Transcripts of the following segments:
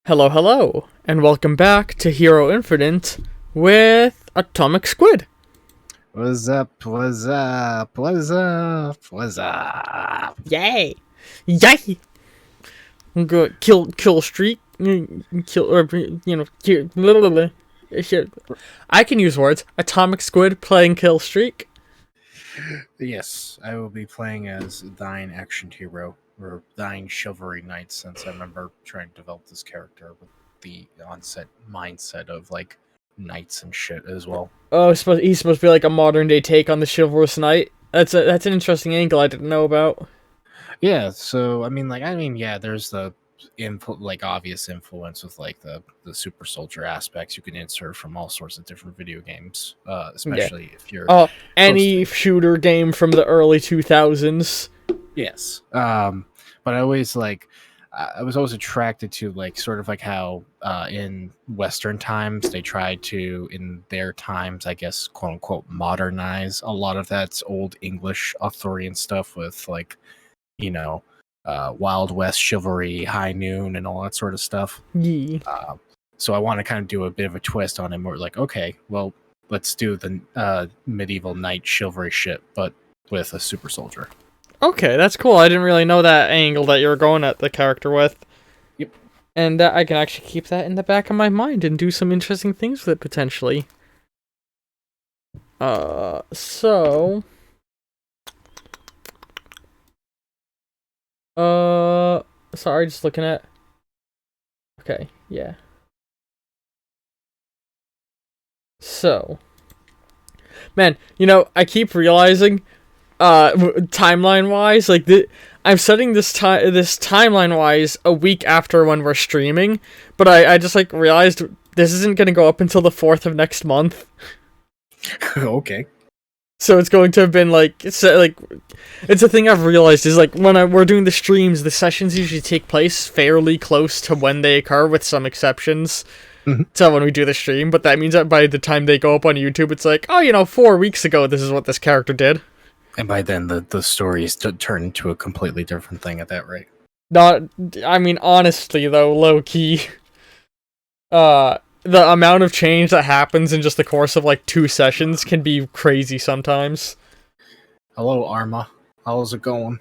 Hello, hello, and welcome back to Hero Infinite with Atomic Squid. What's up? What's up? What's up? What's up? Yay! Yay! Good. Killstreak. Kill, or, blah, blah, blah. Shit. I can use words. Atomic Squid playing Killstreak. Yes, I will be playing as thine action hero, or thine chivalry knight, since I remember trying to develop this character with the onset mindset of, like, knights and shit as well. Oh, he's supposed to be like a modern day take on the chivalrous knight. That's an interesting angle I didn't know about. Yeah, so, yeah, there's the obvious influence with, like, the super soldier aspects you can insert from all sorts of different video games, especially if you're Oh, any shooter game from the early 2000s. Yes. But I was always attracted to, like, sort of like how in Western times they tried to, in their times, I guess, quote unquote, modernize a lot of that's old English Arthurian stuff with, like, Wild West chivalry, High Noon, and all that sort of stuff. Yeah. So I want to kind of do a bit of a twist on it. We're like, okay, well, let's do the medieval knight chivalry shit, but with a super soldier. Okay, that's cool. I didn't really know that angle that you were going at the character with. Yep. And I can actually keep that in the back of my mind and do some interesting things with it, potentially. So... Sorry, just looking at... Okay, yeah. So... Man, I keep realizing... timeline-wise, like, I'm setting this timeline-wise a week after when we're streaming, but I just, like, realized this isn't gonna go up until the 4th of next month. Okay. So it's going to have been, like, it's a thing I've realized is, like, when we're doing the streams, the sessions usually take place fairly close to when they occur, with some exceptions. Mm-hmm. To when we do the stream, but that means that by the time they go up on YouTube, it's like, oh, 4 weeks ago, this is what this character did. And by then, the stories turn into a completely different thing at that rate. Honestly, though, low-key, the amount of change that happens in just the course of, like, 2 sessions can be crazy sometimes. Hello, Arma. How's it going?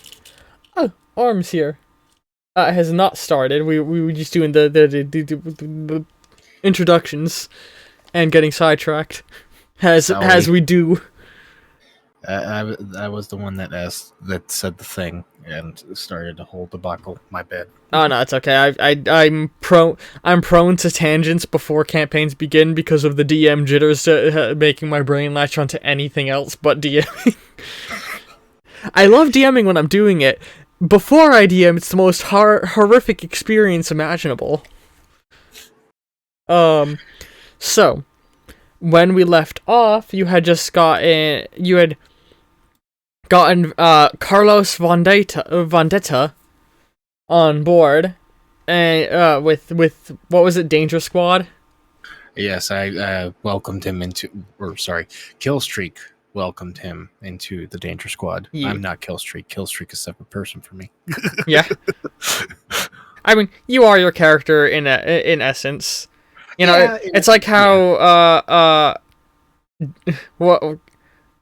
Oh, Arm's here. It has not started. We were just doing the introductions and getting sidetracked, as we do. I was the one that said the thing and started the whole debacle. My bad. Oh no, it's okay. I'm prone to tangents before campaigns begin because of the DM jitters making my brain latch onto anything else but DMing. I love DMing when I'm doing it. Before I DM, it's the most horrific experience imaginable. So when we left off, you had gotten Carlos Vendetta on board, and with what was it, Danger Squad? Yes, I welcomed him Killstreak welcomed him into the Danger Squad. Yeah. I'm not Killstreak. Killstreak is a separate person for me. Yeah. I mean, you are your character in essence. It's like how what.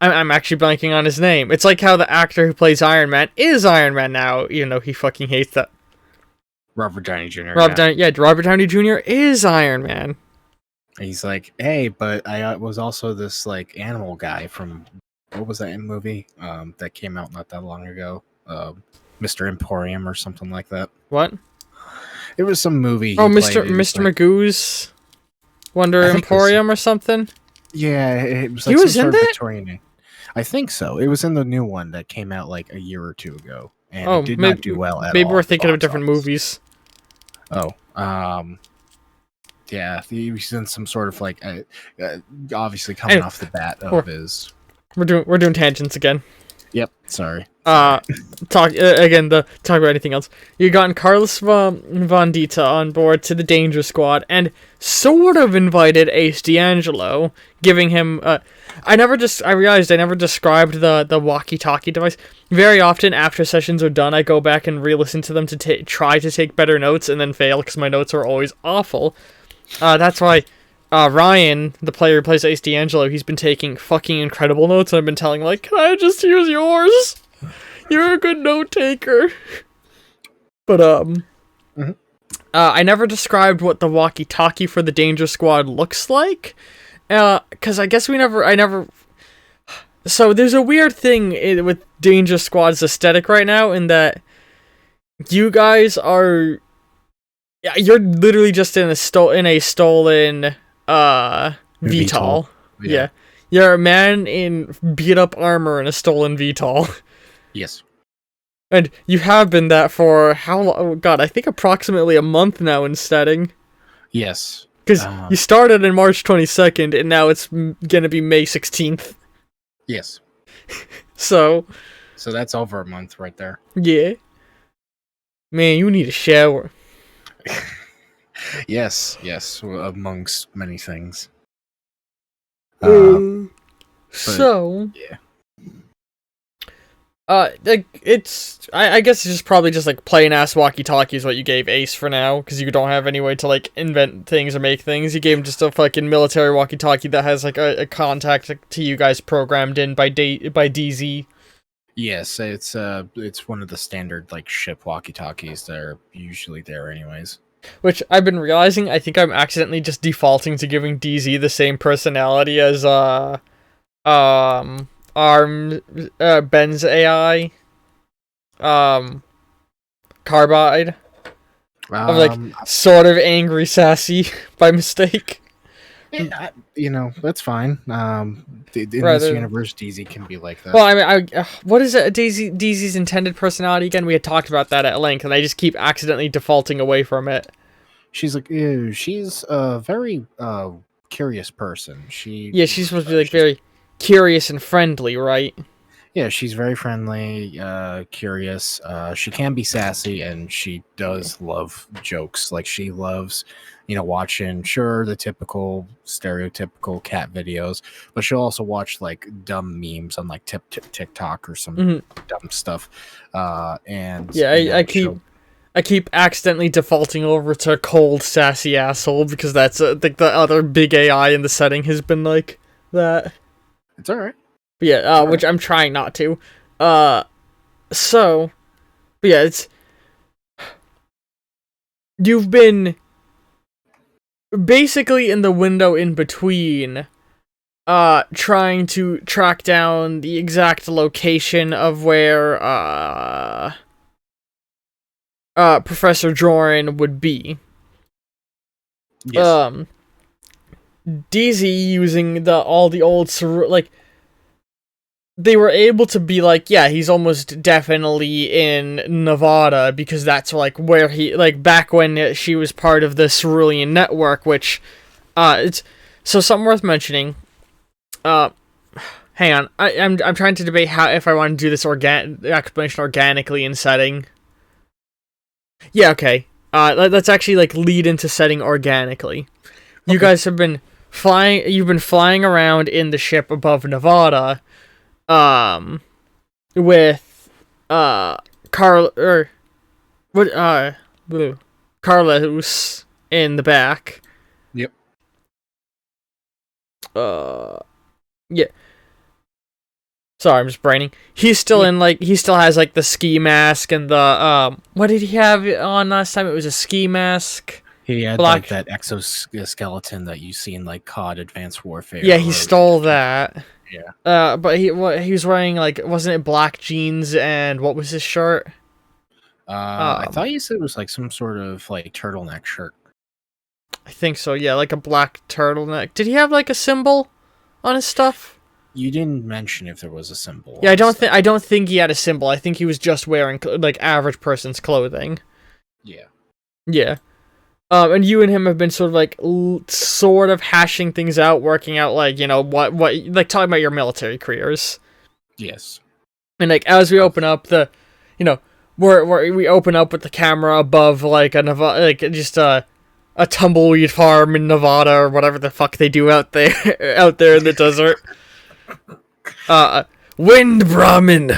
I'm actually blanking on his name. It's like how the actor who plays Iron Man is Iron Man now, even though he fucking hates that. Robert Downey Jr. Robert Downey Jr. is Iron Man. He's like, hey, but I was also this, like, animal guy from, what was that movie that came out not that long ago? Mr. Emporium or something like that. What? It was some movie. Oh, Mr. Magoo's Wonder Emporium or something? Yeah, it was like he was in that? Victorian name. I think so. It was in the new one that came out like a year or two ago, and it did not do well at all. Maybe we're thinking of different movies. Oh, yeah, he was in some sort of, like, obviously coming off the bat of his. We're doing tangents again. Yep. Sorry. Talk again. Talk about anything else. You gotten Carlos Von Dita on board to the Danger Squad, and sort of invited Ace D'Angelo, giving him. I realized I never described the walkie-talkie device. Very often, after sessions are done, I go back and re-listen to them to try to take better notes, and then fail because my notes are always awful. That's why. Ryan, the player who plays Ace D'Angelo, he's been taking fucking incredible notes, and I've been telling him, like, can I just use yours? You're a good note taker. But, I never described what the walkie-talkie for the Danger Squad looks like. Cause I guess so there's a weird thing with Danger Squad's aesthetic right now, in that you guys are... Yeah, you're literally just in a stolen VTOL. Yeah. You're a man in beat up armor in a stolen VTOL. Yes. And you have been that for how long? Oh god, I think approximately a month now in setting. Yes. Because you started in March 22nd, and now it's gonna be May 16th. Yes. So that's over a month right there. Yeah. Man, you need a shower. Yes, amongst many things. So yeah. Like I guess it's just probably just like plain ass walkie-talkie is what you gave Ace for now, because you don't have any way to like invent things or make things. You gave him just a fucking military walkie-talkie that has like a contact to you guys programmed in by DZ. Yes, it's one of the standard like ship walkie-talkies that are usually there anyways. Which I've been realizing, I think I'm accidentally just defaulting to giving DZ the same personality as Ben's AI, Carbide. I'm like sort of angry sassy by mistake. Yeah, that's fine. In this universe, DZ can be like that. Well, I mean, what is it? DZ's intended personality again? We had talked about that at length, and I just keep accidentally defaulting away from it. She's like, ew, she's a very curious person. She's supposed to be like very curious and friendly, right? Yeah, she's very friendly, curious. She can be sassy, and she does love jokes. Like, she loves, watching, the typical, stereotypical cat videos, but she'll also watch, like, dumb memes on, like, TikTok or some dumb stuff. And yeah, I keep accidentally defaulting over to cold, sassy asshole, because that's, the other big AI in the setting has been like that. It's alright. Yeah, which I'm trying not to. So, but yeah, you've been basically in the window in between, trying to track down the exact location of where, Professor Joran would be. Yes. DZ using all the old they were able to be like, yeah, he's almost definitely in Nevada, because that's like where he, like, back when she was part of the Cerulean network, which it's so something worth mentioning. Hang on, I'm trying to debate if I want to do this explanation organically in setting. Yeah, okay. Let's actually like lead into setting organically. Okay. You guys have been flying. You've been flying around in the ship above Nevada, with Carlos in the back. Yep. Yeah. Sorry, I'm just braining. He's still he still has like the ski mask and the what did he have on last time? It was a ski mask. He had like that exoskeleton that you see in like COD Advanced Warfare. Yeah, he stole that. Yeah. But he was wearing, like, wasn't it black jeans, and what was his shirt? I thought you said it was like some sort of like turtleneck shirt. I think so. Yeah, like a black turtleneck. Did he have like a symbol on his stuff? You didn't mention if there was a symbol. Yeah, I don't think he had a symbol. I think he was just wearing like average person's clothing. Yeah. Yeah. And you and him have been sort of like sort of hashing things out, working out like, what like talking about your military careers. Yes. And like as we open up the, you know, we open up with the camera above like a like just a tumbleweed farm in Nevada or whatever the fuck they do out there out there in the desert. Wind Brahmin.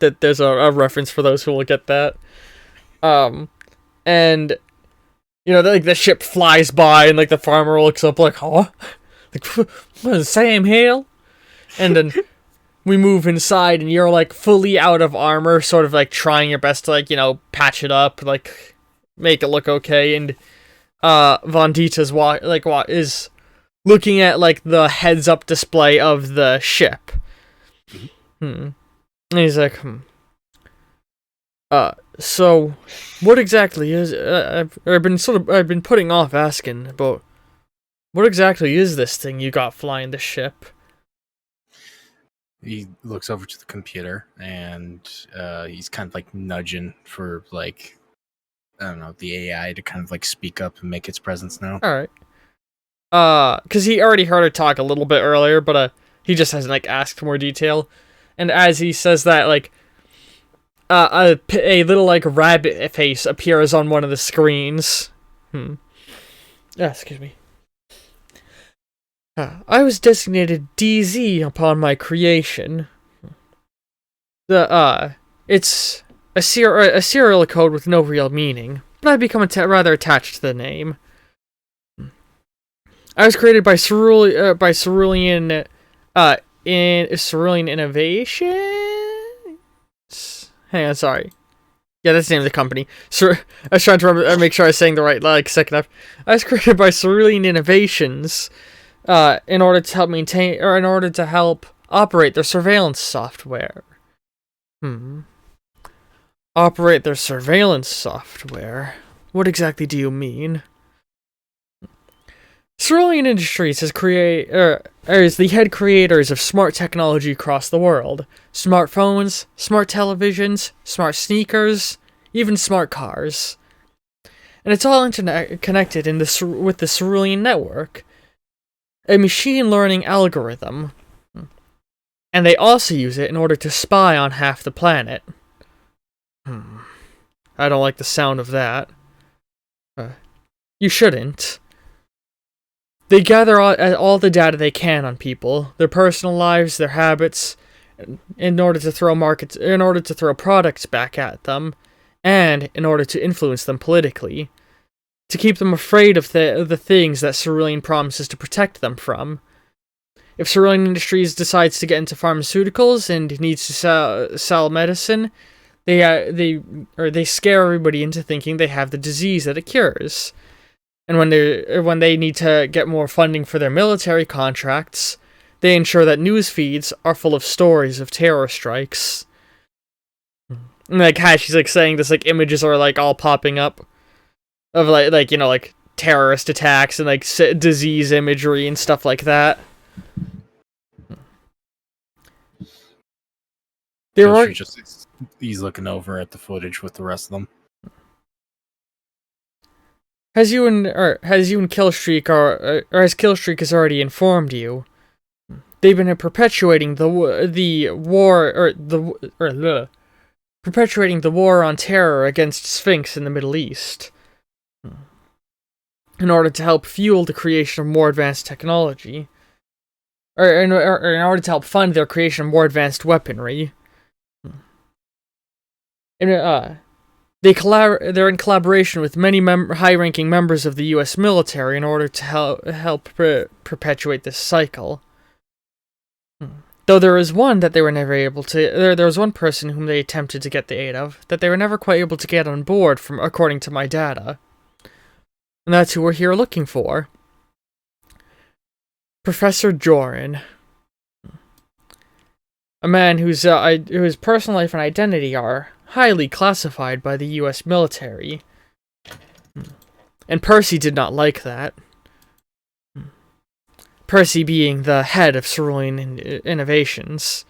That there's a reference for those who will get that. And you know, like the ship flies by and like the farmer looks up like, huh? Like, what, Sam Hill? And then we move inside and you're like fully out of armor, sort of like trying your best to like, you know, patch it up, like make it look okay. And Vandita's is looking at like the heads up display of the ship. And he's like, so what exactly is I've been putting off asking about what exactly is this thing you got flying the ship? He looks over to the computer and he's kind of like nudging for like, I don't know, the AI to kind of like speak up and make its presence known. All right. Because he already heard her talk a little bit earlier, but he just hasn't like asked for more detail. And as he says that, like a little like rabbit face appears on one of the screens. Excuse me. I was designated DZ upon my creation. It's a serial code with no real meaning, but I've become rather attached to the name. I was created by Cerulean Innovations. Hang on, sorry. Yeah, that's the name of the company. I was trying to make sure I was saying the right like second half. I was created by Cerulean Innovations. In order to help maintain, or in order to help operate their surveillance software. Operate their surveillance software? What exactly do you mean? Cerulean Industries is the head creators of smart technology across the world. Smartphones, smart televisions, smart sneakers, even smart cars. And it's all connected with the Cerulean network. A machine learning algorithm. And they also use it in order to spy on half the planet. I don't like the sound of that. You shouldn't. They gather all the data they can on people, their personal lives, their habits, in order to throw products back at them, and in order to influence them politically. To keep them afraid of the things that Cerulean promises to protect them from. If Cerulean Industries decides to get into pharmaceuticals and needs to sell medicine, they scare everybody into thinking they have the disease that it cures. And when they need to get more funding for their military contracts, they ensure that news feeds are full of stories of terror strikes. And like she's like saying this, like images are like all popping up. Of like you know, like terrorist attacks and like disease imagery and stuff like that. He's looking over at the footage with the rest of them. Has you and Killstreak or has Killstreak has already informed you? They've been perpetuating the war on terror against Sphinx in the Middle East. In order to help fuel the creation of more advanced technology. Or in order to help fund their creation of more advanced weaponry. And, they're in collaboration with many high-ranking members of the U.S. military in order to help perpetuate this cycle. Though there was one that they were never able to... There was one person whom they attempted to get the aid of, that they were never quite able to get on board, according to my data. And that's who we're here looking for. Professor Joran. A man whose personal life and identity are highly classified by the U.S. military. And Percy did not like that. Percy being the head of Cerulean Innovations.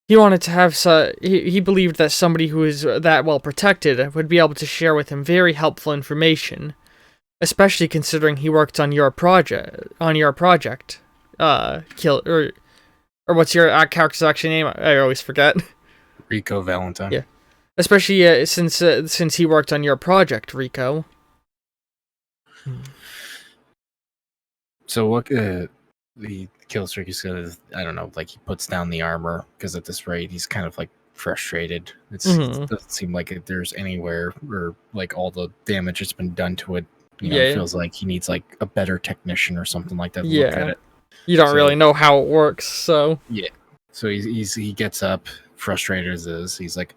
He wanted to have he believed that somebody who is that well protected would be able to share with him very helpful information, especially considering he worked on your project. Or what's your character's actual name? I always forget. Rico Valentine. Yeah. Especially since he worked on your project, Rico. So what the Killstreak is gonna, I don't know, like he puts down the armor because at this rate he's kind of like frustrated. It doesn't seem like there's anywhere or like all the damage that's been done to it. It feels like he needs like a better technician or something like that to look at it. You don't really know how it works, so yeah. So he gets up, frustrated as is. He's like,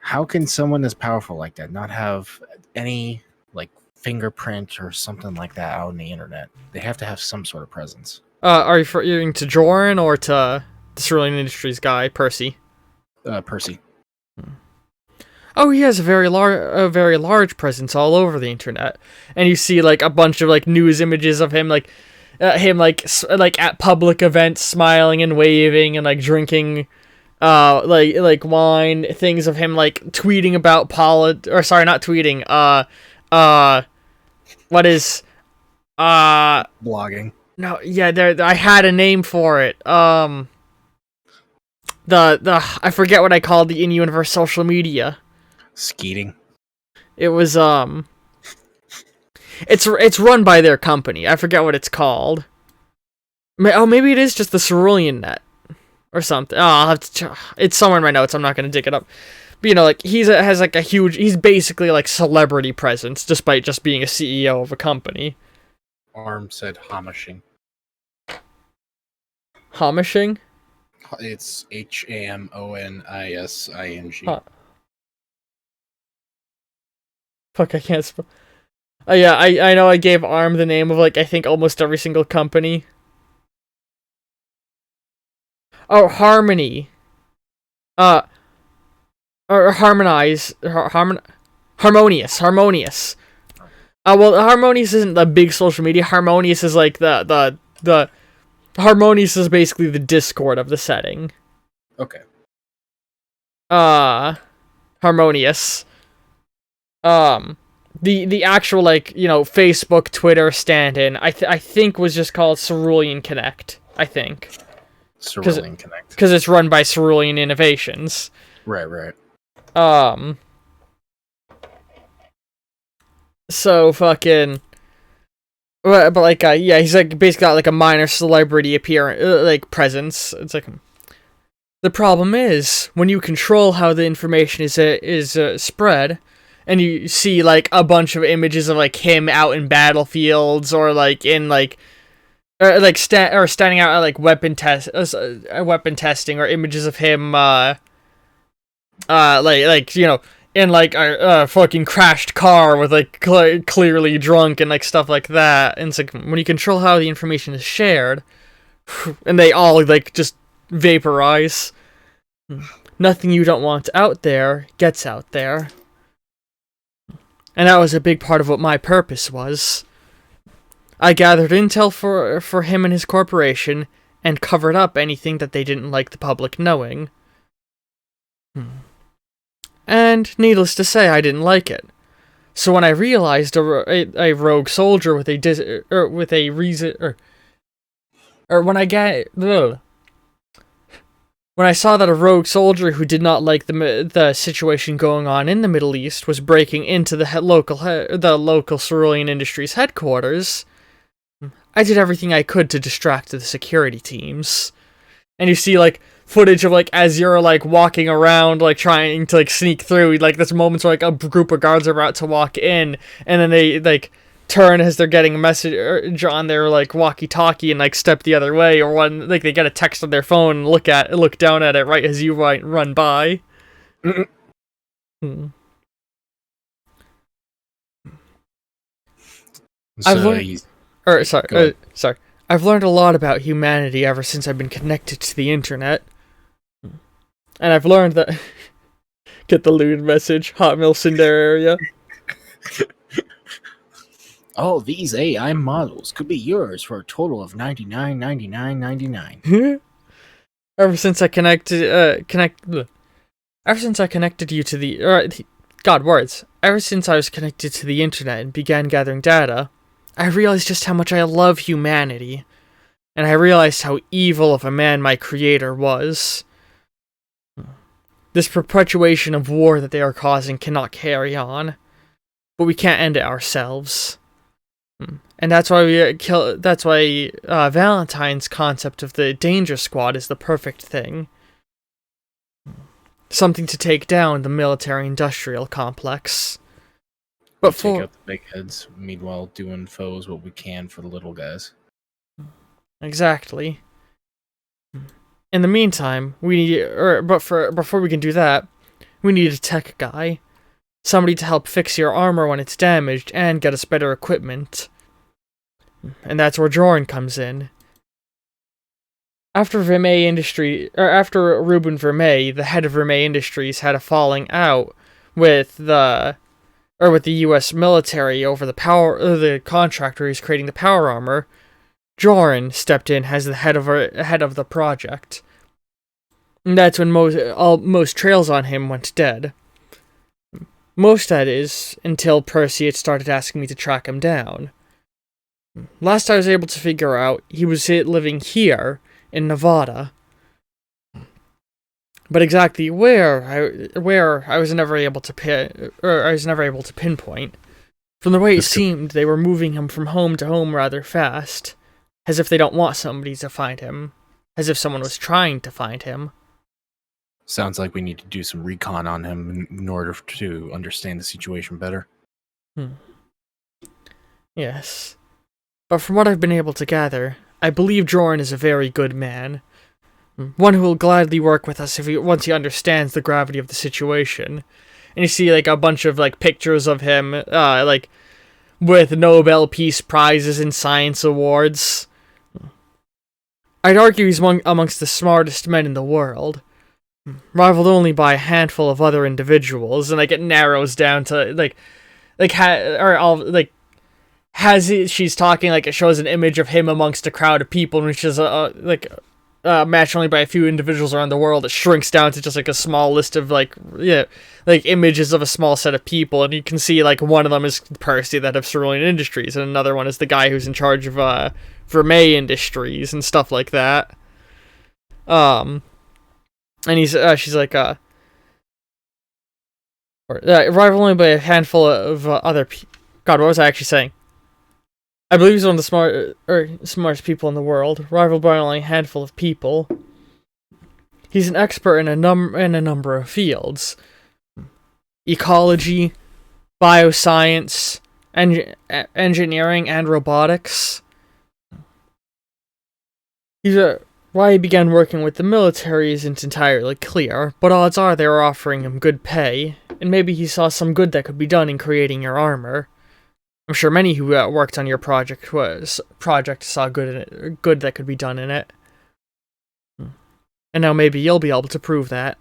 how can someone as powerful like that not have any like fingerprint or something like that out on the internet? They have to have some sort of presence. Are you referring to Joran or to the Cerulean Industries guy, Percy? Percy. Oh, he has a very large presence all over the internet, and you see like a bunch of like news images of him like at public events, smiling and waving and like drinking, like wine. Things of him like tweeting about not tweeting. What is, blogging? No, yeah, I had a name for it. I forget what I called the in-universe social media. Skeeting. It was it's run by their company. I forget what it's called. Maybe it is just the Cerulean Net or something. Oh, I'll have to. It's somewhere in my notes. I'm not gonna dig it up. But like has like a huge. He's basically like celebrity presence, despite just being a CEO of a company. Arm said hamishing. Hamishing? It's HAMONISING. Huh. Fuck, I can't spell. Oh yeah, I know I gave Arm the name of like I think almost every single company. Oh, Harmony. Or Harmonious. Harmonious. Well, Harmonious isn't the big social media. Harmonious is like the Harmonious is basically the Discord of the setting. Okay. Harmonious. The actual like Facebook, Twitter stand-in I think was just called Cerulean Connect. I think. Cerulean Connect. Because it's run by Cerulean Innovations. Right. So fucking. But like he's like basically got like a minor celebrity appearance, like presence. It's like the problem is when you control how the information is spread, and you see like a bunch of images of like him out in battlefields or like in like. Standing out at like weapon testing, or images of him, in like a fucking crashed car with like clearly drunk and like stuff like that. And it's like when you control how the information is shared, and they all like just vaporize. Nothing you don't want out there gets out there, and that was a big part of what my purpose was. I gathered intel for him and his corporation, and covered up anything that they didn't like the public knowing. And, needless to say, I didn't like it. So when I realized a rogue soldier when I saw that a rogue soldier who did not like the situation going on in the Middle East was breaking into the local Cerulean Industries headquarters, I did everything I could to distract the security teams. And you see, like, footage of, like, as you're, like, walking around, like, trying to, like, sneak through, like, there's moments where, like, a group of guards are about to walk in, and then they, like, turn as they're getting a message on their, like, walkie-talkie and, like, step the other way, or when, like, they get a text on their phone and look down at it right as you run by. Sorry. I've learned a lot about humanity ever since I've been connected to the internet. And I've learned that... Get the lewd message. Hot Mill Cinder area. All these AI models could be yours for a total of $99.99. Ever since I connected you to the... Ever since I was connected to the internet and began gathering data, I realized just how much I love humanity. and I realized how evil of a man my creator was. This perpetuation of war that they are causing cannot carry on, but we can't end it ourselves. And that's why Valentine's concept of the Danger Squad is the perfect thing. Something to take down the military-industrial complex. But take out the big heads, meanwhile doing foes what we can for the little guys. Exactly. In the meantime, before we can do that, we need a tech guy. Somebody to help fix your armor when it's damaged and get us better equipment. And that's where Joran comes in. After Ruben Vermeer, the head of Vermeer Industries, had a falling out with the US military over the contractor who's creating the power armor, Joran stepped in as the head of the project. And that's when most trails on him went dead. Most, that is, until Percy had started asking me to track him down. Last I was able to figure out, he was living here in Nevada. But exactly where I was never able to pinpoint. From the way it seemed, they were moving him from home to home rather fast, as if they don't want somebody to find him, as if someone was trying to find him. Sounds like we need to do some recon on him in order to understand the situation better. Yes. But from what I've been able to gather, I believe Joran is a very good man. One who will gladly work with us once he understands the gravity of the situation. And you see, like, a bunch of, like, pictures of him, with Nobel Peace Prizes and science awards. I'd argue he's amongst the smartest men in the world. Rivaled only by a handful of other individuals, and, like, it narrows down to, she's talking, like, it shows an image of him amongst a crowd of people, which is, matched only by a few individuals around the world. It shrinks down to just, like, a small list of, images of a small set of people, and you can see, like, one of them is Percy, that of Cerulean Industries, and another one is the guy who's in charge of, Vermeer Industries, and stuff like that. And she's like, rival only by a handful of other people. God, what was I actually saying? I believe he's one of the smartest people in the world, rivaled by only a handful of people. He's an expert in a number of fields: ecology, bioscience, engineering, and robotics. Why he began working with the military isn't entirely clear, but odds are they were offering him good pay, and maybe he saw some good that could be done in creating your armor. I'm sure many who worked on your project saw good that could be done in it. And now maybe you'll be able to prove that.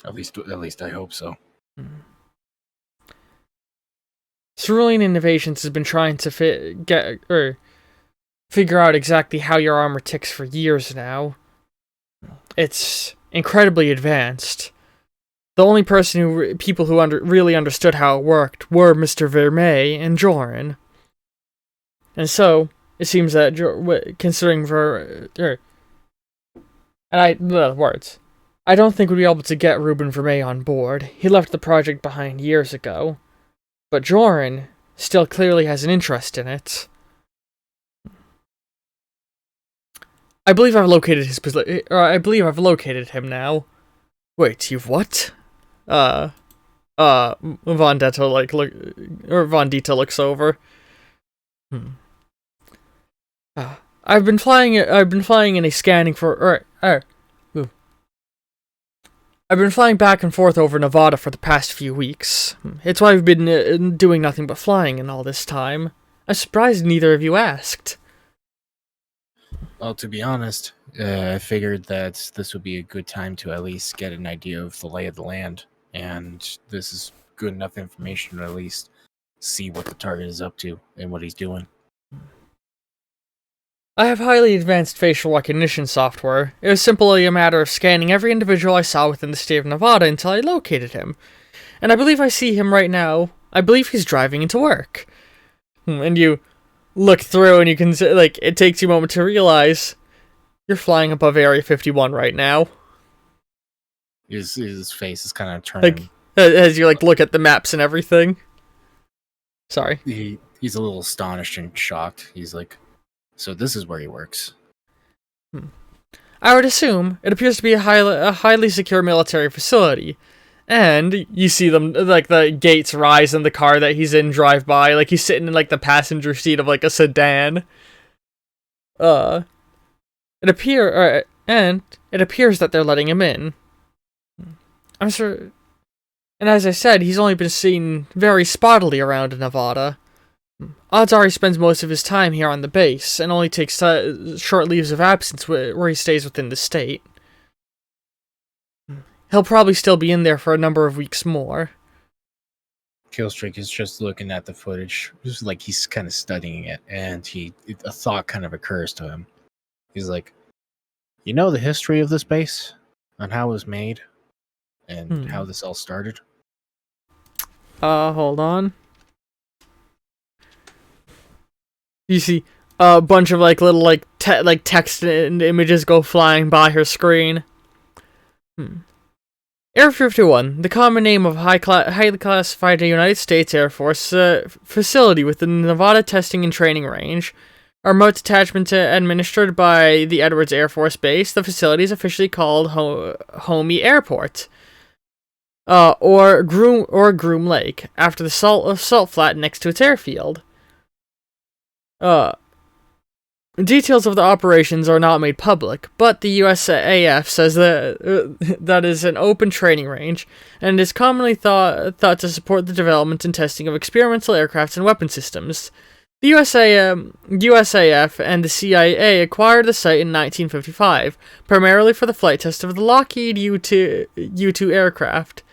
At least I hope so. Cerulean Innovations has been trying to figure out exactly how your armor ticks for years now. It's incredibly advanced. The only people who really understood how it worked were Mr. Vermeer and Joran. And so, it seems that, considering I don't think we'd be able to get Ruben Vermeer on board. He left the project behind years ago. But Joran still clearly has an interest in it. I believe I've located him now. Wait, you've what? Vendetta looks over. I've been flying in a scanning for I've been flying back and forth over Nevada for the past few weeks. It's why I've been doing nothing but flying in all this time. I'm surprised neither of you asked. Well, to be honest, I figured that this would be a good time to at least get an idea of the lay of the land. And this is good enough information to at least see what the target is up to and what he's doing. I have highly advanced facial recognition software. It was simply a matter of scanning every individual I saw within the state of Nevada until I located him. And I believe I see him right now. I believe he's driving into work. And you look through and you can see, like, it takes you a moment to realize you're flying above Area 51 right now. His face is kind of Like, turning. as you, like, look at the maps and everything. Sorry. He's a little astonished and shocked. He's like, so this is where he works. I would assume it appears to be a highly secure military facility. And you see them, like, the gates rise and the car that he's in drive by. Like, he's sitting in, like, the passenger seat of, like, a sedan. And it appears that they're letting him in. I'm sure. And as I said, he's only been seen very spottily around Nevada. Odds are he spends most of his time here on the base, and only takes short leaves of absence where he stays within the state. He'll probably still be in there for a number of weeks more. Killstreak is just looking at the footage, just like he's kind of studying it, and a thought kind of occurs to him. He's like, you know the history of this base? On how it was made? And how this all started? Hold on. You see a bunch of, like, little, like, text and images go flying by her screen. Air 51, the common name of highly classified United States Air Force facility within the Nevada Testing and Training Range. A remote detachment administered by the Edwards Air Force Base. The facility is officially called Homey Airport. Or Groom Lake, after the salt flat next to its airfield. Details of the operations are not made public, but the USAF says that is an open training range, and is commonly thought to support the development and testing of experimental aircraft and weapon systems. The USAF and the CIA acquired the site in 1955, primarily for the flight test of the Lockheed U-2 aircraft.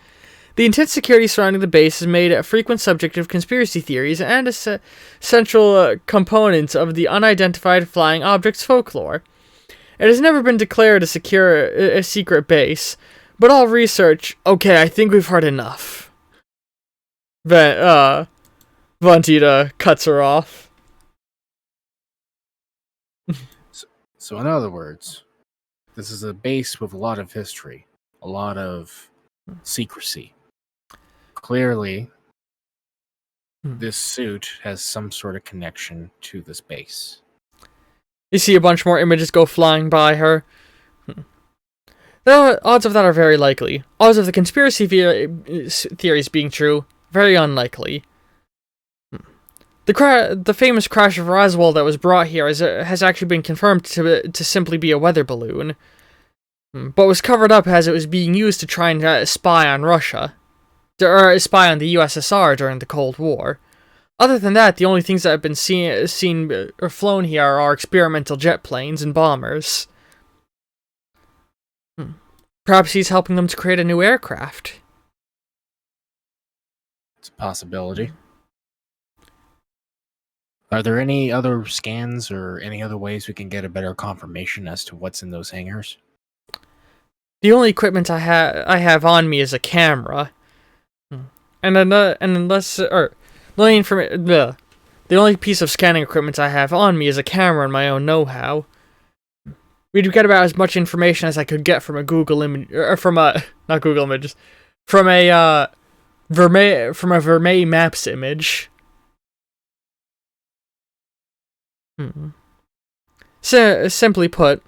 The intense security surrounding the base has made it a frequent subject of conspiracy theories and a central component of the unidentified flying objects folklore. It has never been declared a secret base, but all research... Okay, I think we've heard enough. Vantita cuts her off. So in other words, this is a base with a lot of history, a lot of secrecy. Clearly, this suit has some sort of connection to this base. You see a bunch more images go flying by her. The odds of that are very likely. Odds of the conspiracy theories being true, very unlikely. The famous crash of Roswell that was brought here has actually been confirmed to simply be a weather balloon, but was covered up as it was being used to try and spy on Russia. Or spy on the USSR during the Cold War. Other than that, the only things that have been seen or flown here are experimental jet planes and bombers. Perhaps he's helping them to create a new aircraft. It's a possibility. Are there any other scans or any other ways we can get a better confirmation as to what's in those hangars? The only equipment I have on me is a camera. The only piece of scanning equipment I have on me is a camera and my own know-how. We'd get about as much information as I could get from a Google image, or from a not Google Images, from a Vermeer Maps image. So simply put,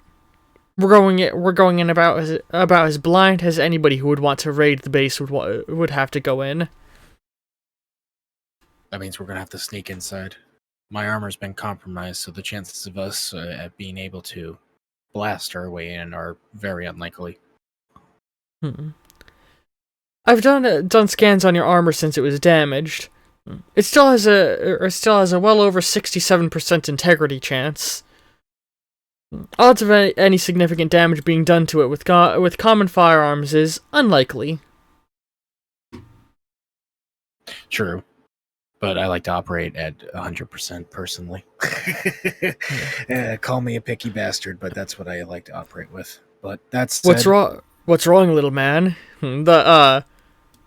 we're going in about as blind as anybody who would want to raid the base would have to go in. That means we're going to have to sneak inside. My armor's been compromised, so the chances of us being able to blast our way in are very unlikely. I've done scans on your armor since it was damaged. It still has a well over 67% integrity chance. Odds of any significant damage being done to it with common firearms is unlikely. True. But I like to operate at 100% personally. Call me a picky bastard, but that's what I like to operate with. But that's What's wrong, little man?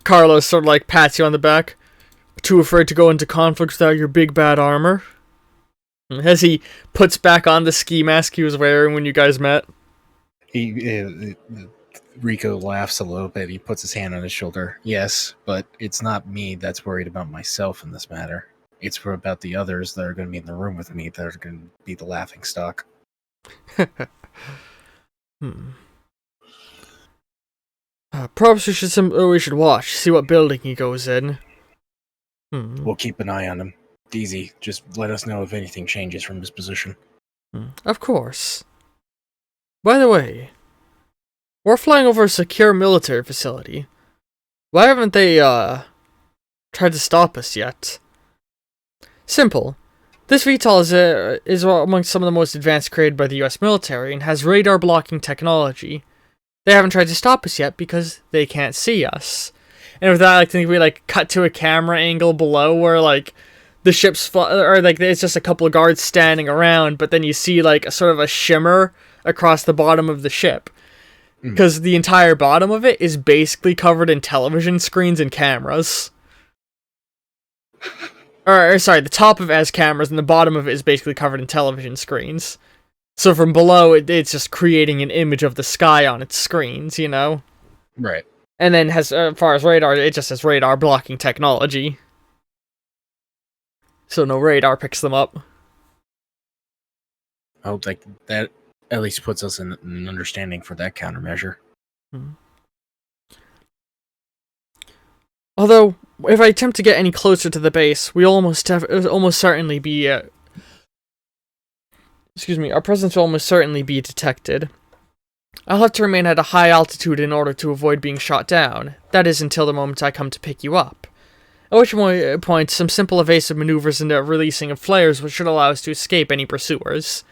Carlos sort of like pats you on the back. Too afraid to go into conflict without your big bad armor? As he puts back on the ski mask he was wearing when you guys met. Rico laughs a little bit. He puts his hand on his shoulder. Yes, but it's not me that's worried about myself in this matter. It's about the others that are going to be in the room with me that are going to be the laughing stock. Perhaps we should watch, see what building he goes in. We'll keep an eye on him. Easy. Just let us know if anything changes from his position. Of course. By the way, we're flying over a secure military facility. Why haven't they, tried to stop us yet? Simple. This VTOL is among some of the most advanced created by the US military and has radar blocking technology. They haven't tried to stop us yet because they can't see us. And with that, I think we cut to a camera angle below where the ship's or it's just a couple of guards standing around, but then you see a sort of a shimmer across the bottom of the ship. Because the entire bottom of it is basically covered in television screens and cameras. Or sorry, the top of it has cameras and the bottom of it is basically covered in television screens. So from below, it's just creating an image of the sky on its screens, you know? Right. And then as far as radar, it just has radar blocking technology. So no radar picks them up. I hope that at least puts us in an understanding for that countermeasure. Although, if I attempt to get any closer to the base, we'll almost certainly be... our presence will almost certainly be detected. I'll have to remain at a high altitude in order to avoid being shot down. That is until the moment I come to pick you up. At which point, some simple evasive maneuvers and the releasing of flares should allow us to escape any pursuers.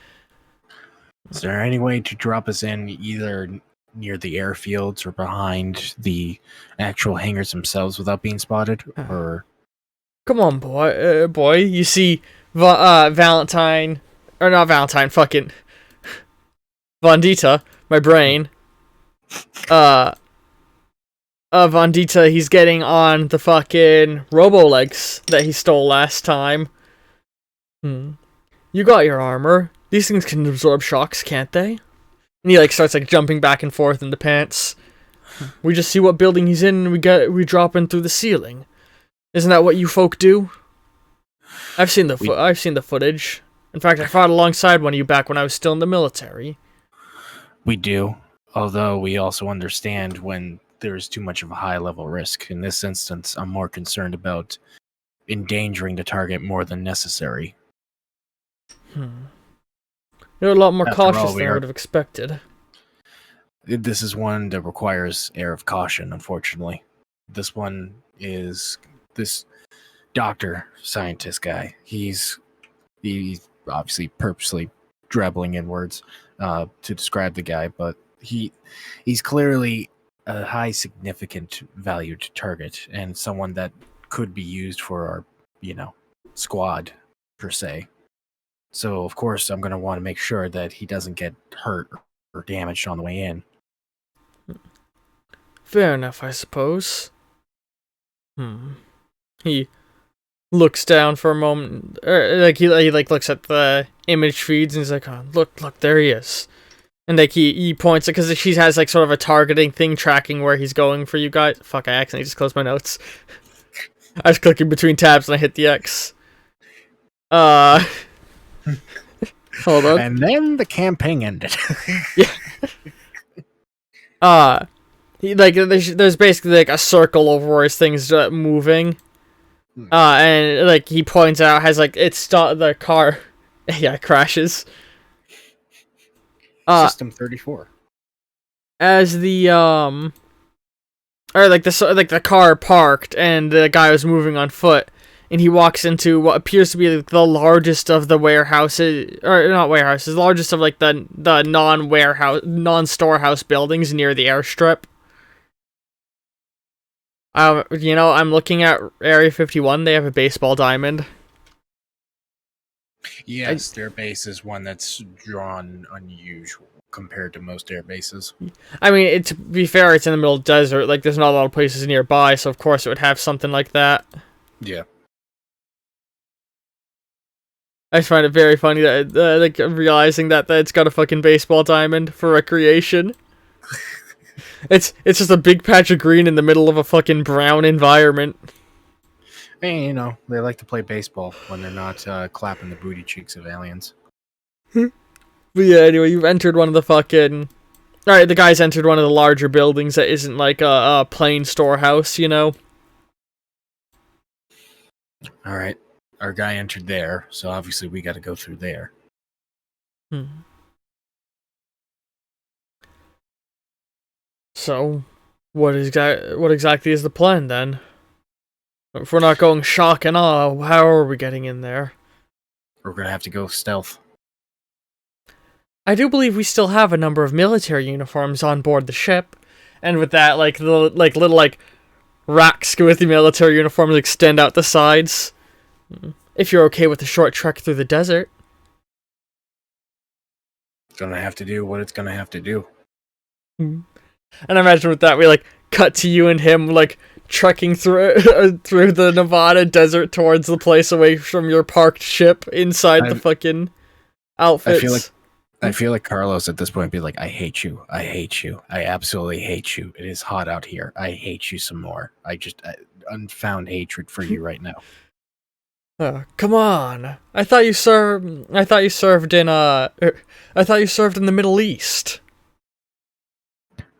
Is there any way to drop us in either near the airfields or behind the actual hangars themselves without being spotted? Or come on, boy. You see Valentine... Or not Valentine, fucking... Vendita, my brain. Vendita, he's getting on the fucking Robo-Legs that he stole last time. You got your armor. These things can absorb shocks, can't they? And he starts jumping back and forth in the pants. We just see what building he's in and we drop in through the ceiling. Isn't that what you folk do? I've seen the footage. In fact, I fought alongside one of you back when I was still in the military. We do, although we also understand when there is too much of a high-level risk. In this instance, I'm more concerned about endangering the target more than necessary. You're a lot more cautious than I would have expected. This is one that requires air of caution, unfortunately. This one is this doctor, scientist guy. He's obviously purposely drabbling in words to describe the guy, but he's clearly a high significant valued target and someone that could be used for our, squad per se. So of course I'm going to want to make sure that he doesn't get hurt or damaged on the way in. Fair enough, I suppose. He looks down for a moment, or he looks at the image feeds and he's like, "Oh, look, there he is." And he points it because she has sort of a targeting thing tracking where he's going for you guys. Fuck! I accidentally just closed my notes. I was clicking between tabs and I hit the X. Hold on. And then the campaign ended. Yeah. There's basically a circle over where his thing's moving. And he points out has the car crashes. System 34. As the the car parked and the guy was moving on foot, and he walks into what appears to be the largest of the warehouses, or not warehouses, the largest of the non-storehouse buildings near the airstrip. I'm looking at Area 51. They have a baseball diamond. Yes, their base is one that's drawn unusual compared to most air bases. I mean, to be fair, it's in the middle of the desert. There's not a lot of places nearby, so of course it would have something like that. Yeah. I just find it very funny that like realizing that it's got a fucking baseball diamond for recreation. It's just a big patch of green in the middle of a fucking brown environment. And, you know, they like to play baseball when they're not clapping the booty cheeks of aliens. But yeah, anyway, you've entered one of the fucking... Alright, the guy's entered one of the larger buildings that isn't like a plain storehouse, you know? Alright, our guy entered there, so obviously we gotta go through there. So, what exactly is the plan, then? If we're not going shock and awe, how are we getting in there? We're gonna have to go stealth. I do believe we still have a number of military uniforms on board the ship, and with that, like, the little racks with the military uniforms extend out the sides. If you're okay with the short trek through the desert. It's gonna have to do what it's gonna have to do. And I imagine with that, we, cut to you and him, trekking through through the Nevada desert towards the place away from your parked ship inside the fucking outfits. I feel like Carlos at this point would be like, I hate you. I hate you. I absolutely hate you. It is hot out here. I hate you some more. I unfound hatred for you right now. Come on. I thought you served in the Middle East.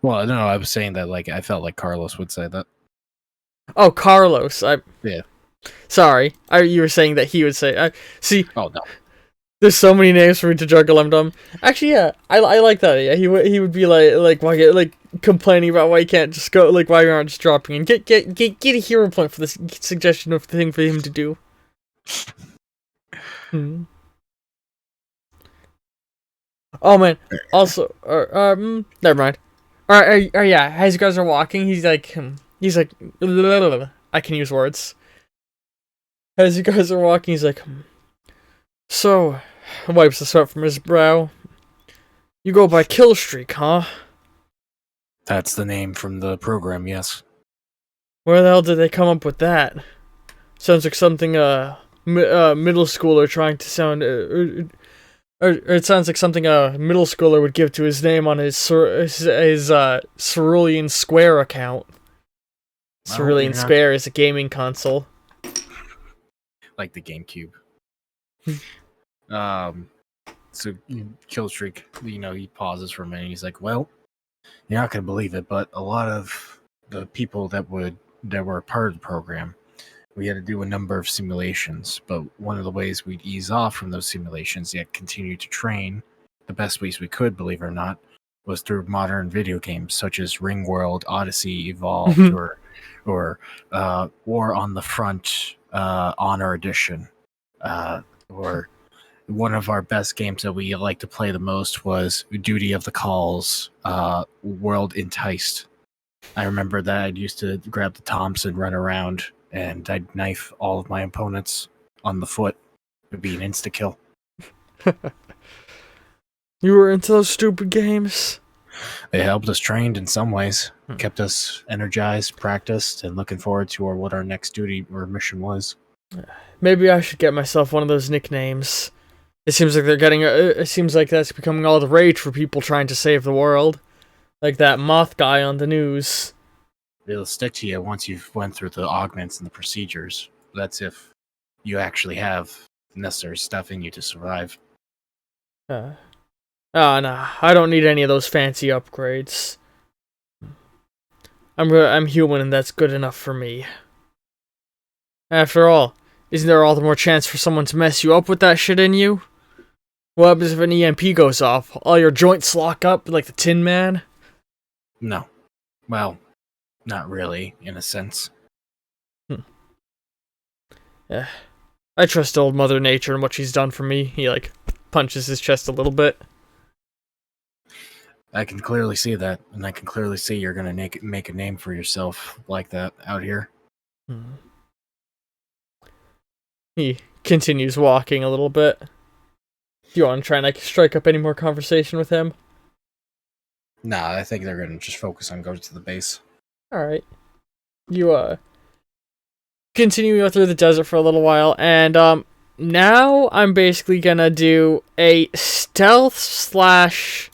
Well, no, I was saying that I felt like Carlos would say that. Oh, Carlos. Yeah. Sorry. You were saying that he would say. See. Oh no. There's so many names for me to juggle. I'm dumb. Actually, yeah, I like that. Yeah, he would be why complaining about why you can't just go why you aren't just dropping in. Get a hero point for this suggestion of the thing for him to do. Oh man. Also, never mind. Alright, yeah. As you guys are walking, he's like, I can use words. As you guys are walking, he's like, so. Wipes the sweat from his brow. You go by Killstreak, huh? That's the name from the program, yes. Where the hell did they come up with that? Sounds like something middle schooler trying to sound... or it sounds like something a middle schooler would give to his name on his Cerulean Square account. Cerulean Square is a gaming console. Like the GameCube. So Killstreak, he pauses for a minute. He's like, "Well, you're not gonna believe it, but a lot of the people that were part of the program, we had to do a number of simulations. But one of the ways we'd ease off from those simulations, yet continue to train the best ways we could, believe it or not, was through modern video games such as Ringworld, Odyssey, Evolved, or War on the Front, Honor Edition, or." One of our best games that we like to play the most was Duty of the Calls, World Enticed. I remember that I'd used to grab the Thompson, run around, and I'd knife all of my opponents on the foot. It would be an insta-kill. You were into those stupid games? They helped us trained in some ways, kept us energized, practiced, and looking forward to what our next duty or mission was. Maybe I should get myself one of those nicknames. It seems like it seems like that's becoming all the rage for people trying to save the world. Like that moth guy on the news. It'll stick to you once you've went through the augments and the procedures. That's if you actually have the necessary stuff in you to survive. No, I don't need any of those fancy upgrades. I'm human and that's good enough for me. After all, isn't there all the more chance for someone to mess you up with that shit in you? What happens if an EMP goes off? All your joints lock up like the Tin Man? No. Well, not really, in a sense. Yeah. I trust old Mother Nature and what she's done for me. He, punches his chest a little bit. I can clearly see that, and I can clearly see you're gonna make a name for yourself like that out here. He continues walking a little bit. Do you want to try and strike up any more conversation with him? Nah, I think they're gonna just focus on going to the base. Alright. You continue through the desert for a little while, and now I'm basically gonna do a stealth /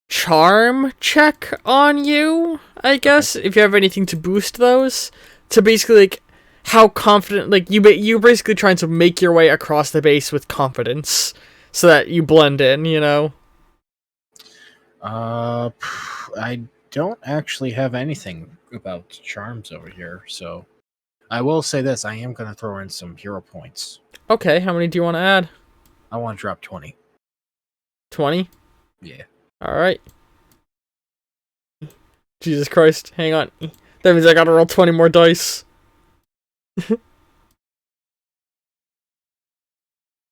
charm check on you, I guess, if you have anything to boost those. To basically, like, how confident, like, you're basically trying to make your way across the base with confidence, so that you blend in, you know? I don't actually have anything about charms over here, so I will say this: I am gonna throw in some hero points. Okay, how many do you want to add? I want to drop 20. 20? Yeah. Alright. Jesus Christ, hang on. That means I gotta roll 20 more dice.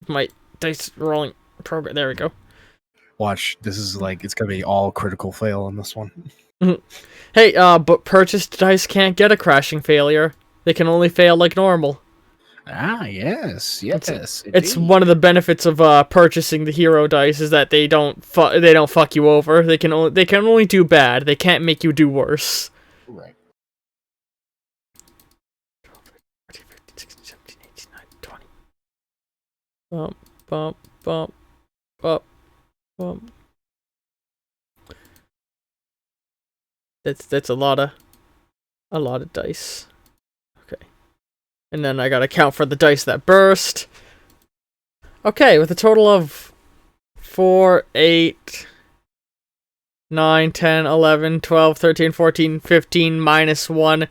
My dice rolling program. There we go. Watch, this is like, it's gonna be all critical fail on this one. Hey, but purchased dice can't get a crashing failure. They can only fail like normal. Ah, yes. It's one of the benefits of purchasing the hero dice is that they don't fuck you over. They can only do bad. They can't make you do worse. Right. 14, 15, 16, 17, 18, 19, 20. Bump, bump, bump, bump. That's a lot of dice. Okay. And then I gotta count for the dice that burst. Okay, with a total of 4, 8, 9, 10, 11, 12, 13, 14, 15, minus 1.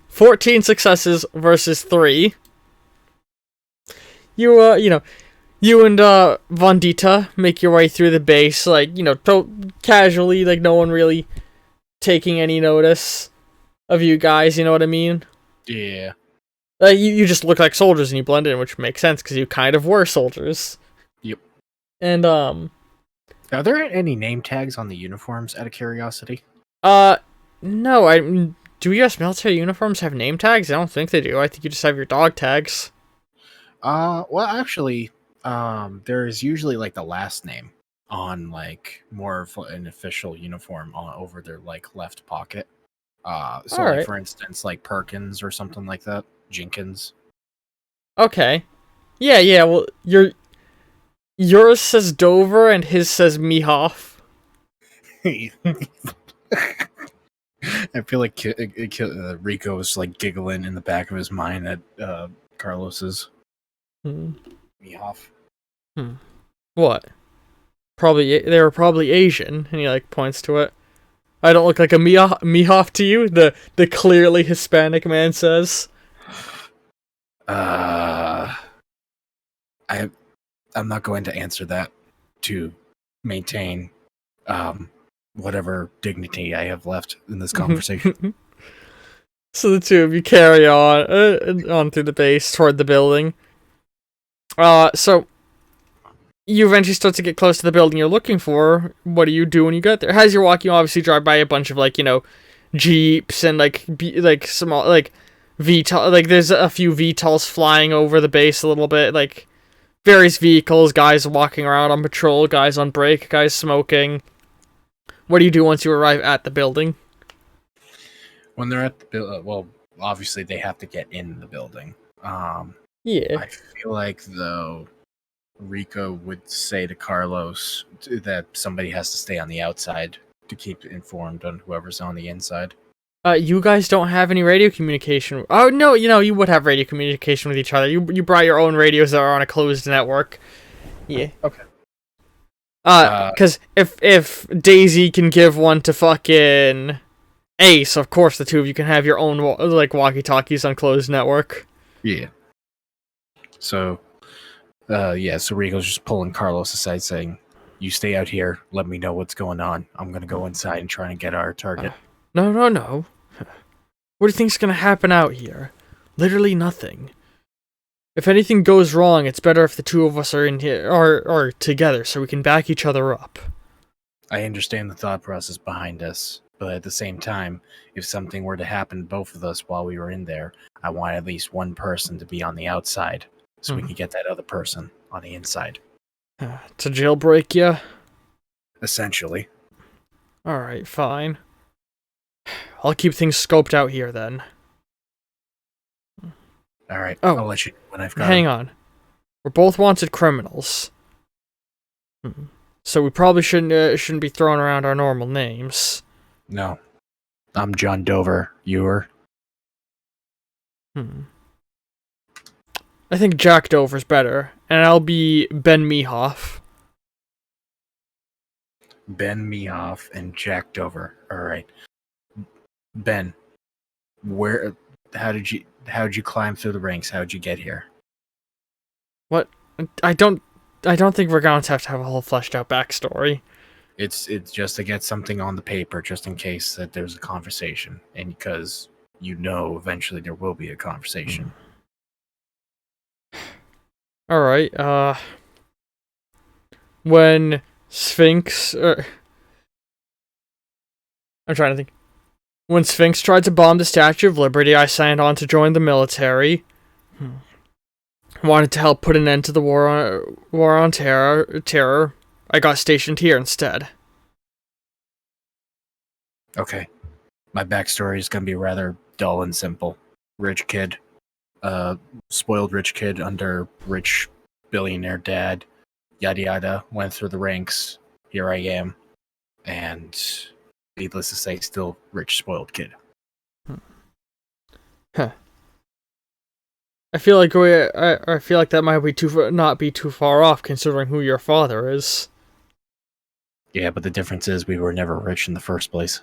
14 successes versus 3. You and Vandita make your way through the base, like, casually, like no one really taking any notice of you guys, you know what I mean? Yeah. You just look like soldiers and you blend in, which makes sense because you kind of were soldiers. Yep. And are there any name tags on the uniforms, out of curiosity? No. Do U.S. military uniforms have name tags? I don't think they do. I think you just have your dog tags. Well, actually, there's usually like the last name on like more of an official uniform over their like left pocket. So like, for instance, like Perkins or something like that. Jenkins. Okay. Yeah. Well, yours says Dover and his says Mihoff. I feel like Rico was like giggling in the back of his mind at Carlos's. Mihoff. What? They were probably Asian, and he like points to it. I don't look like a Mihoff to you? The clearly Hispanic man says. I'm not going to answer that to maintain whatever dignity I have left in this conversation. So the two of you carry on through the base toward the building. So you eventually start to get close to the building you're looking for. What do you do when you get there? As you're walking, you obviously drive by a bunch of jeeps and small VTOL. Like there's a few VTOLs flying over the base a little bit. Like various vehicles, guys walking around on patrol, guys on break, guys smoking. What do you do once you arrive at the building? When they're at the building, well, obviously they have to get in the building. Yeah. I feel like, though, Rico would say to Carlos that somebody has to stay on the outside to keep informed on whoever's on the inside. You guys don't have any radio communication. Oh, no, you would have radio communication with each other. You brought your own radios that are on a closed network. Yeah. Okay. Because if Daisy can give one to fucking Ace, of course the two of you can have your own, walkie-talkies on closed network. Yeah. So, so Rico's just pulling Carlos aside saying, you stay out here, let me know what's going on. I'm going to go inside and try and get our target. No. What do you think's gonna happen out here? Literally nothing. If anything goes wrong, it's better if the two of us are in here, or together, so we can back each other up. I understand the thought process behind this, but at the same time, if something were to happen to both of us while we were in there, I want at least one person to be on the outside, so we can get that other person on the inside. To jailbreak ya? Essentially. Alright, fine. I'll keep things scoped out here then. Alright, I'll let you know when I've got Hang on. We're both wanted criminals. So we probably shouldn't be throwing around our normal names. No. I'm John Dover. You are? I think Jack Dover's better, and I'll be Ben Mehoff. Ben Mehoff and Jack Dover. All right. Ben, how did you climb through the ranks? How did you get here? What? I don't think we're going to have a whole fleshed out backstory. It's just to get something on the paper, just in case that there's a conversation, and because eventually there will be a conversation. All right. When Sphinx, I'm trying to think. When Sphinx tried to bomb the Statue of Liberty, I signed on to join the military. Wanted to help put an end to the war on terror. I got stationed here instead. Okay. My backstory is going to be rather dull and simple. Rich kid. Spoiled rich kid under rich billionaire dad. Yada yada. Went through the ranks. Here I am. And needless to say, still rich, spoiled kid. Huh. I feel like that might not be too far off, considering who your father is. Yeah, but the difference is we were never rich in the first place.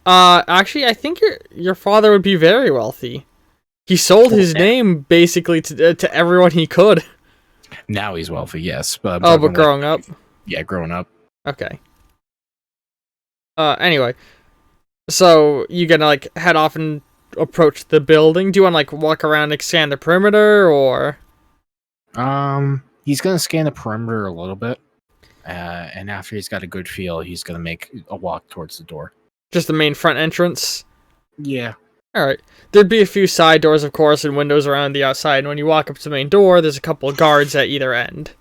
Actually, I think your father would be very wealthy. He sold his name basically to everyone he could. Now he's wealthy, yes. But but growing up? Yeah, growing up. Okay. Anyway. So, you gonna, head off and approach the building? Do you want to, walk around and scan the perimeter, or...? He's gonna scan the perimeter a little bit. And after he's got a good feel, he's gonna make a walk towards the door. Just the main front entrance? Yeah. Alright. There'd be a few side doors, of course, and windows around the outside. And when you walk up to the main door, there's a couple of guards at either end.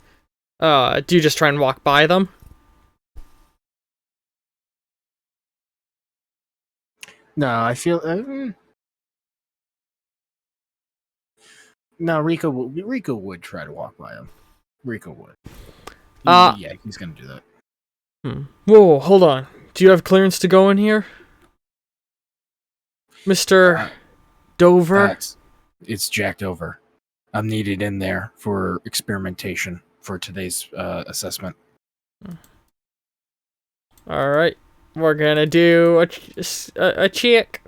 Do you just try and walk by them? No, I feel... No, Rico would try to walk by him. Rico would. Yeah, he's gonna do that. Whoa, hold on. Do you have clearance to go in here? Mr. Dover? It's Jack Dover. I'm needed in there for experimentation for today's assessment. Alright. We're gonna do a check.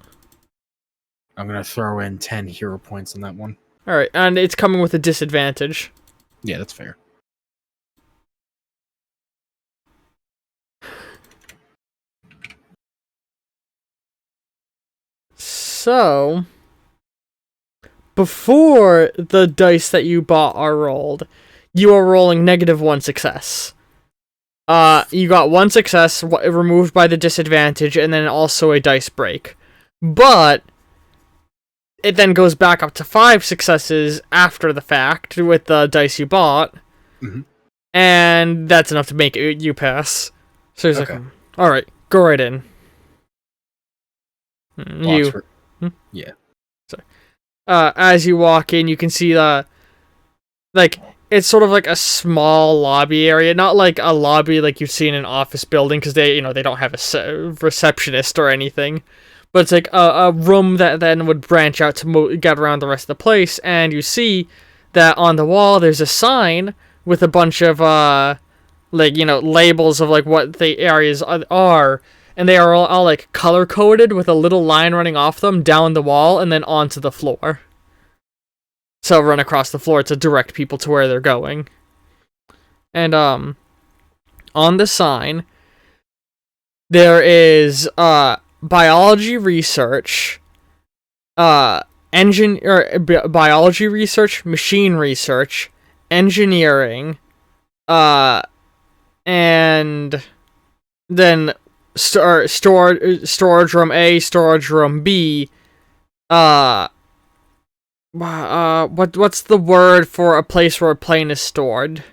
I'm gonna throw in 10 hero points on that one. Alright, and it's coming with a disadvantage. Yeah, that's fair. So, before the dice that you bought are rolled, you are rolling -1 success. You got 1 success removed by the disadvantage, and then also a dice break. But it then goes back up to 5 successes after the fact with the dice you bought, and that's enough to make you pass. So he's like, "All right, go right in." Yeah. Sorry. As you walk in, you can see it's sort of like a small lobby area, not like a lobby like you've seen in an office building, because they don't have a receptionist or anything, but it's like a room that then would branch out to get around the rest of the place. And you see that on the wall there's a sign with a bunch of labels of what the areas are. And they are all color-coded with a little line running off them down the wall and then onto the floor. So run across the floor to direct people to where they're going. And on the sign, there is biology research, biology research, machine research, engineering, and then storage room A, storage room B. What's the word for a place where a plane is stored?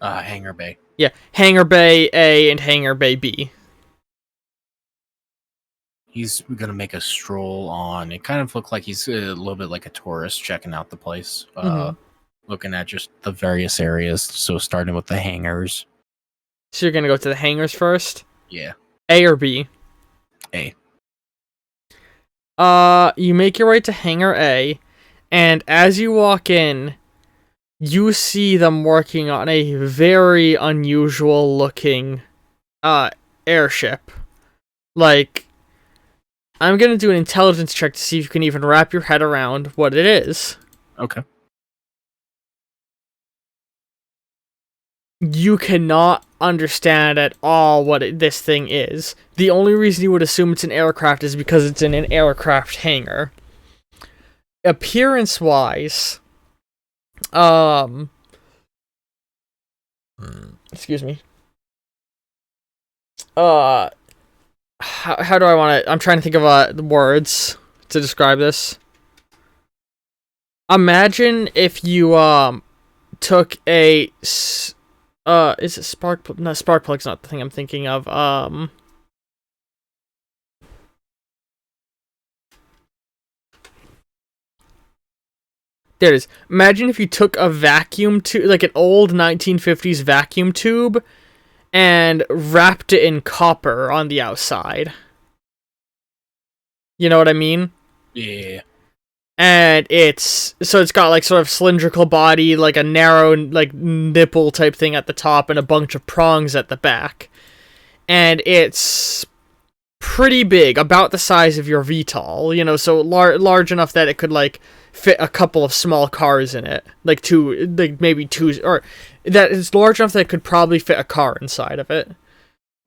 Hangar bay. Yeah, hangar bay A and hangar bay B. He's gonna make a stroll on. It kind of looked like he's a little bit like a tourist checking out the place. looking at just the various areas. So starting with the hangars. So you're gonna go to the hangars first? Yeah. A or B? A. You make your way to hangar A, and as you walk in, you see them working on a very unusual looking airship. Like, I'm gonna do an intelligence check to see if you can even wrap your head around what it is. Okay. You cannot understand at all what this thing is. The only reason you would assume it's an aircraft is because it's in an aircraft hangar. Appearance-wise, excuse me. How do I want to... I'm trying to think of the words to describe this. Imagine if you took a is it spark plug? No, spark plug's not the thing I'm thinking of. There it is. Imagine if you took a vacuum tube, like an old 1950s vacuum tube, and wrapped it in copper on the outside. You know what I mean? Yeah. And it's got like sort of cylindrical body, like a narrow like nipple type thing at the top, and a bunch of prongs at the back. And it's pretty big, about the size of your VTOL, you know, so large enough that it could like fit a couple of small cars in it, like maybe two, or that is large enough that it could probably fit a car inside of it.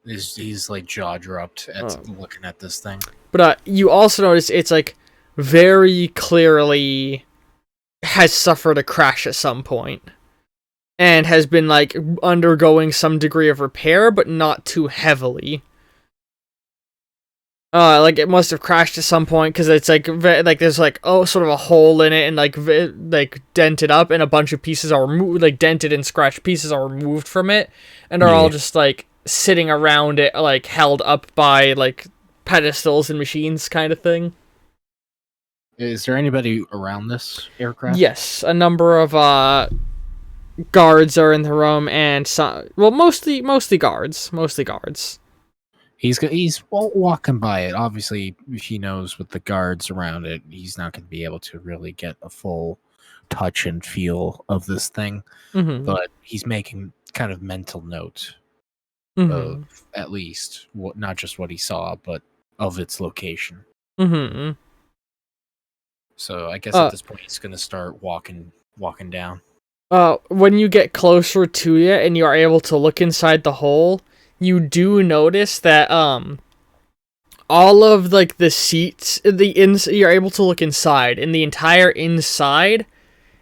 He's like jaw dropped at looking at this thing. But you also notice it's like very clearly has suffered a crash at some point and has been like undergoing some degree of repair, but not too heavily. Like it must have crashed at some point because it's like there's like sort of a hole in it and like dented up, and a bunch of pieces are removed, like dented and scratched pieces are removed from it and are all just like sitting around it, like held up by like pedestals and machines kind of thing. Is there anybody around this aircraft? Yes, a number of guards are in the room, and mostly guards. He's walking by it. Obviously, he knows with the guards around it, he's not going to be able to really get a full touch and feel of this thing. Mm-hmm. But he's making kind of mental note of at least not just what he saw, but of its location. Mm-hmm. So I guess at this point he's gonna start walking down. When you get closer to it and you are able to look inside the hole, you do notice that all of like the seats, you're able to look inside, and the entire inside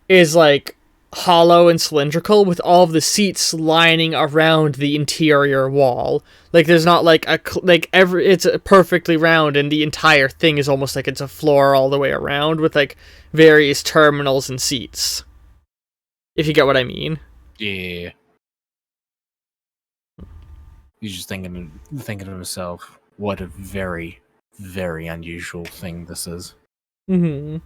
is like hollow and cylindrical, with all of the seats lining around the interior wall. Like there's not like it's perfectly round, and the entire thing is almost like it's a floor all the way around with like various terminals and seats. If you get what I mean. Yeah. He's just thinking to himself, what a very, very unusual thing this is. Mm-hmm.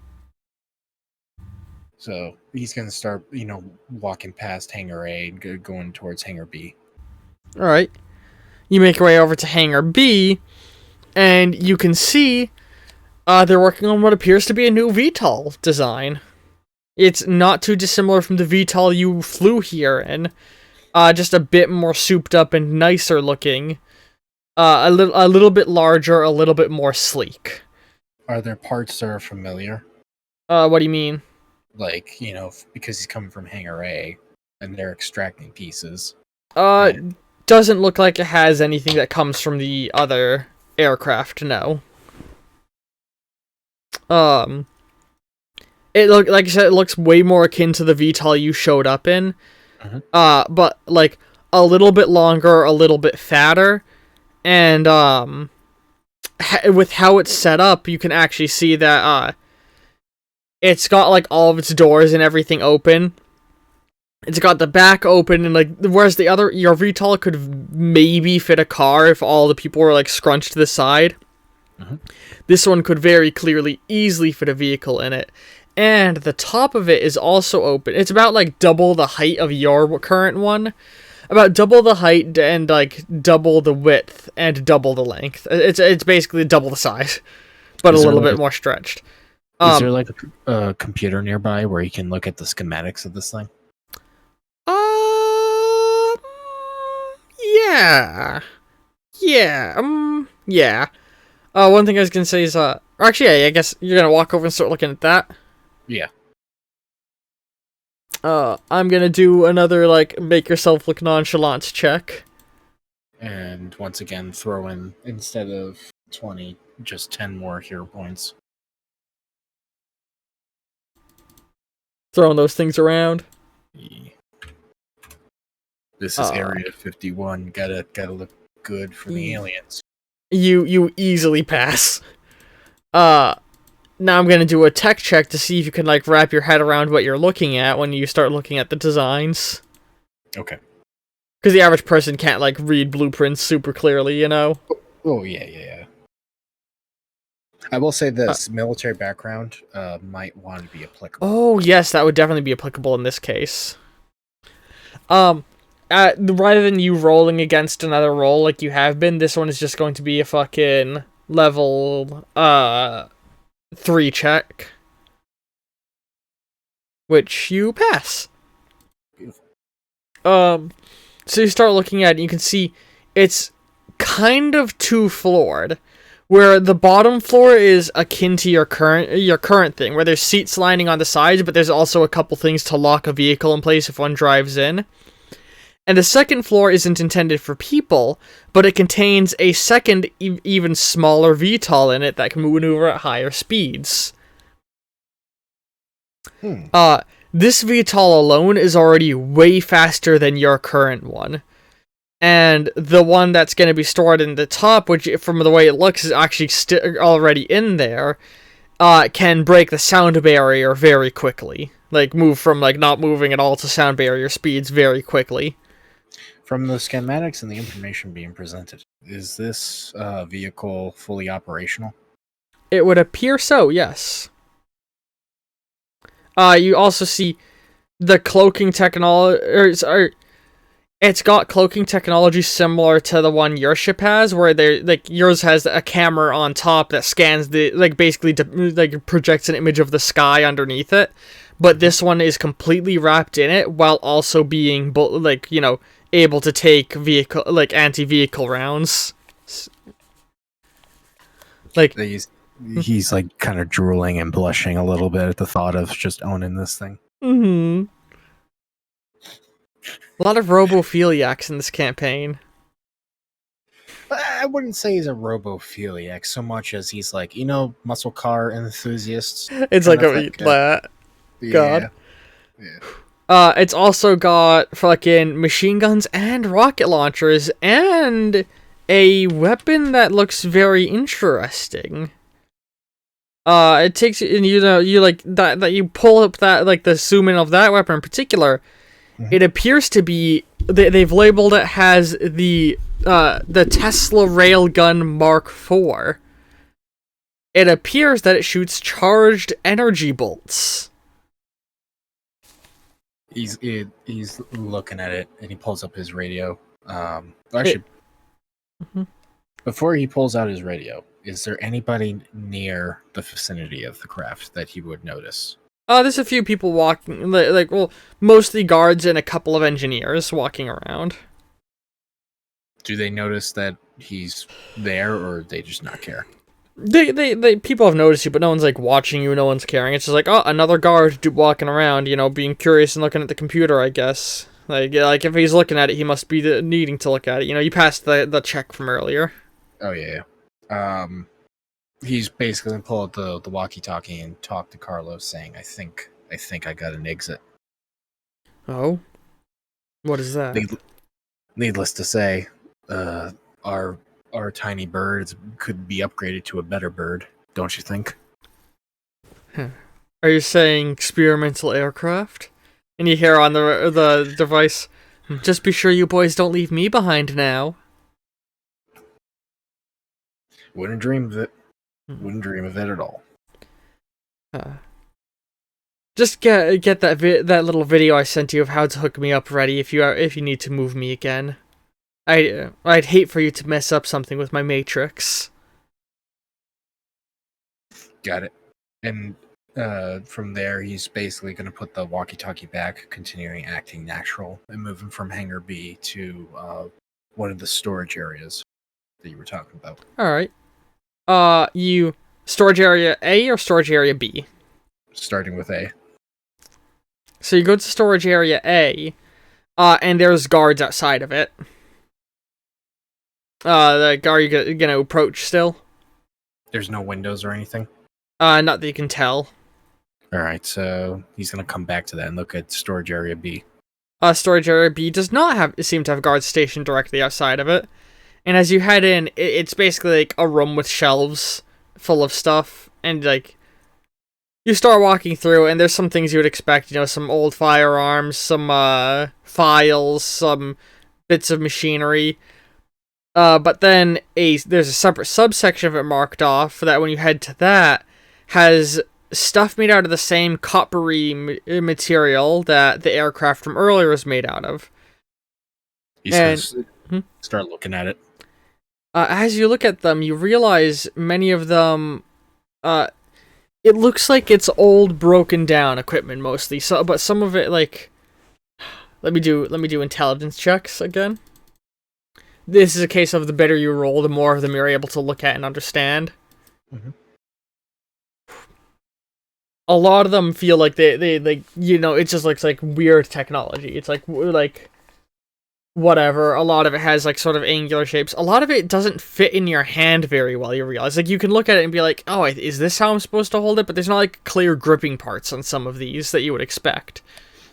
So he's going to start, walking past Hangar A and going towards Hangar B. All right. You make your way over to Hangar B, and you can see they're working on what appears to be a new VTOL design. It's not too dissimilar from the VTOL you flew here in. Just a bit more souped up and nicer looking. A little bit larger, a little bit more sleek. Are there parts that are familiar? What do you mean? Like, because he's coming from Hangar A, and they're extracting pieces. Doesn't look like it has anything that comes from the other aircraft, no. Like I said, it looks way more akin to the VTOL you showed up in. Mm-hmm. But like a little bit longer, a little bit fatter, and with how it's set up, you can actually see that it's got like all of its doors and everything open. It's got the back open, and like whereas your VTOL could maybe fit a car if all the people were like scrunched to the side. Mhm. This one could very clearly, easily fit a vehicle in it. And the top of it is also open. It's about like double the height of your current one. About double the height and like double the width and double the length. It's basically double the size, but a little bit more stretched. Is there like a computer nearby where you can look at the schematics of this thing? Yeah. Yeah. One thing I was gonna say is, actually, yeah, I guess you're gonna walk over and start looking at that. Yeah. I'm gonna do another, like, make yourself look nonchalant check. And once again, throw in, instead of 20, just 10 more hero points. Throwing those things around. Yeah. This is Area 51. Gotta look good for the aliens. You easily pass. Now I'm gonna do a tech check to see if you can, like, wrap your head around what you're looking at when you start looking at the designs. Okay. Because the average person can't, like, read blueprints super clearly, you know? Oh, yeah. I will say this, military background might want to be applicable. Oh, yes, that would definitely be applicable in this case. Rather than you rolling against another roll like you have been, this one is just going to be a fucking level, 3 check. Which you pass. Beautiful. So you start looking at it, and you can see it's kind of two-floored, where the bottom floor is akin to your current thing, where there's seats lining on the sides, but there's also a couple things to lock a vehicle in place if one drives in. And the second floor isn't intended for people, but it contains a second, even smaller VTOL in it that can maneuver at higher speeds. This VTOL alone is already way faster than your current one. And the one that's going to be stored in the top, which from the way it looks is actually already in there, can break the sound barrier very quickly. Like, move from, like, not moving at all to sound barrier speeds very quickly. From the schematics and the information being presented, is this vehicle fully operational? It would appear so, yes. You also see the cloaking technology, it's got cloaking technology similar to the one your ship has, where yours has a camera on top that scans basically projects an image of the sky underneath it, but this one is completely wrapped in it while also being, able to take anti-vehicle rounds. He's like kind of drooling and blushing a little bit at the thought of just owning this thing. Mm-hmm. A lot of robophiliacs in this campaign. I wouldn't say he's a robophiliac so much as he's like, muscle car enthusiasts. It's like a eat that. God. Yeah. It's also got fucking machine guns and rocket launchers and a weapon that looks very interesting. It takes and you like that you pull up that, like, the zoom in of that weapon in particular. Mm-hmm. It appears to be they've labeled it as the Tesla Railgun Mark IV. It appears that it shoots charged energy bolts. He's looking at it and he pulls up his radio. Before he pulls out his radio, is there anybody near the vicinity of the craft that he would notice? There's a few people walking, mostly guards and a couple of engineers walking around. Do they notice that he's there, or they just not care? They people have noticed you, but no one's, like, watching you, no one's caring. It's just like, another guard walking around, being curious and looking at the computer, I guess. Like if he's looking at it, he must be needing to look at it. You passed the check from earlier. Oh, yeah. He's basically going to pull out the walkie-talkie and talk to Carlos, saying, I think I got an exit. Oh? What is that? Needless to say, our tiny birds could be upgraded to a better bird, don't you think? Are you saying experimental aircraft? And you hear on the device, just be sure you boys don't leave me behind now. Wouldn't dream of it. Wouldn't dream of it at all. Just get that little video I sent you of how to hook me up ready if you need to move me again. I'd hate for you to mess up something with my matrix. Got it. And from there, he's basically going to put the walkie-talkie back, continuing acting natural, and moving from Hangar B to one of the storage areas that you were talking about. All right. You storage area A or storage area B? Starting with A. So you go to storage area A, and there's guards outside of it. Are you gonna approach still? There's no windows or anything? Not that you can tell. Alright, so he's going to come back to that and look at storage area B. Storage area B does not seem to have guards stationed directly outside of it. And as you head in, it's basically like a room with shelves full of stuff. And like, you start walking through, and there's some things you would expect. You know, some old firearms, some files, some bits of machinery. But then there's a separate subsection of it marked off that when you head to that, has stuff made out of the same coppery material that the aircraft from earlier was made out of. He's gonna start looking at it. As you look at them, you realize many of them, it looks like it's old, broken down equipment mostly. But some of it, like, let me do intelligence checks again. This is a case of the better you roll, the more of them you're able to look at and understand. Mm-hmm. A lot of them feel like they like, you know, it just looks like weird technology. It's like whatever. A lot of it has like sort of angular shapes. A lot of it doesn't fit in your hand very well, you realize. Like, you can look at it and be like, oh, is this how I'm supposed to hold it? But there's not like clear gripping parts on some of these that you would expect.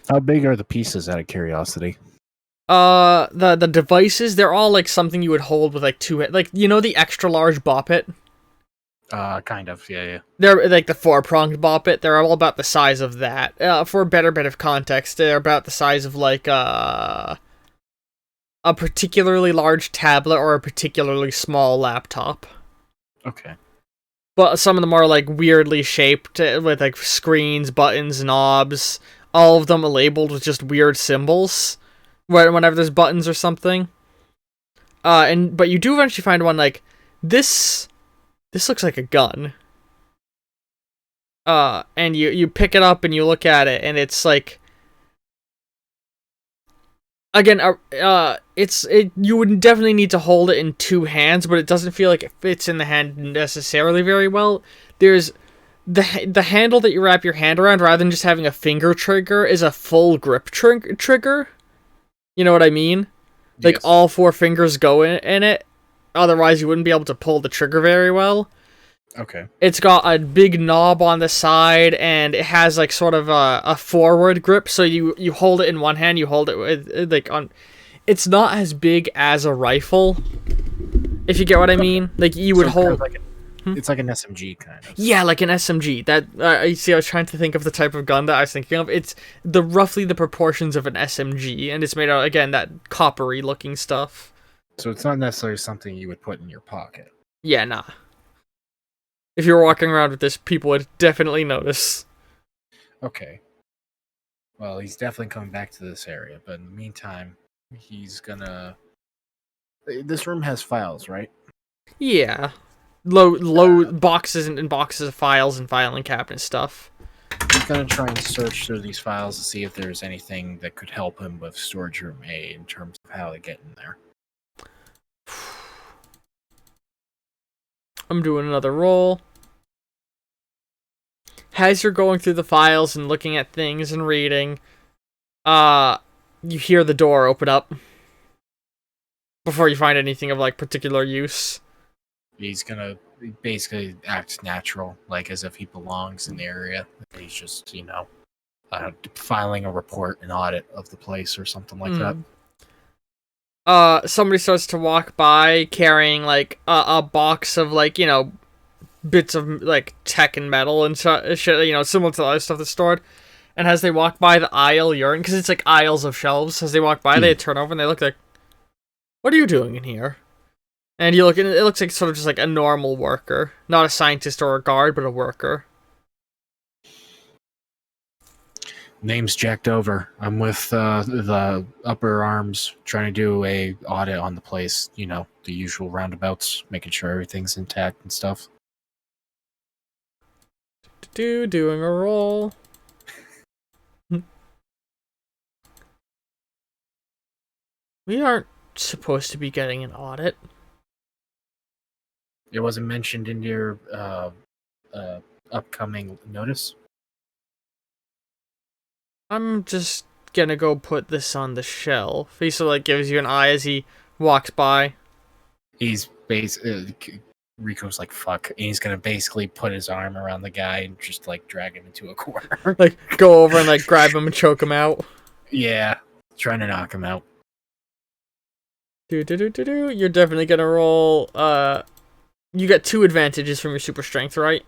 How big are the pieces, out of curiosity? The devices, they're all like something you would hold with like two, like, you know, the extra large bop it? Kind of, yeah. They're like the 4-pronged bop it. They're all about the size of that. For a better bit of context, they're about the size of like a particularly large tablet or a particularly small laptop. Okay. But some of them are like weirdly shaped with like screens, buttons, knobs. All of them are labeled with just weird symbols whenever there's buttons or something. But you do eventually find one like this. This looks like a gun. And you pick it up and you look at it, and it's like, again, you would definitely need to hold it in two hands, but it doesn't feel like it fits in the hand necessarily very well. There's the handle that you wrap your hand around, rather than just having a finger trigger, is a full grip trigger. You know what I mean? Like, yes. all 4 fingers go in it. Otherwise, you wouldn't be able to pull the trigger very well. Okay. It's got a big knob on the side, and it has like sort of a forward grip. So you hold it in one hand, you hold it with like on. It's not as big as a rifle, if you get what I mean. Like, you would hold. Kind of it's like an SMG kind of. Yeah, like an SMG. That you see, I was trying to think of the type of gun that I was thinking of. It's roughly the proportions of an SMG, and it's made out, again, that coppery looking stuff. So it's not necessarily something you would put in your pocket. Yeah, nah. If you were walking around with this, people would definitely notice. Okay. Well, he's definitely coming back to this area, but in the meantime, he's gonna... This room has files, right? Yeah. Low boxes and boxes of files and filing cabinet stuff. He's gonna try and search through these files to see if there's anything that could help him with storage room A in terms of how to get in there. I'm doing another roll. As you're going through the files and looking at things and reading, you hear the door open up before you find anything of like particular use. He's gonna basically act natural, like as if he belongs in the area. He's just, filing a report, an audit of the place or something like that. Somebody starts to walk by carrying like a box of like, bits of like tech and metal and shit, similar to the other stuff that's stored. And as they walk by the aisle you're in, because it's like aisles of shelves, as they walk by, they turn over and they look like, what are you doing in here? And you look, and it looks like sort of just like a normal worker, not a scientist or a guard, but a worker. Name's Jack Dover. I'm with the Upper Arms, trying to do a audit on the place. You know, the usual roundabouts, making sure everything's intact and stuff. Doing a roll. We aren't supposed to be getting an audit. It wasn't mentioned in your upcoming notice. I'm just gonna go put this on the shelf. He sort of like gives you an eye as he walks by. He's Rico's like, fuck. And he's gonna basically put his arm around the guy and just like drag him into a corner. Like, go over and like grab him and choke him out. Yeah, trying to knock him out. You're definitely gonna roll. You get 2 advantages from your super strength, right?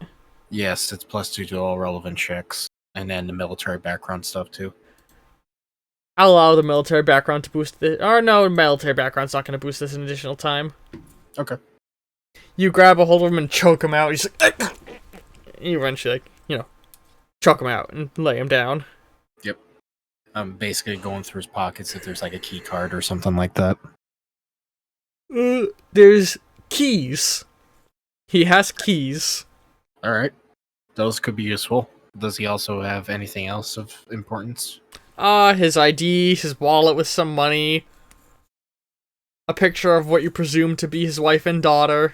Yes, it's +2 to all relevant checks. And then the military background stuff, too. I'll allow the military background to boost this. Or no, military background's not going to boost this an additional time. Okay. You grab a hold of him and choke him out. He's like, and you eventually, like, choke him out and lay him down. Yep. I'm basically going through his pockets if there's like a key card or something like that. There's keys. He has keys. Alright. Those could be useful. Does he also have anything else of importance? His ID, his wallet with some money, a picture of what you presume to be his wife and daughter.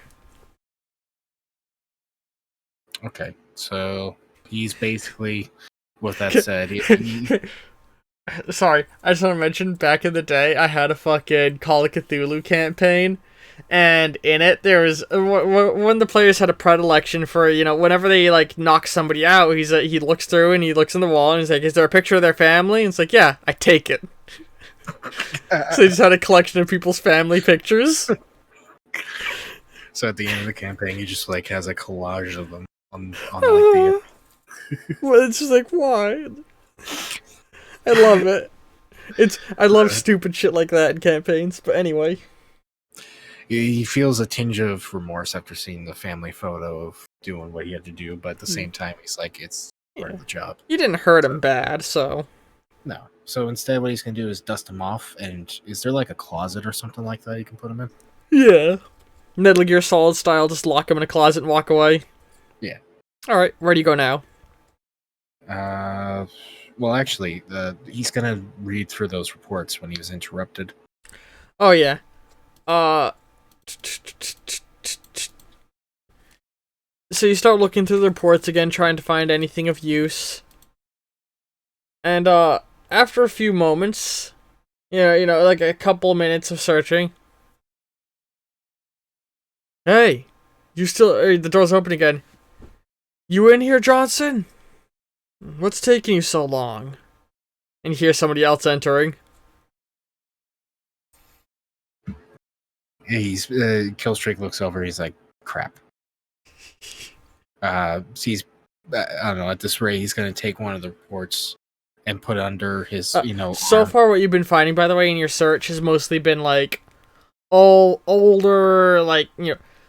Okay, so he's basically, with that said, he Sorry, I just want to mention, back in the day, I had a fucking Call of Cthulhu campaign, and in it, there was, one of the players had a predilection for, whenever they, like, knock somebody out, he looks through and he looks in the wall and he's like, is there a picture of their family? And it's like, yeah, I take it. So he just had a collection of people's family pictures. So at the end of the campaign, he just, like, has a collage of them on like, the... Well, it's just like, why? I love it. I love stupid shit like that in campaigns, but anyway. He feels a tinge of remorse after seeing the family photo of doing what he had to do, but at the same time, he's like, it's part of the job. You didn't hurt him bad, so... No. So instead, what he's going to do is dust him off, and is there like a closet or something like that you can put him in? Yeah. Metal Gear Solid style, just lock him in a closet and walk away? Yeah. Alright, where do you go now? Well, actually, he's going to read through those reports when he was interrupted. Oh, yeah. So you start looking through the reports again, trying to find anything of use. And, after a few moments, like a couple minutes of searching. Hey! The door's open again. You in here, Johnson? What's taking you so long? And you hear somebody else entering. Killstreak looks over, he's like, crap. He's, I don't know, at this rate, he's going to take one of the reports and put under his, So far, what you've been finding, by the way, in your search has mostly been, like, all older, like,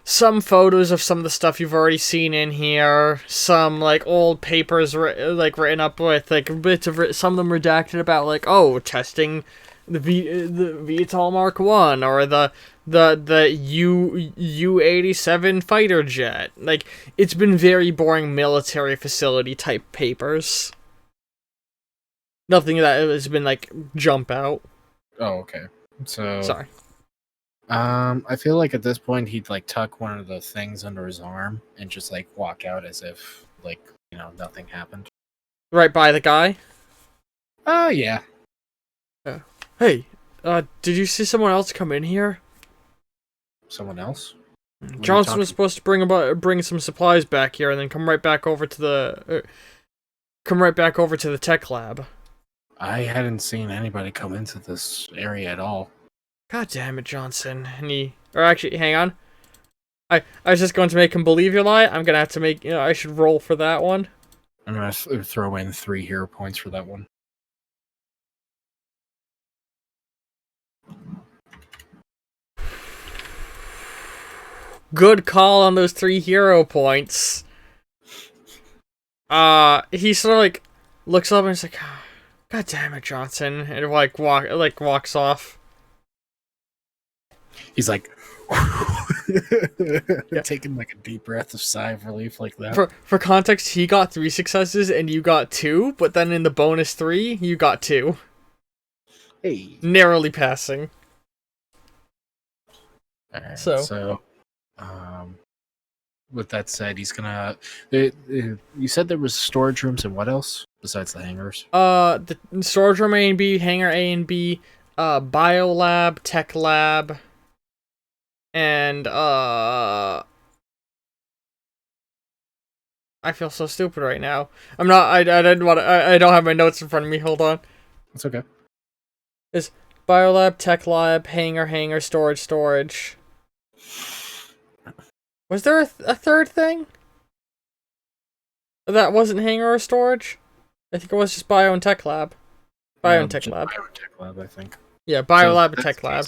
some photos of some of the stuff you've already seen in here, some, like, old papers, written up with, like, bits of, some of them redacted about, like, testing the VTOL Mark 1, or the U-87 fighter jet. Like, it's been very boring military facility type papers. Nothing that has been, like, jump out. Oh, okay. So... Sorry. I feel like at this point he'd like tuck one of the things under his arm and just like walk out as if like, nothing happened. Right by the guy? Yeah. Hey, did you see someone else come in here? Someone else? Johnson was supposed to bring some supplies back here and then come right back over to the tech lab. I hadn't seen anybody come into this area at all. God damn it, Johnson. Actually, hang on. I was just going to make him believe your lie. I'm gonna have to make, I should roll for that one. I'm gonna throw in 3 hero points for that one. good call on those 3 hero points. He sort of like looks up and he's like, God damn it, Johnson, and walks off. He's like Yeah. taking like a deep breath of sigh of relief like that. For context, he got 3 successes and you got 2, but then in the bonus 3, you got 2. Hey. Narrowly passing. Alright, So with that said, he's gonna. You said there was storage rooms and what else besides the hangars? the storage room A and B, hangar A and B, biolab, tech lab, and I feel so stupid right now. I'm not. I didn't want to. I don't have my notes in front of me. Hold on. That's okay. It's biolab, tech lab, hangar, storage. Was there a third thing? That wasn't hangar or storage? I think it was just bio and tech lab. Bio and tech lab. Bio and tech lab, I think. Yeah, bio So lab and tech lab.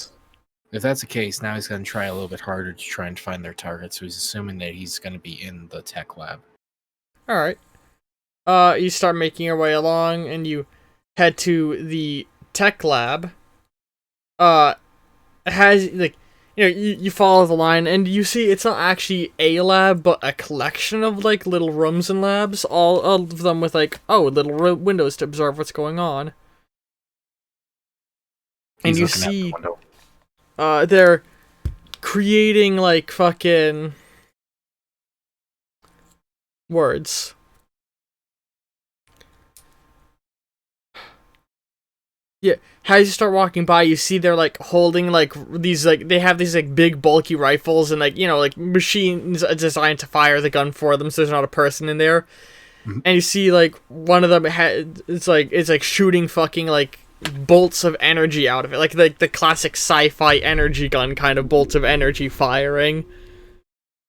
If that's the case, now he's going to try a little bit harder to try and find their target. So he's assuming that he's going to be in the tech lab. Alright. You start making your way along and you head to the tech lab. It has, like, you follow the line and you see it's not actually a lab, but a collection of, like, little rooms and labs. All of them with, like, little windows to observe what's going on. And you see, they're creating, like, fucking words. Yeah, as you start walking by, you see they're, like, holding, like, these, like, they have these, like, big, bulky rifles and, like, like, machines designed to fire the gun for them, so there's not a person in there. Mm-hmm. And you see, like, one of them, it's like shooting fucking, like, bolts of energy out of it. Like the classic sci-fi energy gun kind of bolts of energy firing.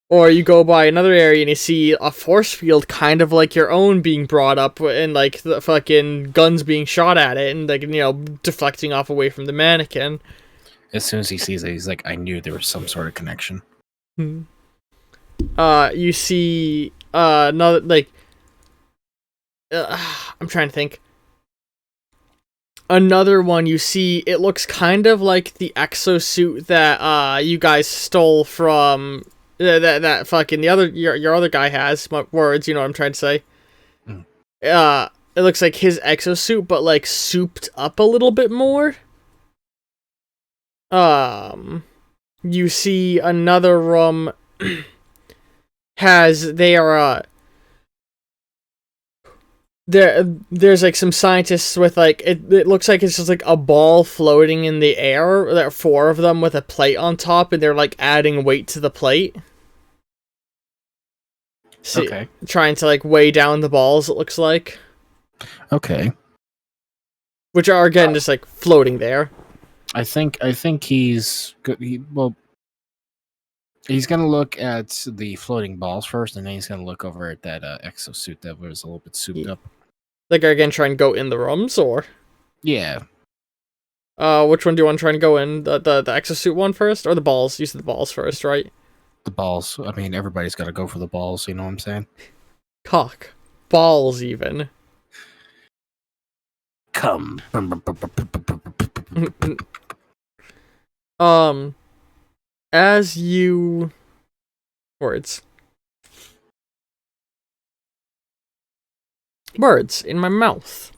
Or you go by another area and you see a force field kind of like your own being brought up and like the fucking guns being shot at it and like, deflecting off away from the mannequin. As soon as he sees it, he's like, I knew there was some sort of connection. You see another, like, I'm trying to think. Another one you see, it looks kind of like the exosuit that you guys stole from that fucking your other guy has. My words, you know what I'm trying to say. It looks like his exosuit, but like souped up a little bit more. You see another room there's like some scientists with like it looks like it's just like a ball floating in the air. There are 4 of them with a plate on top, and they're like adding weight to the plate. See, okay. Trying to like weigh down the balls, it looks like. Okay. Which are again just like floating there. I think he's good. He's gonna look at the floating balls first, and then he's gonna look over at that exosuit that was a little bit souped up. Like, again, try and go in the rooms, or? Yeah. Which one do you want to try and go in? The exosuit one first, or the balls? You said the balls first, right? The balls. I mean, everybody's got to go for the balls. You know what I'm saying? Cock. Balls, even. Come. As you... Words in my mouth.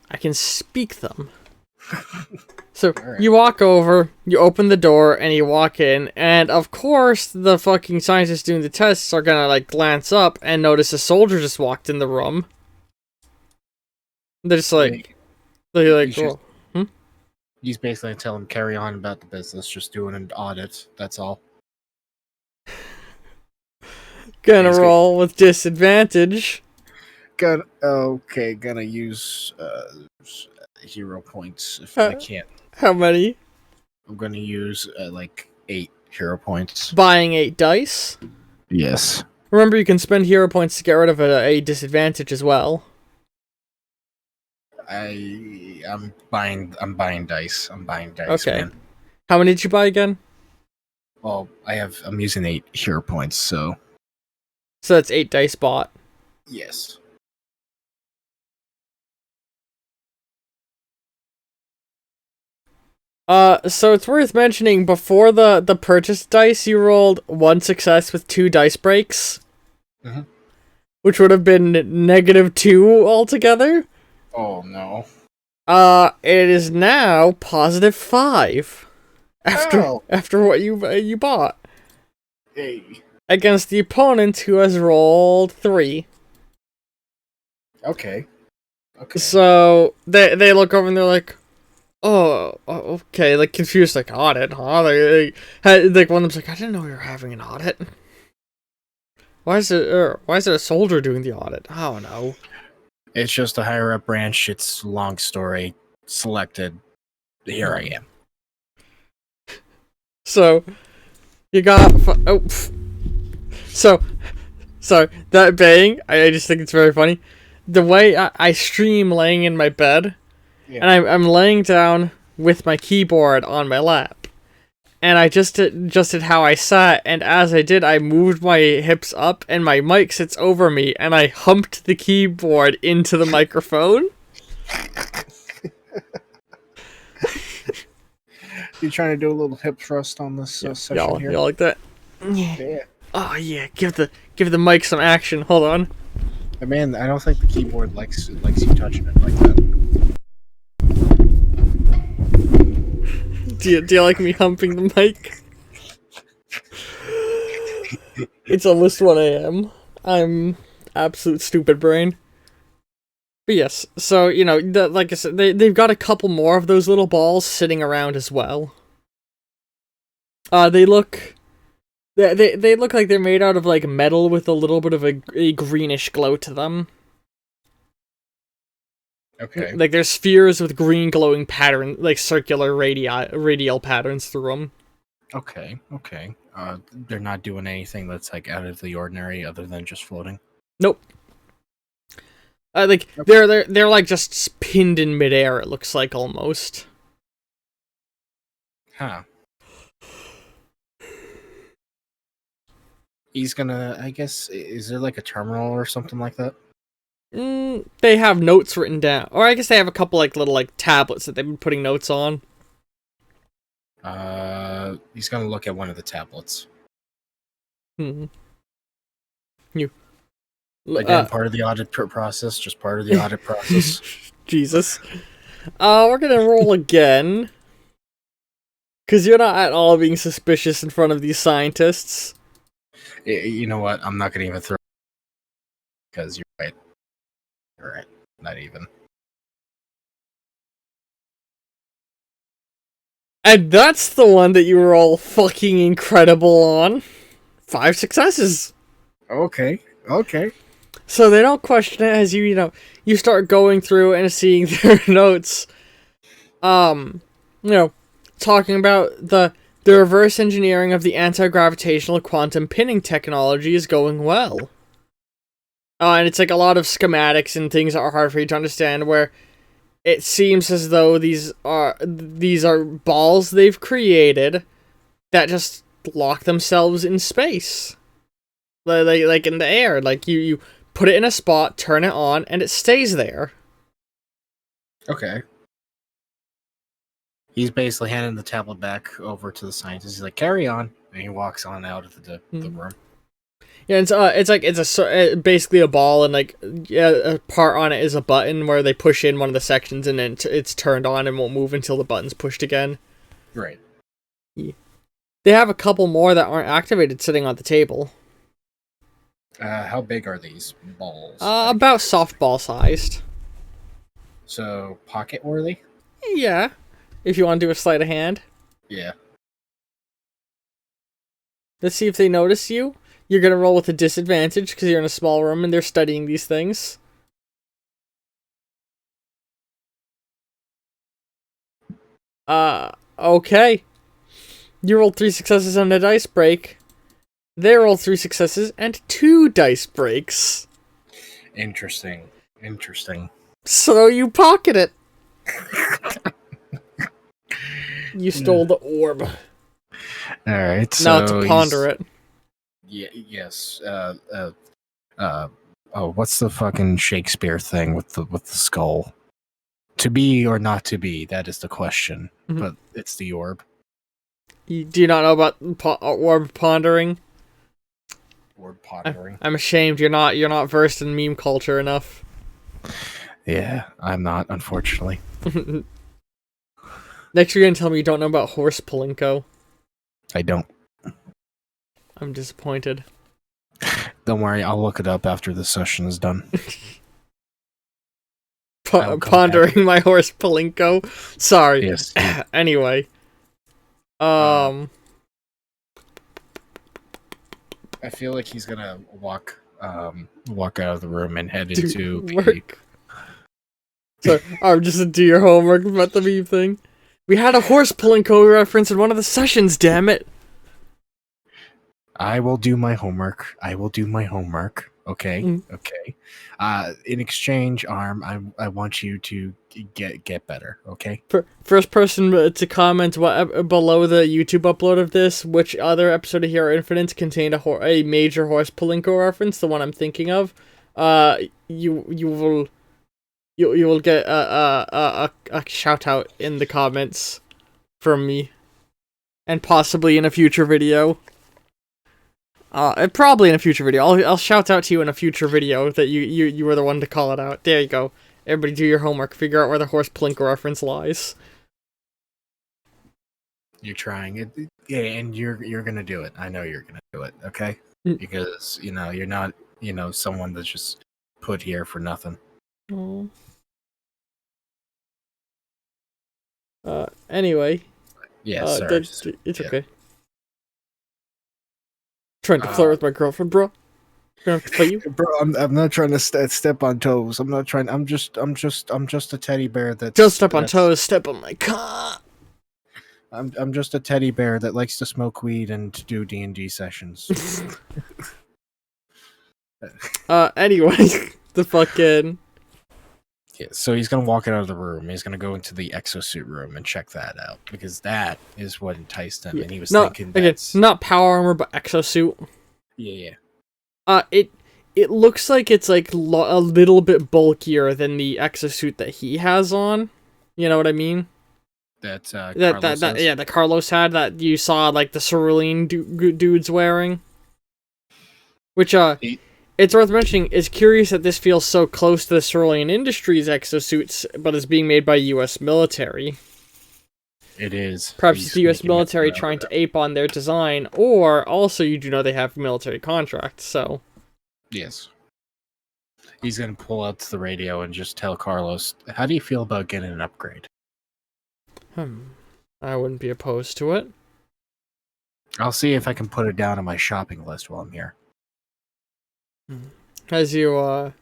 I can speak them. So, right. You walk over, you open the door, and you walk in, and of course, the fucking scientists doing the tests are gonna, like, glance up and notice a soldier just walked in the room. They're just like... He's basically tell him carry on about the business, just doing an audit, that's all. Gonna roll with disadvantage. Gonna use hero points if I can't. How many? I'm gonna use like 8 hero points. Buying 8 dice? Yes. Remember, you can spend hero points to get rid of a disadvantage as well. I'm buying dice. I'm buying dice. Okay. Man. How many did you buy again? Well, I'm using 8 hero points, so So that's 8 dice bought. yes. So it's worth mentioning, before the purchase dice, you rolled 1 success with 2 dice breaks. Mm-hmm. Which would have been -2 altogether. Oh no. It is now +5. After what you bought. Hey. Against the opponent who has rolled 3. Okay. So they look over and they're like, oh, okay, like confused, like, audit, huh? Like one of them's like, I didn't know we were having an audit. Why is it a soldier doing the audit? I don't know. It's just a higher up branch. It's a long story. Selected. Here I am. So you got so that bang, I just think it's very funny. The way I stream laying in my bed, and I'm laying down with my keyboard on my lap, and I just adjusted how I sat, and as I did, I moved my hips up, and my mic sits over me, and I humped the keyboard into the microphone. You trying to do a little hip thrust on this session here? Y'all like that? Yeah. Oh yeah, give the mic some action. Hold on. Man, I don't think the keyboard likes you touching it like that. Do you like me humping the mic? It's almost 1 a.m. I'm absolute stupid brain. But yes, so, you know, like I said, they've got a couple more of those little balls sitting around as well. They look like they're made out of, like, metal with a little bit of a greenish glow to them. Okay. Like, they're spheres with green glowing pattern, like, circular radial patterns through them. Okay. They're not doing anything that's, like, out of the ordinary other than just floating? Nope. Like, okay. They're like just pinned in midair, it looks like, almost. Huh. He's gonna, I guess, is there like a terminal or something like that? They have notes written down. Or I guess they have a couple, like, little, like, tablets that they've been putting notes on. He's gonna look at one of the tablets. Again, part of the audit process, just part of the audit process. Jesus. We're gonna roll again. Because you're not at all being suspicious in front of these scientists. You know what? I'm not gonna even throw. Because you're right. You're right. Not even. And that's the one that you were all fucking incredible on. 5 successes. Okay. So they don't question it as you start going through and seeing their notes. Talking about the reverse engineering of the anti-gravitational quantum pinning technology is going well. And it's like a lot of schematics and things that are hard for you to understand, where it seems as though these are balls they've created that just lock themselves in space. Like in the air. Like you put it in a spot, turn it on, and it stays there. Okay. He's basically handing the tablet back over to the scientist. He's like, "Carry on," and he walks on out of the room. Yeah, it's basically a ball, and like a part on it is a button where they push in one of the sections, and then it's turned on and won't move until the button's pushed again. Right. Yeah. They have a couple more that aren't activated sitting on the table. How big are these balls? About softball sized. So pocket worthy? Yeah. If you want to do a sleight of hand. Yeah. Let's see if they notice you. You're gonna roll with a disadvantage because you're in a small room and they're studying these things. Okay. You rolled 3 successes on a dice break. They rolled 3 successes and 2 dice breaks. Interesting. So you pocket it. You stole the orb. All right. Now to So ponder it. Yeah. Yes. Oh, what's the fucking Shakespeare thing with the skull? To be or not to be? That is the question. Mhm. But it's the orb. Do you not know about orb pondering? Orb pondering. I'm ashamed you're not versed in meme culture enough. Yeah, I'm not, unfortunately. Next you're gonna tell me you don't know about horse Palinko. I don't. I'm disappointed. Don't worry, I'll look it up after the session is done. I'll come Pondering my horse Palinko. Sorry. Yes. Anyway. I feel like he's gonna walk out of the room and head into work. So, just do your homework about the meme thing. We had a horse Palinko reference in one of the sessions, damn it. I will do my homework. Okay. Okay. In exchange, Arm, I want you to get better. Okay. First person to comment below the YouTube upload of this, which other episode of Hero Infinite contained a major horse Palinko reference, the one I'm thinking of. You will get a shout out in the comments from me, and possibly in a future video. Probably in a future video. I'll shout out to you in a future video that you were the one to call it out. There you go. Everybody do your homework. Figure out where the horse Palinko reference lies. You're trying it. Yeah, and you're gonna do it. I know you're gonna do it, okay? Because, you're not, someone that's just put here for nothing. Oh. Anyway. Yeah, sorry. It's okay. Trying to flirt with my girlfriend, bro. Gonna have to fight you, bro. I'm not trying to step on toes. I'm not trying. I'm just a teddy bear that just step on toes. Step on my cock. I'm just a teddy bear that likes to smoke weed and do D&D sessions. Anyway, the fucking. Yeah, so he's gonna walk out of the room. He's gonna go into the exosuit room and check that out because that is what enticed him, and he was thinking that's not power armor but exosuit. Yeah. It looks like it's like a little bit bulkier than the exosuit that he has on. You know what I mean? That Carlos had that you saw like the cerulean dudes wearing. Which it's worth mentioning, it's curious that this feels so close to the Cerulean Industries exosuits, but is being made by U.S. military. It is. Perhaps it's the U.S. military trying to ape on their design, or also you do know they have military contracts, so... Yes. He's going to pull out the radio and just tell Carlos, how do you feel about getting an upgrade? I wouldn't be opposed to it. I'll see if I can put it down on my shopping list while I'm here. As you, or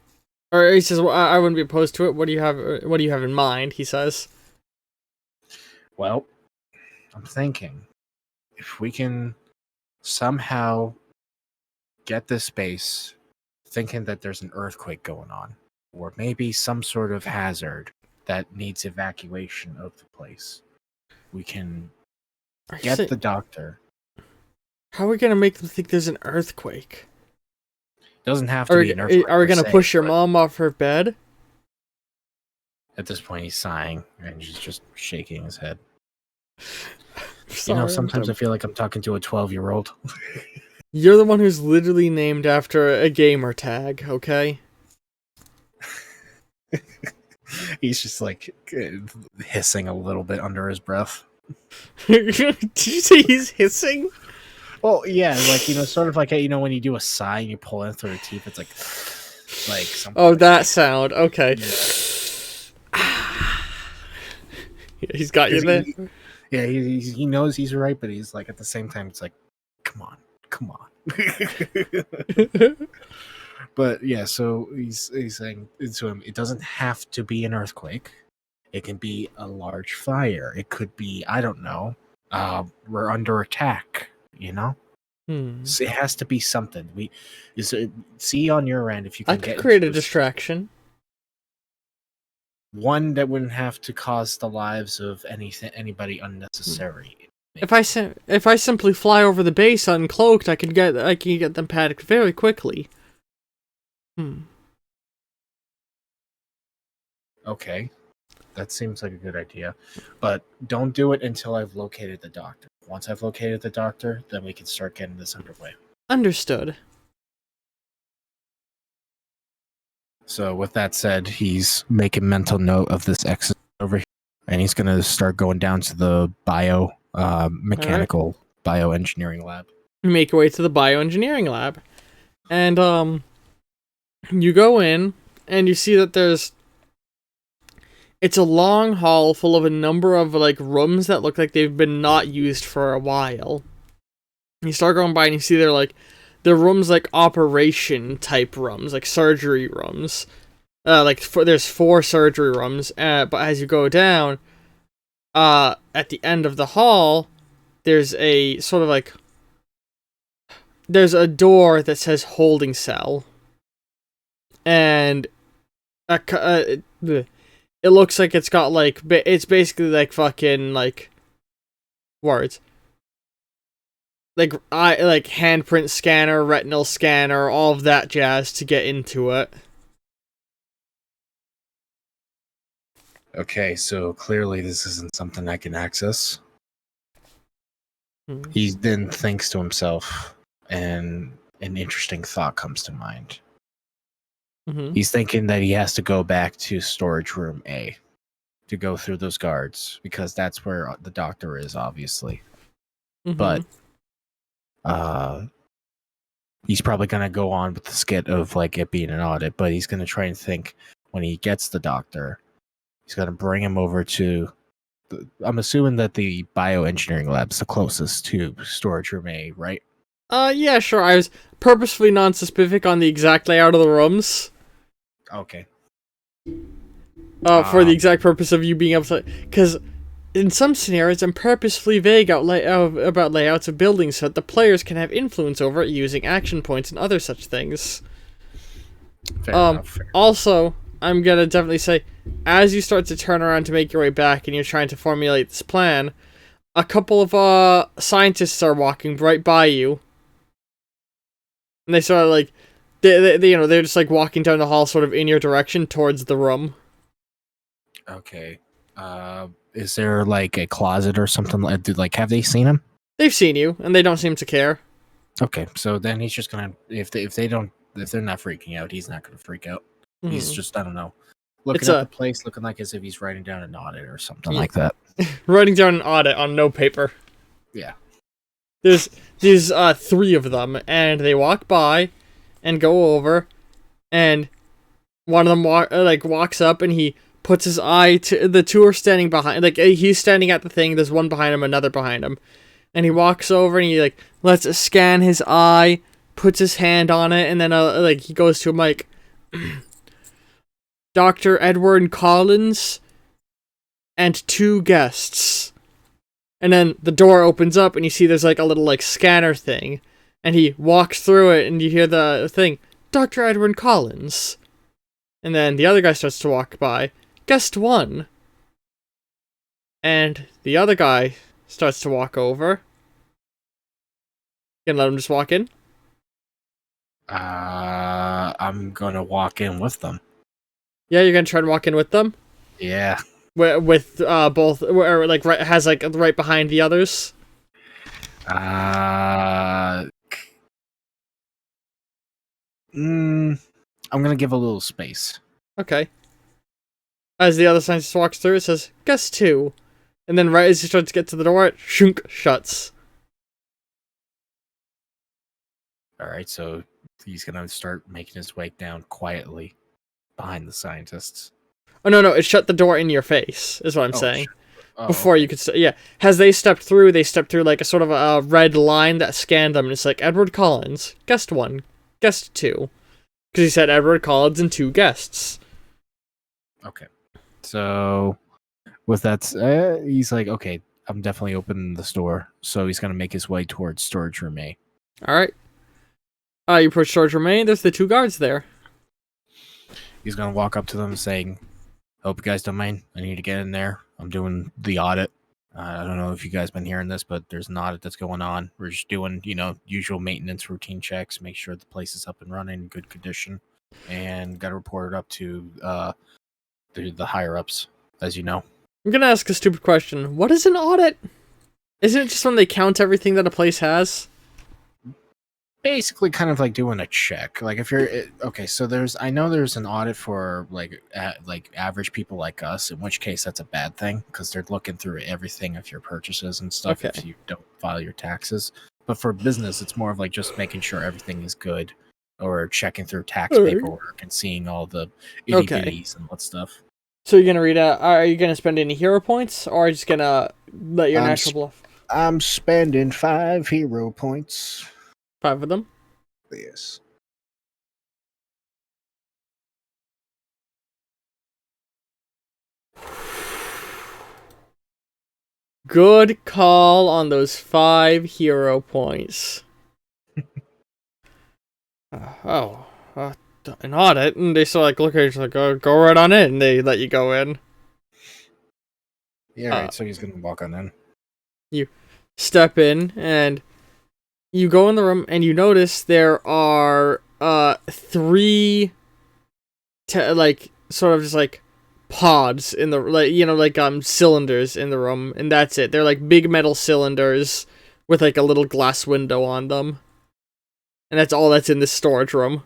he says, well, I wouldn't be opposed to it. What do you have in mind? He says. Well, I'm thinking if we can somehow get this base thinking that there's an earthquake going on, or maybe some sort of hazard that needs evacuation of the place, we can get the doctor. How are we gonna make them think there's an earthquake? Doesn't have to be an earthquake. Are we gonna push your mom off her bed? At this point, he's sighing and he's just shaking his head. Sorry, sometimes I feel like I'm talking to a 12-year-old. You're the one who's literally named after a gamer tag, okay? He's just like hissing a little bit under his breath. Did you say he's hissing? Well, yeah, like, sort of like, when you do a sigh and you pull in through your teeth, it's like something. Oh, that sound. Okay. Yeah. He's got you there. He knows he's right, but he's like, at the same time, it's like, come on. But yeah, so he's saying to him, it doesn't have to be an earthquake. It can be a large fire. It could be, I don't know, we're under attack. So it has to be something. See on your end if you can create a distraction. One that wouldn't have to cause the lives of anybody unnecessary. If I simply fly over the base uncloaked, I can get them panicked very quickly. Okay, that seems like a good idea, but don't do it until I've located the doctor. Once I've located the doctor, then we can start getting this underway. Understood. So with that said, he's making mental note of this exit over here, and he's gonna start going down to the mechanical bioengineering lab. You make your way to the bioengineering lab, and you go in, and you see that it's a long hall full of a number of like rooms that look like they've been not used for a while. You start going by and you see they're rooms like operation type rooms, like surgery rooms. There's 4 surgery rooms, but as you go down, at the end of the hall, there's a sort of like there's a door that says holding cell, and it looks like it's got like it's basically like fucking like words. Like handprint scanner, retinal scanner, all of that jazz to get into it. Okay, so clearly this isn't something I can access. He then thinks to himself, and an interesting thought comes to mind. He's thinking that he has to go back to storage room A to go through those guards, because that's where the doctor is, obviously. But he's probably going to go on with the skit of like it being an audit, but he's going to try and think when he gets the doctor, he's going to bring him over to I'm assuming that the bioengineering lab's the closest to storage room A, right? Yeah, sure. I was purposefully non-specific on the exact layout of the rooms. Okay. For the exact purpose of you being able to, because in some scenarios, I'm purposefully vague about layouts of buildings so that the players can have influence over it using action points and other such things. Fair enough. Also, I'm gonna definitely say, as you start to turn around to make your way back and you're trying to formulate this plan, a couple of scientists are walking right by you, and they sort of like they're just like walking down the hall, sort of in your direction towards the room. Okay. Is there like a closet or something? Like, have they seen him? They've seen you, and they don't seem to care. Okay, so then he's just gonna if they're not freaking out, he's not gonna freak out. He's just, I don't know, looking at the place, looking like as if he's writing down an audit or something like that. Writing down an audit on no paper. Yeah. There's 3 of them, and they walk by and go over, and one of them walks up, and he puts his eye to the 2 are standing behind, like he's standing at the thing, there's one behind him, another behind him, and he walks over and he like lets scan his eye, puts his hand on it, and then he goes to him like, Dr. Edward Collins and 2 guests. And then the door opens up and you see there's like a little like scanner thing, and he walks through it and you hear the thing, Dr. Edward Collins. And then the other guy starts to walk by, guest 1. And the other guy starts to walk over. You gonna let him just walk in? I'm gonna walk in with them. Yeah, you're gonna try to walk in with them? Yeah. With both, or like right behind the others? I'm gonna give a little space. Okay. As the other scientist walks through, it says, guest 2. And then right as he starts to get to the door, it shuts. Alright, so he's gonna start making his way down quietly behind the scientists. Oh, no, it shut the door in your face, is what I'm saying. Before okay. you could yeah. As they stepped through like a sort of a red line that scanned them, and it's like, Edward Collins, guest 1, guest 2. Because he said Edward Collins and 2 guests. Okay. So, with that, he's like, okay, I'm definitely opening the store. So he's going to make his way towards storage room A. Alright. You approach storage room A, there's the 2 guards there. He's going to walk up to them saying, hope you guys don't mind. I need to get in there. I'm doing the audit. I don't know if you guys been hearing this, but there's an audit that's going on. We're just doing, usual maintenance routine checks, make sure the place is up and running in good condition, and got to report it up to the higher ups, as you know. I'm gonna ask a stupid question. What is an audit? Isn't it just when they count everything that a place has? Basically, kind of like doing a check. Like if you're okay, so I know there's an audit for like average people like us. In which case, that's a bad thing because they're looking through everything of your purchases and stuff if you don't file your taxes. But for business, it's more of like just making sure everything is good, or checking through tax paperwork and seeing all the itty bitties and what stuff. So you're gonna read out. Are you gonna spend any hero points, or are you just gonna let your natural bluff? I'm spending 5 hero points. 5 of them? Yes. Good call on those 5 hero points. An audit, and they sort of like look at you like, go right on in, and they let you go in. Yeah, right, so he's gonna walk on in. You step in, and you go in the room, and you notice there are 3 sort of just like pods in the cylinders in the room, and that's it. They're like big metal cylinders with like a little glass window on them, and that's all that's in this storage room.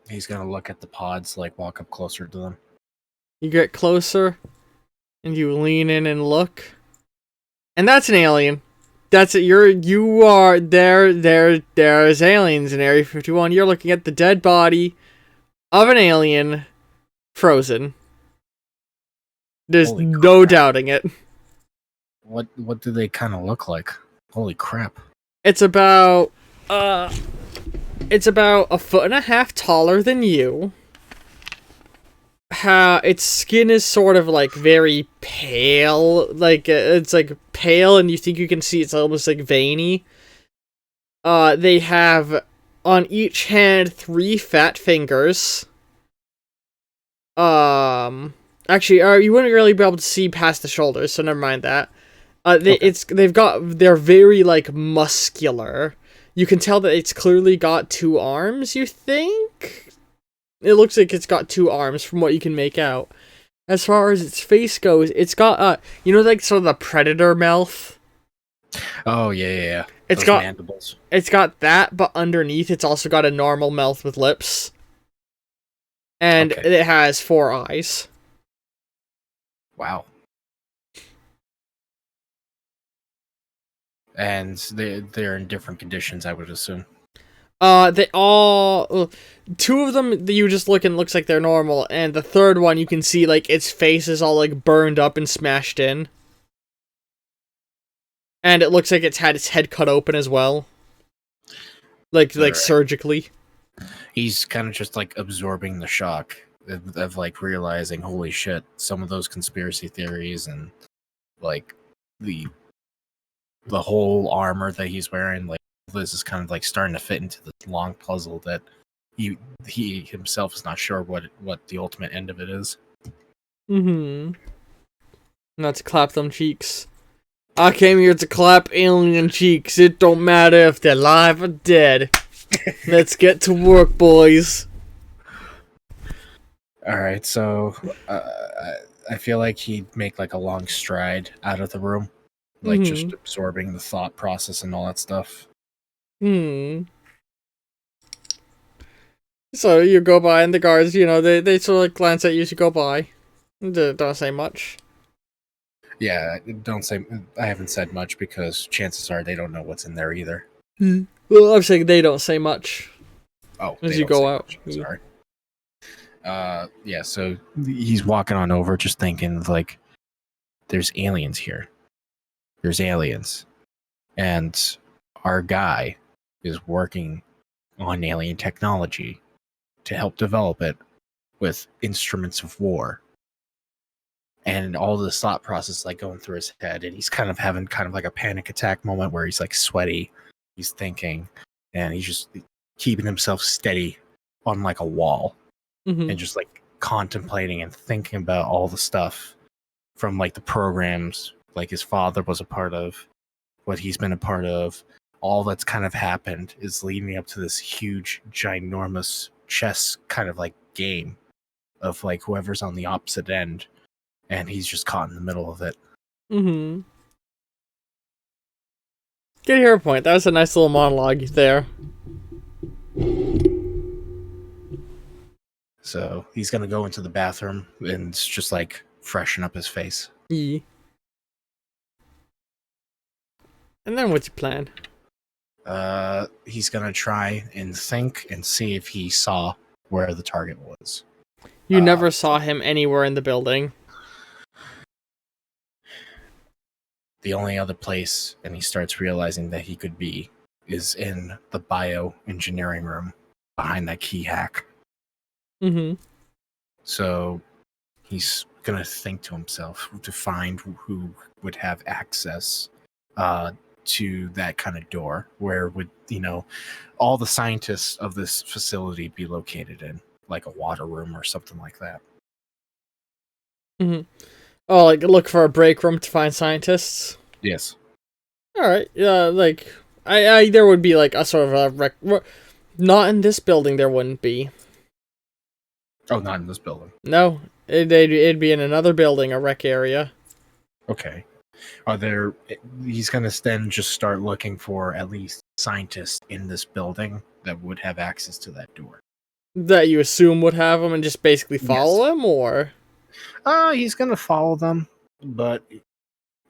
He's gonna look at the pods, like walk up closer to them. You get closer, and you lean in and look, and that's an alien. That's it. You are there. There's aliens in Area 51. You're looking at the dead body of an alien, frozen. There's no doubting it. What do they kind of look like? Holy crap! It's about 1.5 feet taller than you. Its skin is sort of like very pale, like it's like pale, and you think you can see it's almost like veiny. They have on each hand 3 fat fingers. Actually, you wouldn't really be able to see past the shoulders, so never mind that. They're very like muscular. You can tell that it's clearly got 2 arms. You think? It looks like it's got 2 arms from what you can make out. As far as its face goes, it's got like sort of the predator mouth. Oh yeah. It's those got mandibles. It's got that, but underneath it's also got a normal mouth with lips. And it has 4 eyes. Wow. And they're in different conditions, I would assume. They all 2 of them you just look and looks like they're normal, and the third one you can see like its face is all like burned up and smashed in. And it looks like it's had its head cut open as well. Like surgically. He's kind of just like absorbing the shock of like realizing, holy shit, some of those conspiracy theories and like the whole armor that he's wearing, like this is kind of like starting to fit into this long puzzle that he himself is not sure what the ultimate end of it is. Not to clap them cheeks. I came here to clap alien cheeks. It don't matter if they're alive or dead. Let's get to work, boys. Alright, so I feel like he'd make like a long stride out of the room. Like just absorbing the thought process and all that stuff. So you go by and the guards, they sort of like glance at you as you go by. Don't say much. Yeah, I haven't said much because chances are they don't know what's in there either. Well, I'm saying they don't say much. Oh, as you go out. Sorry. Yeah, so he's walking on over just thinking like there's aliens here. There's aliens. And our guy is working on alien technology to help develop it with instruments of war. And all this thought process like going through his head, and he's kind of having kind of like a panic attack moment where he's like sweaty, he's thinking, and he's just keeping himself steady on like a wall and just like contemplating and thinking about all the stuff from like the programs like his father was a part of, what he's been a part of, all that's kind of happened is leading up to this huge, ginormous chess kind of like game of like whoever's on the opposite end, and he's just caught in the middle of it. Mm-hmm. Get your point. That was a nice little monologue there. So he's gonna go into the bathroom and just like freshen up his face. Yeah. And then what's your plan? He's gonna try and think and see if he saw where the target was. You never saw him anywhere in the building. The only other place, and he starts realizing that he could be, is in the bioengineering room behind that key hack. Mm-hmm. So he's gonna think to himself to find who would have access to that kind of door. Where would, all the scientists of this facility be located in, like a water room or something like that. Mm-hmm. Oh, like look for a break room to find scientists? Yes. Alright, like, I there would be like a sort of a not in this building there wouldn't be. Oh, not in this building. No, it'd be in another building, a rec area. Okay. He's gonna then just start looking for at least scientists in this building that would have access to that door. That you assume would have them and just basically follow him, or? He's gonna follow them, but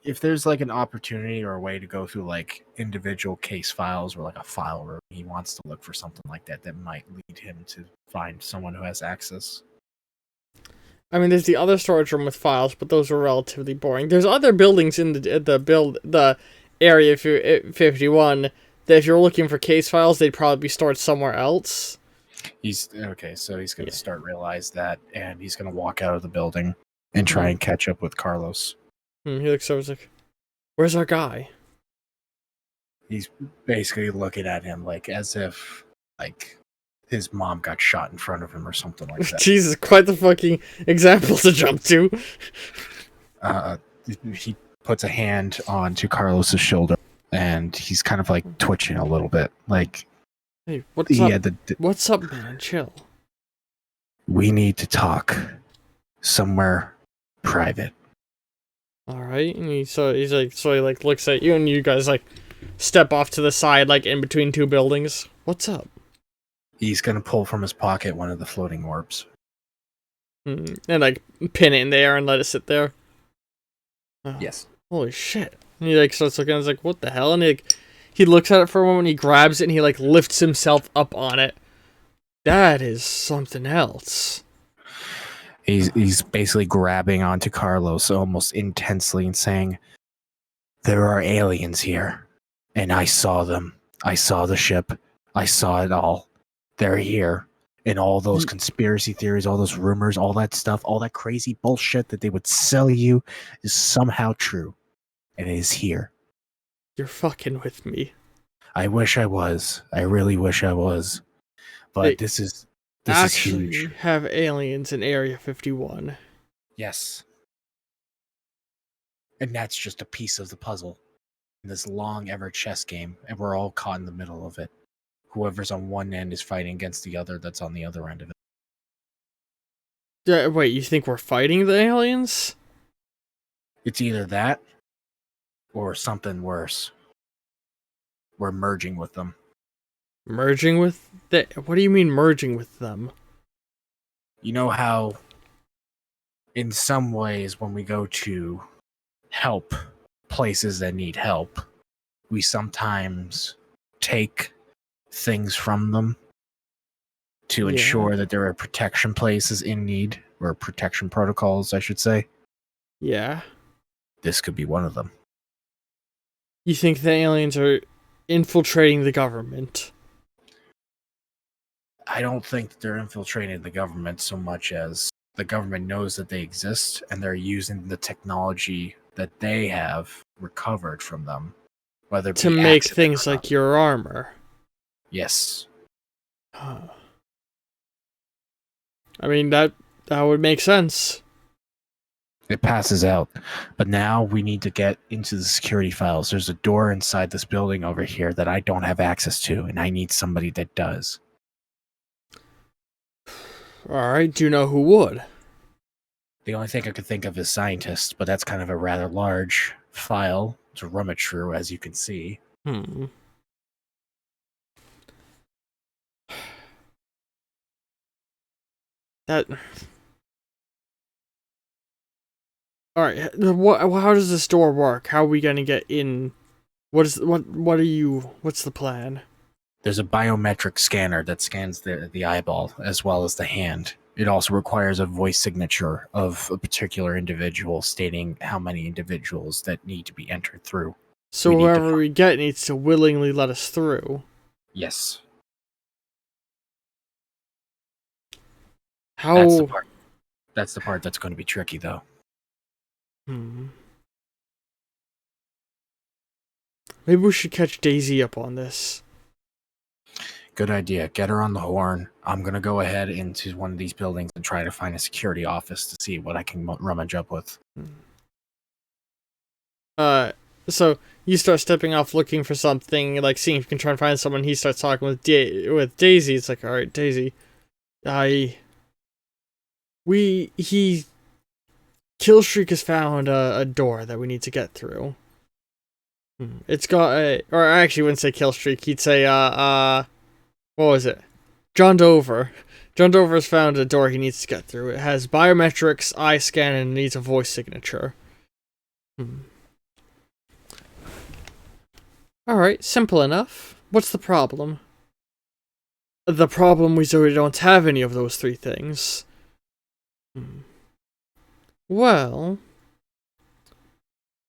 if there's like an opportunity or a way to go through like individual case files or like a file room, he wants to look for something like that that might lead him to find someone who has access. I mean, there's the other storage room with files, but those are relatively boring. There's other buildings in the area 51 that if you're looking for case files, they'd probably be stored somewhere else. So he's gonna start realize that, and he's gonna walk out of the building and try and catch up with Carlos. He looks over, like, "Where's our guy?" He's basically looking at him like as if like his mom got shot in front of him or something like that. Jesus, quite the fucking example to jump to. He puts a hand onto Carlos's shoulder, and he's kind of like twitching a little bit. Like, hey, what's up? What's up, man? Chill. We need to talk somewhere private. All right, and he looks at you, and you guys like step off to the side, like in between two buildings. What's up? He's gonna pull from his pocket one of the floating orbs, and like pin it in the air and let it sit there. Yes. Holy shit! And he like starts looking. I was like, "What the hell?" And he looks at it for a moment. He grabs it and he like lifts himself up on it. That is something else. He's basically grabbing onto Carlos almost intensely and saying, "There are aliens here, and I saw them. I saw the ship. I saw it all. They're here. And all those conspiracy theories, all those rumors, all that stuff, all that crazy bullshit that they would sell you is somehow true. And it is here." You're fucking with me. I wish I was. I really wish I was. But this is huge. Have aliens in Area 51. Yes. And that's just a piece of the puzzle in this long ever chess game, and we're all caught in the middle of it. Whoever's on one end is fighting against the other that's on the other end of it. Wait, you think we're fighting the aliens? It's either that or something worse. We're merging with them. Merging with what do you mean merging with them? You know how in some ways when we go to help places that need help, we sometimes take things from them to ensure that there are protection places in need, or protection protocols, I should say. Yeah. This could be one of them. You think the aliens are infiltrating the government? I don't think that they're infiltrating the government so much as the government knows that they exist, and they're using the technology that they have recovered from them, whether it be to make things like your armor. Yes. I mean, that would make sense. It passes out. But now we need to get into the security files. There's a door inside this building over here that I don't have access to, and I need somebody that does. Alright, do you know who would? The only thing I could think of is scientists, but that's kind of a rather large file to rummage through, as you can see. That... Alright, how does this door work? How are we gonna get in? What's the plan? There's a biometric scanner that scans the eyeball as well as the hand. It also requires a voice signature of a particular individual stating how many individuals that need to be entered through. So whoever we get needs to willingly let us through. Yes. How? That's the part that's going to be tricky, though. Maybe we should catch Daisy up on this. Good idea. Get her on the horn. I'm going to go ahead into one of these buildings and try to find a security office to see what I can rummage up with. So you start stepping off looking for something, like seeing if you can try and find someone. He starts talking with Daisy. It's like, alright, Daisy. Killstreak has found a door that we need to get through. It's got or I actually wouldn't say Killstreak. He'd say, what was it? John Dover. John Dover has found a door he needs to get through. It has biometrics, eye scan, and needs a voice signature. Alright, simple enough. What's the problem? The problem is we don't have any of those three things. Well...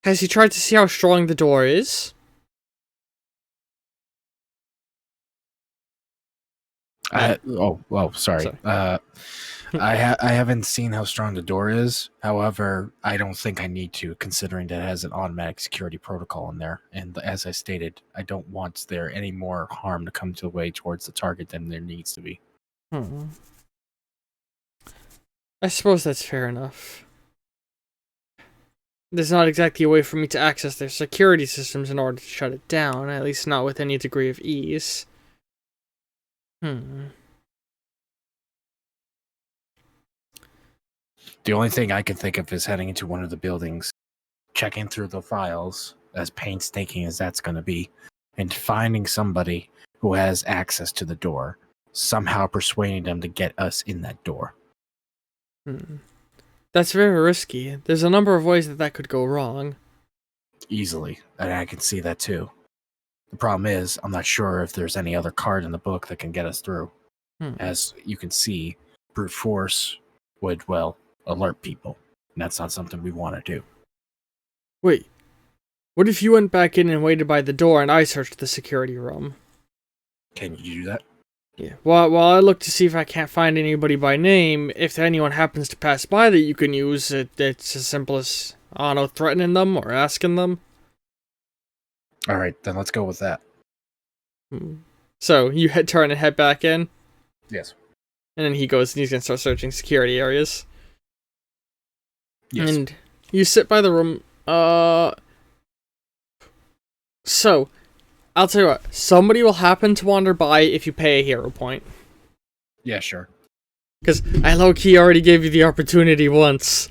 Has he tried to see how strong the door is? Sorry. I haven't seen how strong the door is. However, I don't think I need to, considering that it has an automatic security protocol in there. And as I stated, I don't want there any more harm to come to the way towards the target than there needs to be. I suppose that's fair enough. There's not exactly a way for me to access their security systems in order to shut it down, at least not with any degree of ease. The only thing I can think of is heading into one of the buildings, checking through the files, as painstaking as that's going to be, and finding somebody who has access to the door, somehow persuading them to get us in that door. That's very risky. There's a number of ways that could go wrong. Easily, and I can see that too. The problem is, I'm not sure if there's any other card in the book that can get us through. As you can see, brute force would, alert people. And that's not something we want to do. Wait. What if you went back in and waited by the door and I searched the security room? Can you do that? Yeah. While I look to see if I can't find anybody by name, if anyone happens to pass by that you can use, it's as simple as, I don't know, threatening them or asking them. Alright, then let's go with that. So, you turn and head back in? Yes. And then he goes and he's gonna start searching security areas. Yes. And you sit by the room, So, I'll tell you what, somebody will happen to wander by if you pay a hero point. Yeah, sure. Because I low-key already gave you the opportunity once.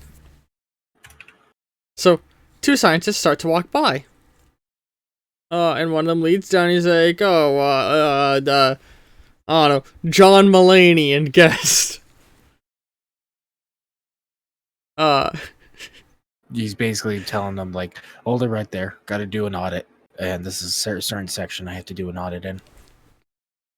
So, two scientists start to walk by. And one of them leads down, he's like, I don't know, John Mulaney and guest. He's basically telling them, like, hold it right there, gotta do an audit. And this is a certain section I have to do an audit in.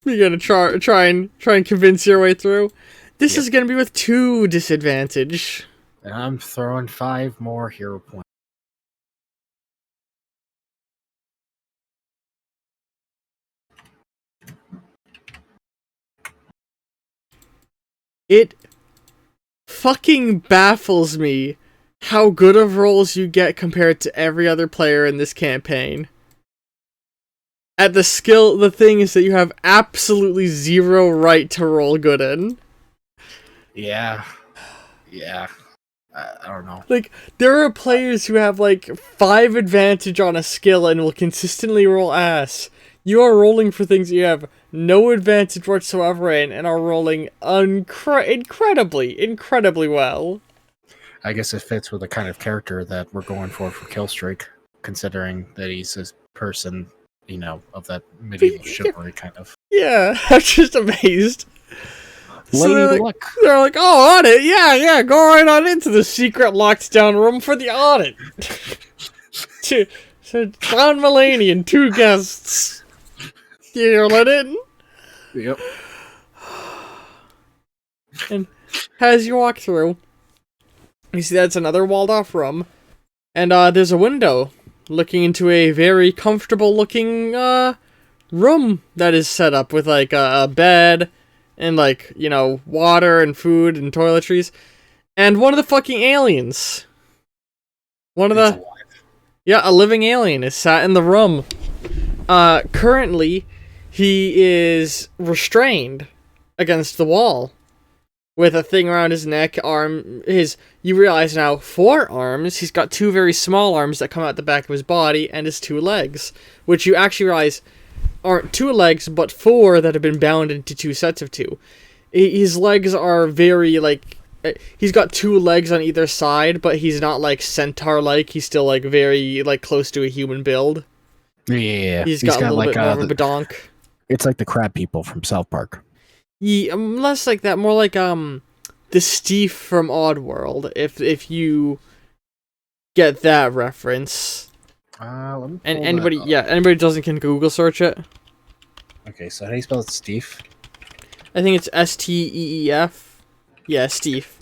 You gotta try and convince your way through. This is gonna be with 2 disadvantage. And I'm throwing 5 more hero points. It fucking baffles me how good of rolls you get compared to every other player in this campaign. At the thing is that you have absolutely 0 right to roll good in. Yeah. I don't know. Like, there are players who have, like, 5 advantage on a skill and will consistently roll ass. You are rolling for things you have no advantage whatsoever in and are rolling incredibly well. I guess it fits with the kind of character that we're going for Killstreak, considering that he's a person, of that medieval chivalry kind of. Yeah, I'm just amazed. So Lady Luck. they're like, oh, audit, yeah, go right on into the secret locked down room for the audit. So Don Mulaney and 2 guests. You're let in. Yep. And as you walk through, you see that's another walled off room. And there's a window looking into a very comfortable looking room that is set up with like a bed and like, water and food and toiletries. And one of the fucking aliens. A living alien is sat in the room. Currently, he is restrained against the wall with a thing around his neck, you realize now, 4 arms. He's got 2 very small arms that come out the back of his body, and his 2 legs, which you actually realize aren't 2 legs, but 4 that have been bound into 2 sets of 2. His legs are very, like, he's got 2 legs on either side, but he's not, like, centaur-like. He's still, like, very, like, close to a human build. Yeah. He's got a little like, bit more of a badonk. It's like the crab people from South Park. Yeah, less like that, more like, the Steve from Oddworld, if you get that reference. Let me And anybody who doesn't can Google search it. Okay, so how do you spell it, Steve? I think it's Steef. Yeah, Steve.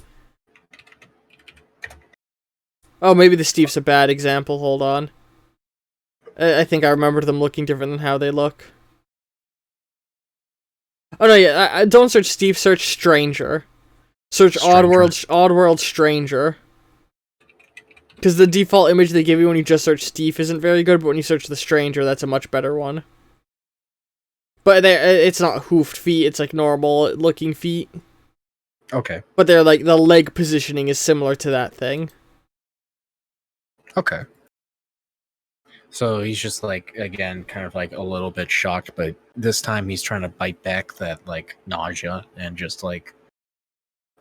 Oh, maybe the Steve's a bad example, hold on. I think I remember them looking different than how they look. Oh no, yeah, I don't search Steve, search Stranger. Search Oddworld Stranger. Because the default image they give you when you just search Steve isn't very good, but when you search the Stranger, that's a much better one. But it's not hoofed feet, it's like normal looking feet. Okay. But they're like, the leg positioning is similar to that thing. Okay. So he's just like, again, kind of like a little bit shocked, but this time he's trying to bite back that like nausea and just like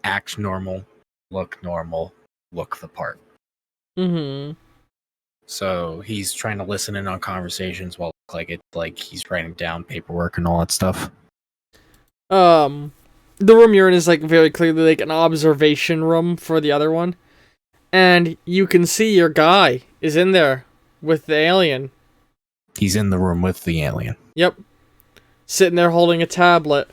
act normal, look the part. Mm-hmm. So he's trying to listen in on conversations while like he's writing down paperwork and all that stuff. The room you're in is like very clearly like an observation room for the other one. And you can see your guy is in there with the alien. He's in the room with the alien. Yep. Sitting there holding a tablet.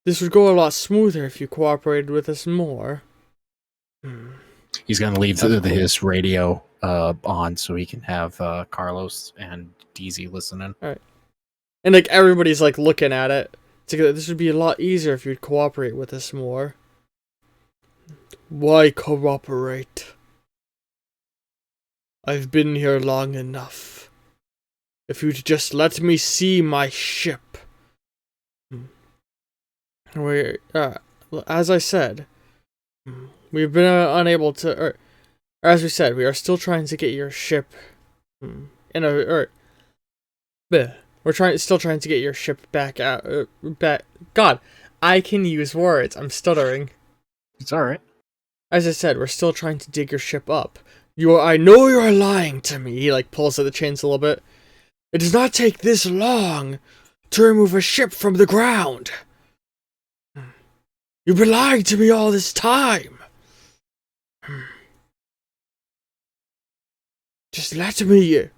This would go a lot smoother if you cooperated with us more. He's going to leave his radio on so he can have Carlos and DZ listening. Alright. And like everybody's like looking at it. It's like, this would be a lot easier if you'd cooperate with us more. Why cooperate? I've been here long enough. If you'd just let me see my ship. As I said, we've been unable to, or as we said, we are still trying to get your ship still trying to get your ship back out. God, I can use words. I'm stuttering. It's alright. As I said, we're still trying to dig your ship up. I know you're lying to me. He like pulls at the chains a little bit. It does not take this long to remove a ship from the ground. You've been lying to me all this time. Just let me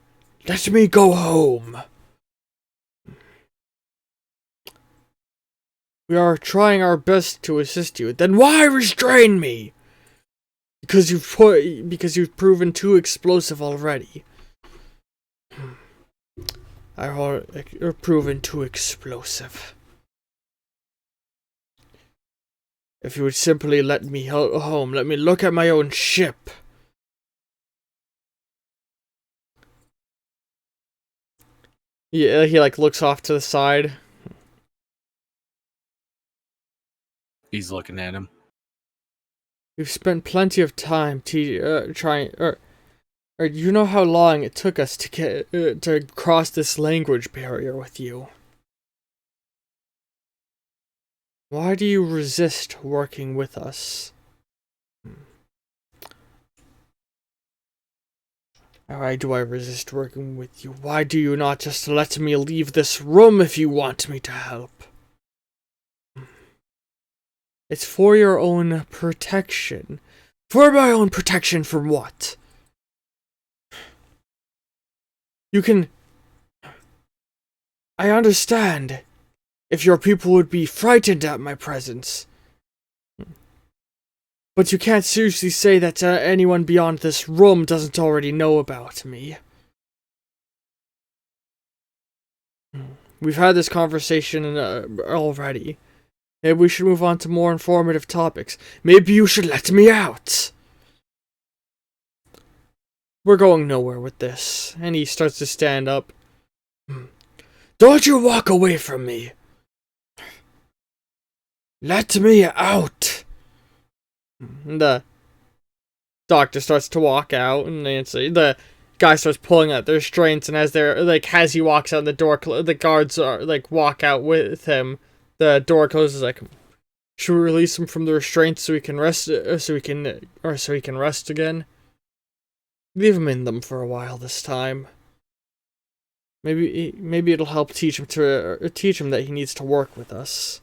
go home. We are trying our best to assist you. Then why restrain me? Because you've proven too explosive already. You're proven too explosive. If you would simply let me home, let me look at my own ship. Yeah, he like looks off to the side. He's looking at him. We've spent plenty of time trying. You know how long it took us to get to cross this language barrier with you. Why do you resist working with us? Why do I resist working with you? Why do you not just let me leave this room if you want me to help? It's for your own protection. For my own protection from what? You can... I understand if your people would be frightened at my presence. But you can't seriously say that anyone beyond this room doesn't already know about me. We've had this conversation already. Maybe we should move on to more informative topics. Maybe you should let me out. We're going nowhere with this. And he starts to stand up. Don't you walk away from me. Let me out. And the doctor starts to walk out, and the guy starts pulling at their restraints, and as he walks out the door, the guards are walk out with him. The door closes. Should we release him from the restraints so he can rest? So he can rest again. Leave him in them for a while this time. Maybe it'll help teach him that he needs to work with us.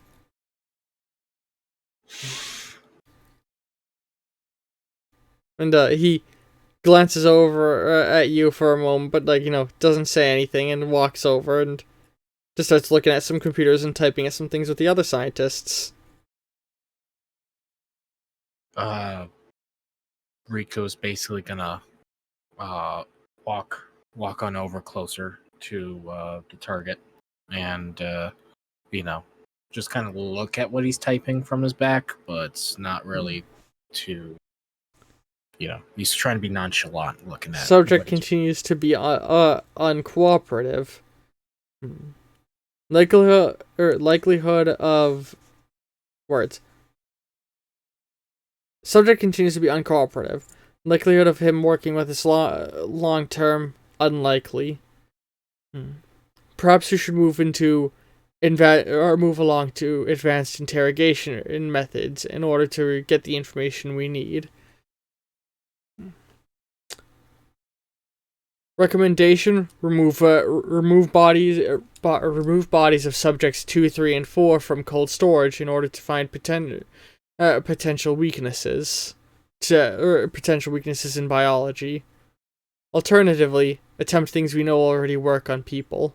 And he glances over at you for a moment, but doesn't say anything, and walks over and just starts looking at some computers and typing at some things with the other scientists. Rico's basically gonna walk on over closer to the target, and just kind of look at what he's typing from his back, but it's not really too. He's trying to be nonchalant looking at. Subject continues to be uncooperative. Likelihood of words. Subject continues to be uncooperative. Likelihood of him working with us long term, unlikely. Perhaps we should move along to advanced interrogation methods in order to get the information we need. Recommendation: remove bodies of subjects 2, 3, and 4 from cold storage in order to find potential weaknesses in biology. Alternatively, attempt things we know already work on people.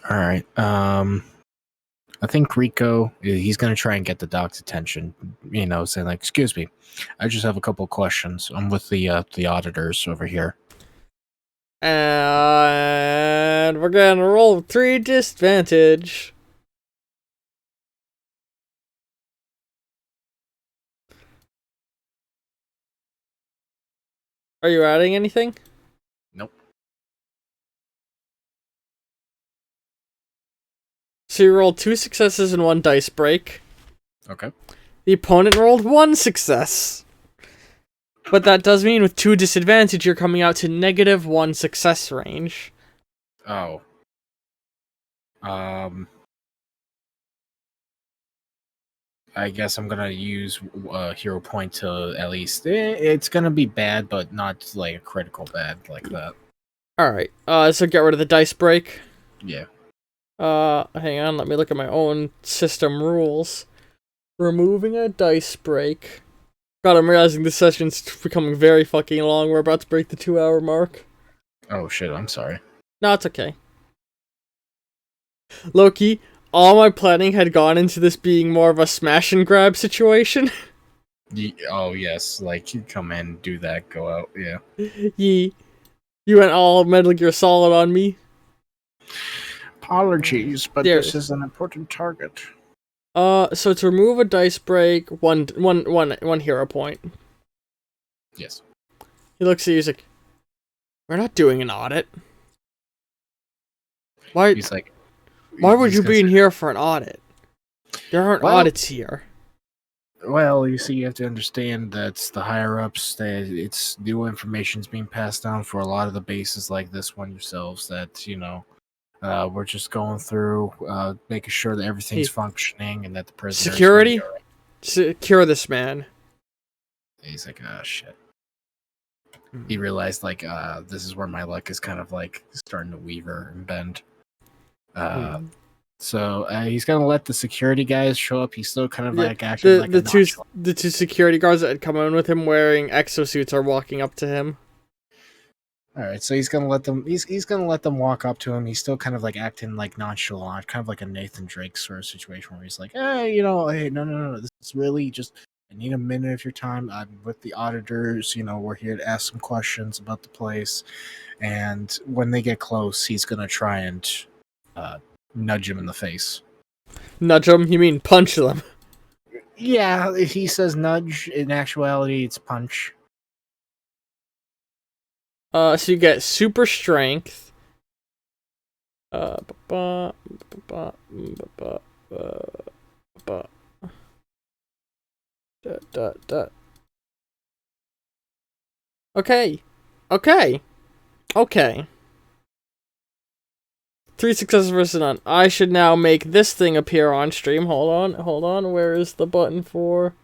All right. I think Rico, he's going to try and get the doc's attention, saying excuse me, I just have a couple of questions. I'm with the auditors over here. And we're going to roll 3 disadvantage. Are you adding anything? Nope. So you rolled 2 successes and 1 dice break. Okay. The opponent rolled 1 success. But that does mean with 2 disadvantage, you're coming out to -1 success range. Oh. I guess I'm gonna use hero point to at least. It's gonna be bad, but not like a critical bad like that. All right. So get rid of the dice break. Yeah. Hang on. Let me look at my own system rules. Removing a dice break. God, I'm realizing this session's becoming very fucking long. We're about to break the 2-hour mark. Oh shit! I'm sorry. No, it's okay. Loki, all my planning had gone into this being more of a smash and grab situation. Oh yes, you come in, do that, go out. Yeah. You went all Metal Gear Solid on me. Apologies, but this is an important target. So to remove a dice break, one hero point. Yes. He looks at you, he's like, we're not doing an audit. Why? He's like, Why would he's you gonna be in say, here for an audit? There aren't well, audits here. well, you see, you have to understand that the higher ups, that it's new information's being passed down for a lot of the bases like this one yourselves. That we're just going through, making sure that everything's Hey, functioning and that the prisoners are gonna be security? all right. Secure this man. He's like, oh shit. He realized like this is where my luck is kind of like starting to weaver and bend. So he's gonna let the security guys show up. He's still kind of Yeah, like acting like a nonchalant. the two security guards that had come in with him wearing exosuits are walking up to him. All right, so he's gonna let them. He's gonna let them walk up to him. He's still kind of like acting like nonchalant, kind of like a Nathan Drake sort of situation where he's like, hey, hey, no. This is really just. I need a minute of your time. I'm with the auditors. We're here to ask some questions about the place. And when they get close, he's gonna try and nudge him in the face. Nudge them? You mean punch them? Yeah, if he says nudge, in actuality, it's punch. So you get super strength. Okay. 3 successes versus none. I should now make this thing appear on stream. Hold on. Where is the button for?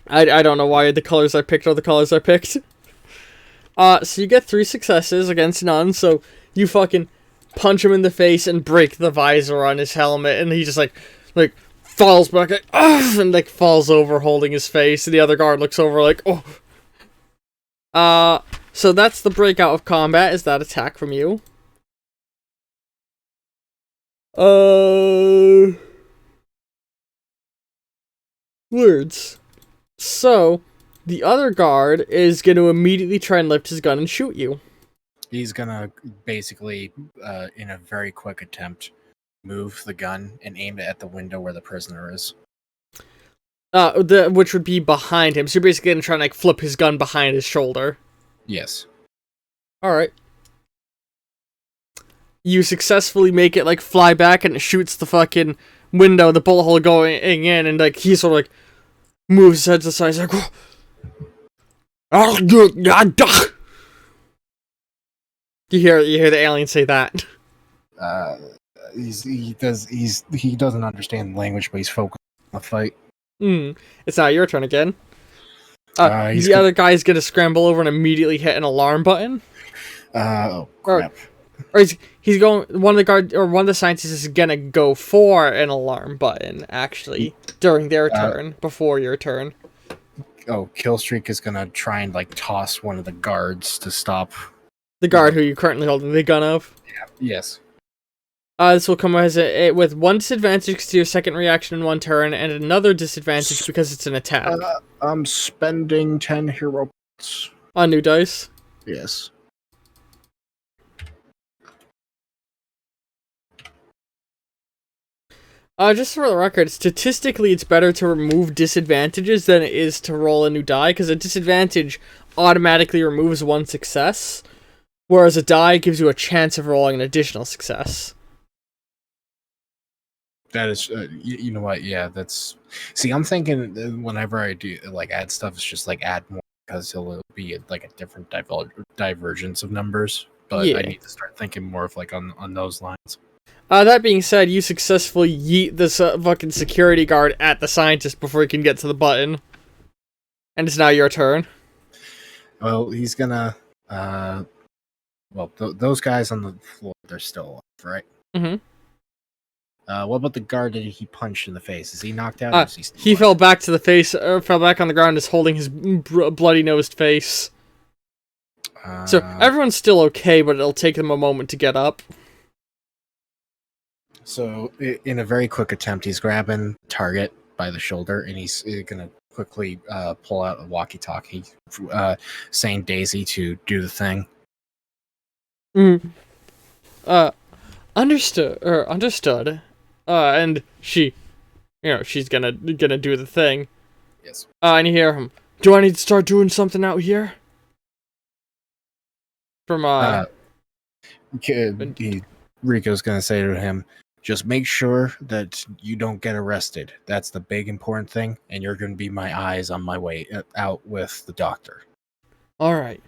I don't know why the colors I picked are the colors I picked. So you get 3 successes against none, so you fucking punch him in the face and break the visor on his helmet, and he just like falls back and like falls over holding his face, and the other guard looks over like, oh. So that's the breakout of combat, is that attack from you. Words. So, the other guard is going to immediately try and lift his gun and shoot you. He's gonna basically, in a very quick attempt, move the gun and aim it at the window where the prisoner is. Which would be behind him. So you're basically going to try and flip his gun behind his shoulder. Yes. Alright. You successfully make it fly back and it shoots the fucking window, the bullet hole going in, and he sort of moves his head to the side. He's like, you hear the alien say that. He doesn't understand language, but he's focused on the fight. It's now your turn again. The other guy's gonna scramble over and immediately hit an alarm button. Oh crap. Or he's going. One of the scientists is gonna go for an alarm button actually during their turn before your turn. Oh, Killstreak is gonna try and toss one of the guards to stop the guard who you're currently holding the gun of. Yeah. Yes. This will come with 1 disadvantage to your second reaction in 1 turn, and another disadvantage because it's an attack. I'm spending 10 hero points. On new dice? Yes. Just for the record, statistically it's better to remove disadvantages than it is to roll a new die, because a disadvantage automatically removes 1 success, whereas a die gives you a chance of rolling an additional success. That is, you know what? Yeah, that's. See, I'm thinking whenever I do add stuff, it's just add more because it'll be a different divergence of numbers. But yeah. I need to start thinking more of on those lines. That being said, you successfully yeet this fucking security guard at the scientist before he can get to the button, and it's now your turn. Well, he's gonna. Those guys on the floor, they're still alive, right? Mm-hmm. What about the guard that he punched in the face? Is he knocked out? Or is he fell back to the face, fell back on the ground, is holding his bloody-nosed face. So everyone's still okay, but it'll take them a moment to get up. So, in a very quick attempt, he's grabbing Target by the shoulder, and he's gonna quickly pull out a walkie-talkie, saying Daisy to do the thing. Understood. And she, she's gonna do the thing. Yes. And you hear him. Do I need to start doing something out here? From Rico's gonna say to him, just make sure that you don't get arrested. That's the big important thing, and you're gonna be my eyes on my way out with the doctor. all right.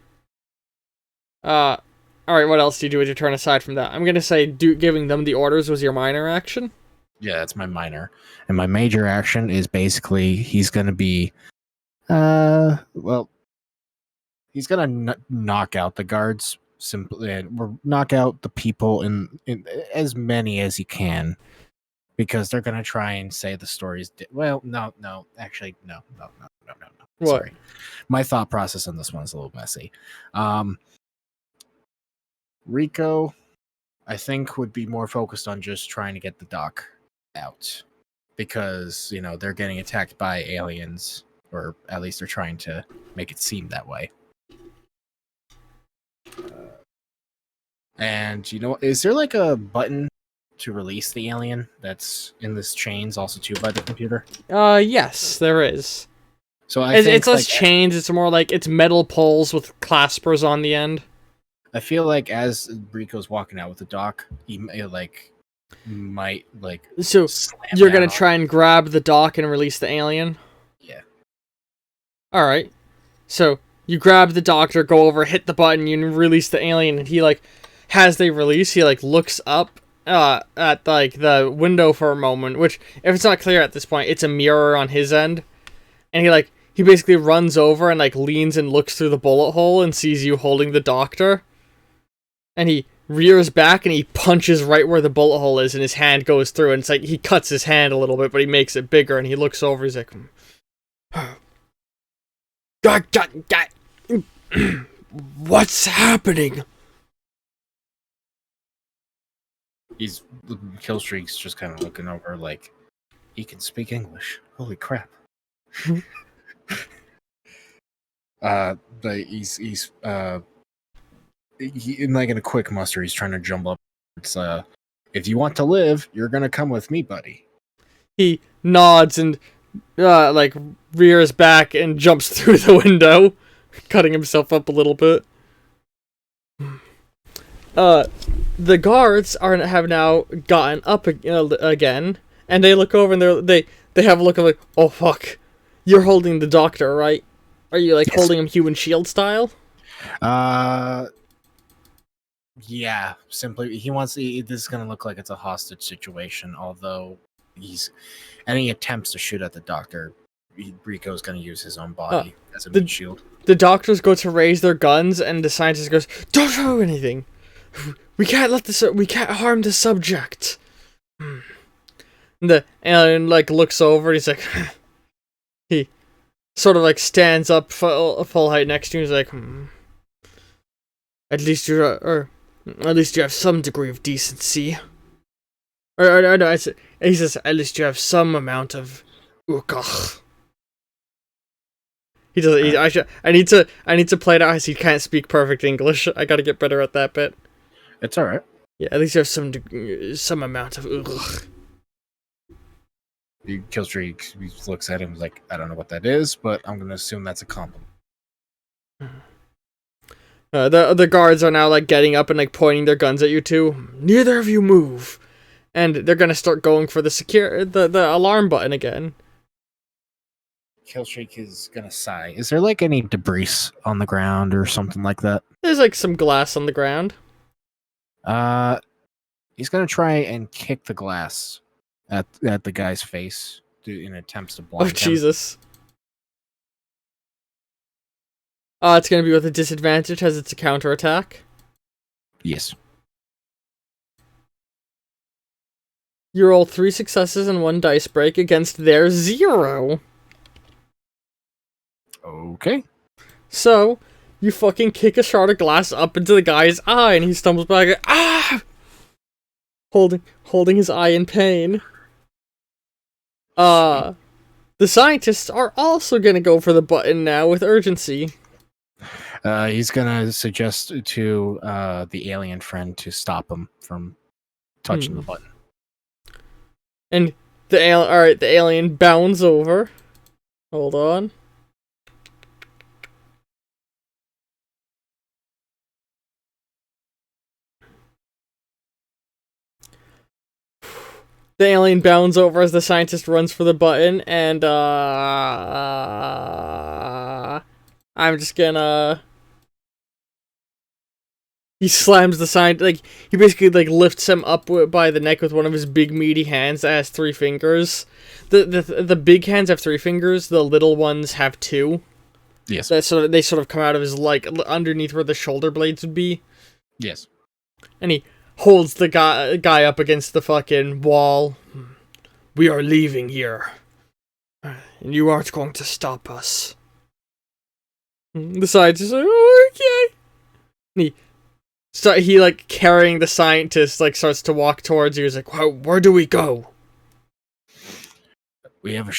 All right. What else do you do with your turn aside from that? I'm gonna say, giving them the orders was your minor action. Yeah, that's my minor, and my major action is basically he's gonna be, he's gonna knock out the guards simply, and knock out the people in as many as he can, because they're gonna try and say the stories. Actually, no. What? Sorry, my thought process on this one is a little messy. Rico, I think, would be more focused on just trying to get the doc out, because they're getting attacked by aliens, or at least they're trying to make it seem that way. And is there like a button to release the alien that's in this chains also too by the computer? Yes, there is. So it's less chains. It's more like it's metal poles with claspers on the end. I feel like as Rico's walking out with the doc, he might So you're gonna try and grab the doc and release the alien? Yeah. All right. So you grab the doctor, go over, hit the button, you release the alien, and he as they release, he looks up at the window for a moment. Which, if it's not clear at this point, it's a mirror on his end, and he basically runs over and leans and looks through the bullet hole and sees you holding the doctor. And he rears back and he punches right where the bullet hole is, and his hand goes through, and it's he cuts his hand a little bit, but he makes it bigger, and he looks over, he's like, what's happening? Killstreak's just kind of looking over he can speak English. Holy crap. But he's in a quick muster, he's trying to jump up. It's if you want to live, you're gonna come with me, buddy. He nods and rears back and jumps through the window, cutting himself up a little bit. The guards have now gotten up again, and they look over and they have a look of oh fuck, you're holding the doctor, right? Are you Yes. holding him human shield style? Yeah, simply he wants this is gonna look like it's a hostage situation, although any attempts to shoot at the doctor, Rico's gonna use his own body as a meat shield. The doctors go to raise their guns, and the scientist goes, "Don't throw anything. We can't harm the subject." And the alien looks over. He's like, he sort of stands up full height next to you. He's like, At least you have some degree of decency. No, he says, at least you have some amount of ukach. He does. I need to play it out as he can't speak perfect English. I gotta get better at that bit. It's all right. Yeah, at least you have some amount of ugh. Killstreak looks at him like, I don't know what that is, but I'm gonna assume that's a compliment. The guards are now getting up and pointing their guns at you two. Neither of you move, and they're gonna start going for the alarm button again. Killstreak is gonna sigh. Is there any debris on the ground or something like that? There's some glass on the ground. He's gonna try and kick the glass at the guy's face in attempts to blind him. Oh Jesus! It's gonna be with a disadvantage as it's a counterattack. Yes. You roll 3 successes and 1 dice break against their 0. Okay. So, you fucking kick a shard of glass up into the guy's eye, and he stumbles back. Holding his eye in pain. The scientists are also gonna go for the button now with urgency. He's gonna suggest to the alien friend to stop him from touching the button. And the alien bounds over. Hold on. The alien bounds over as the scientist runs for the button, and I'm just gonna. He slams the sign, like, he basically, like, lifts him up by the neck with one of his big meaty hands that has 3 fingers. The big hands have 3 fingers, the little ones have 2. Yes. They sort of come out of his, like, underneath where the shoulder blades would be. Yes. And he holds the guy up against the fucking wall. We are leaving here. And you aren't going to stop us. The scientist is like, oh, okay. And he like carrying the scientist like starts to walk towards you. He's like, where do we go? We have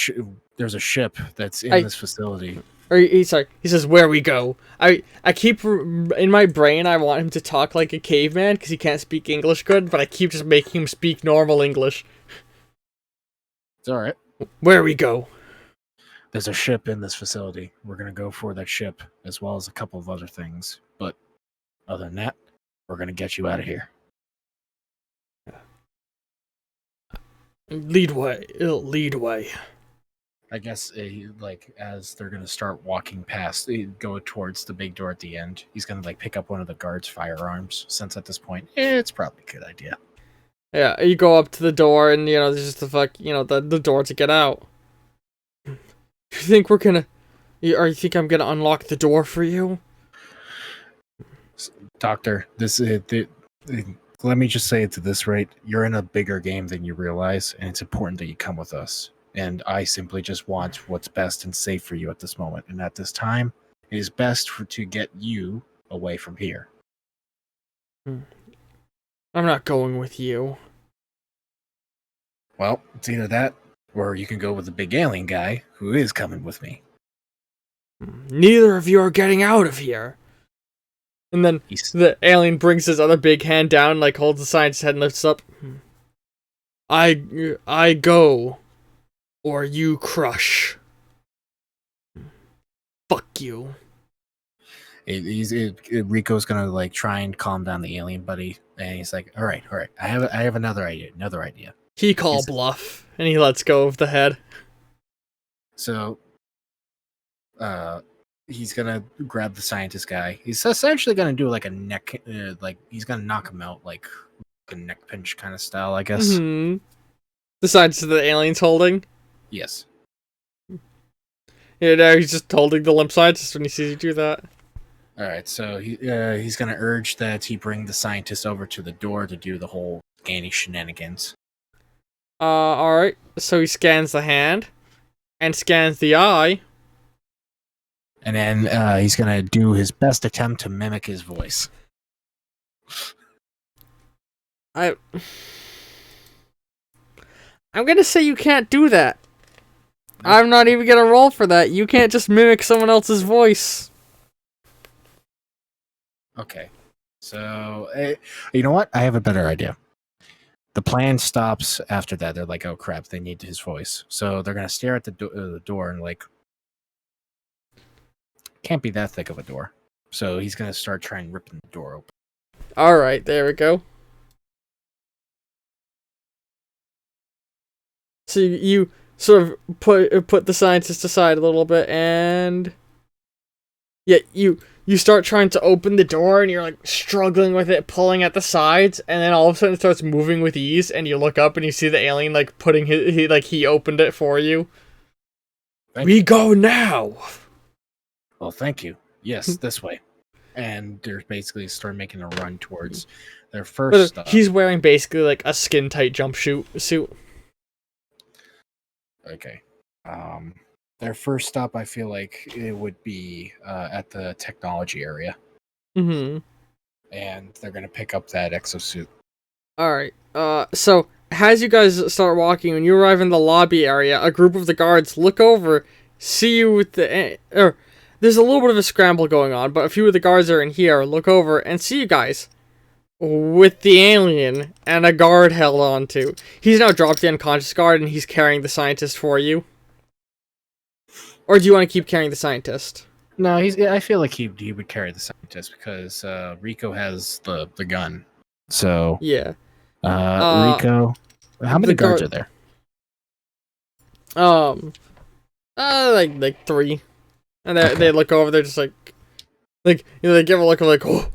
there's a ship that's in this facility. Or he says, where we go. I keep in my brain I want him to talk like a caveman because he can't speak English good, but I keep just making him speak normal English. It's all right. Where we go? There's a ship in this facility. We're gonna go for that ship as well as a couple of other things. But other than that, we're gonna get you out of here. Lead way. I guess, like, as they're gonna start walking past, go towards the big door at the end. He's gonna like pick up one of the guards' firearms. Since at this point, it's probably a good idea. Yeah, you go up to the door, and there's just the door to get out. You think we're gonna? Or you think I'm gonna unlock the door for you? Doctor, let me just say it to this rate. You're in a bigger game than you realize, and it's important that you come with us. And I simply just want what's best and safe for you at this moment. And at this time, it is best to get you away from here. I'm not going with you. Well, it's either that, or you can go with the big alien guy, who is coming with me. Neither of you are getting out of here. And then the alien brings his other big hand down, like holds the scientist's head and lifts up. I go, or you crush. Fuck you. Rico's gonna like try and calm down the alien buddy, and he's like, "All right. I have another idea. He call bluff, and he lets go of the head. So, he's gonna grab the scientist guy. He's essentially gonna do like a neck, like he's gonna knock him out, like a neck pinch kind of style, I guess. Mm-hmm. The scientist the alien's holding. Yes. Yeah, no, he's just holding the limp scientist when he sees you do that. All right, so he's gonna urge that he bring the scientist over to the door to do the whole scanning shenanigans. All right. So he scans the hand, and scans the eye. And then he's gonna do his best attempt to mimic his voice. I'm gonna say you can't do that. I'm not even gonna roll for that. You can't just mimic someone else's voice. Okay. So, you know what? I have a better idea. The plan stops after that. They're like, oh crap, they need his voice. So they're gonna stare at the door and like, can't be that thick of a door. So he's gonna start trying ripping the door open. Alright, there we go. So you sort of put the scientist aside a little bit, and yeah, you start trying to open the door, and you're like struggling with it, pulling at the sides, and then all of a sudden it starts moving with ease, and you look up and you see the alien like putting he opened it for you. We go now. Well, thank you. Yes, this way. And they're basically start making a run towards their first stop. He's wearing basically like a skin tight suit. Okay. Their first stop, I feel like it would be at the technology area. Mm-hmm. And they're gonna pick up that exosuit. Alright. So as you guys start walking, when you arrive in the lobby area, a group of the guards look over, see you with there's a little bit of a scramble going on, but a few of the guards are in here, look over, and see you guys with the alien and a guard held on to. He's now dropped the unconscious guard, and he's carrying the scientist for you. Or do you want to keep carrying the scientist? No, I feel like he would carry the scientist because Rico has the gun. So yeah. Rico, How many guards are there? Like 3, and they look over. They're just like they give a look of like, oh,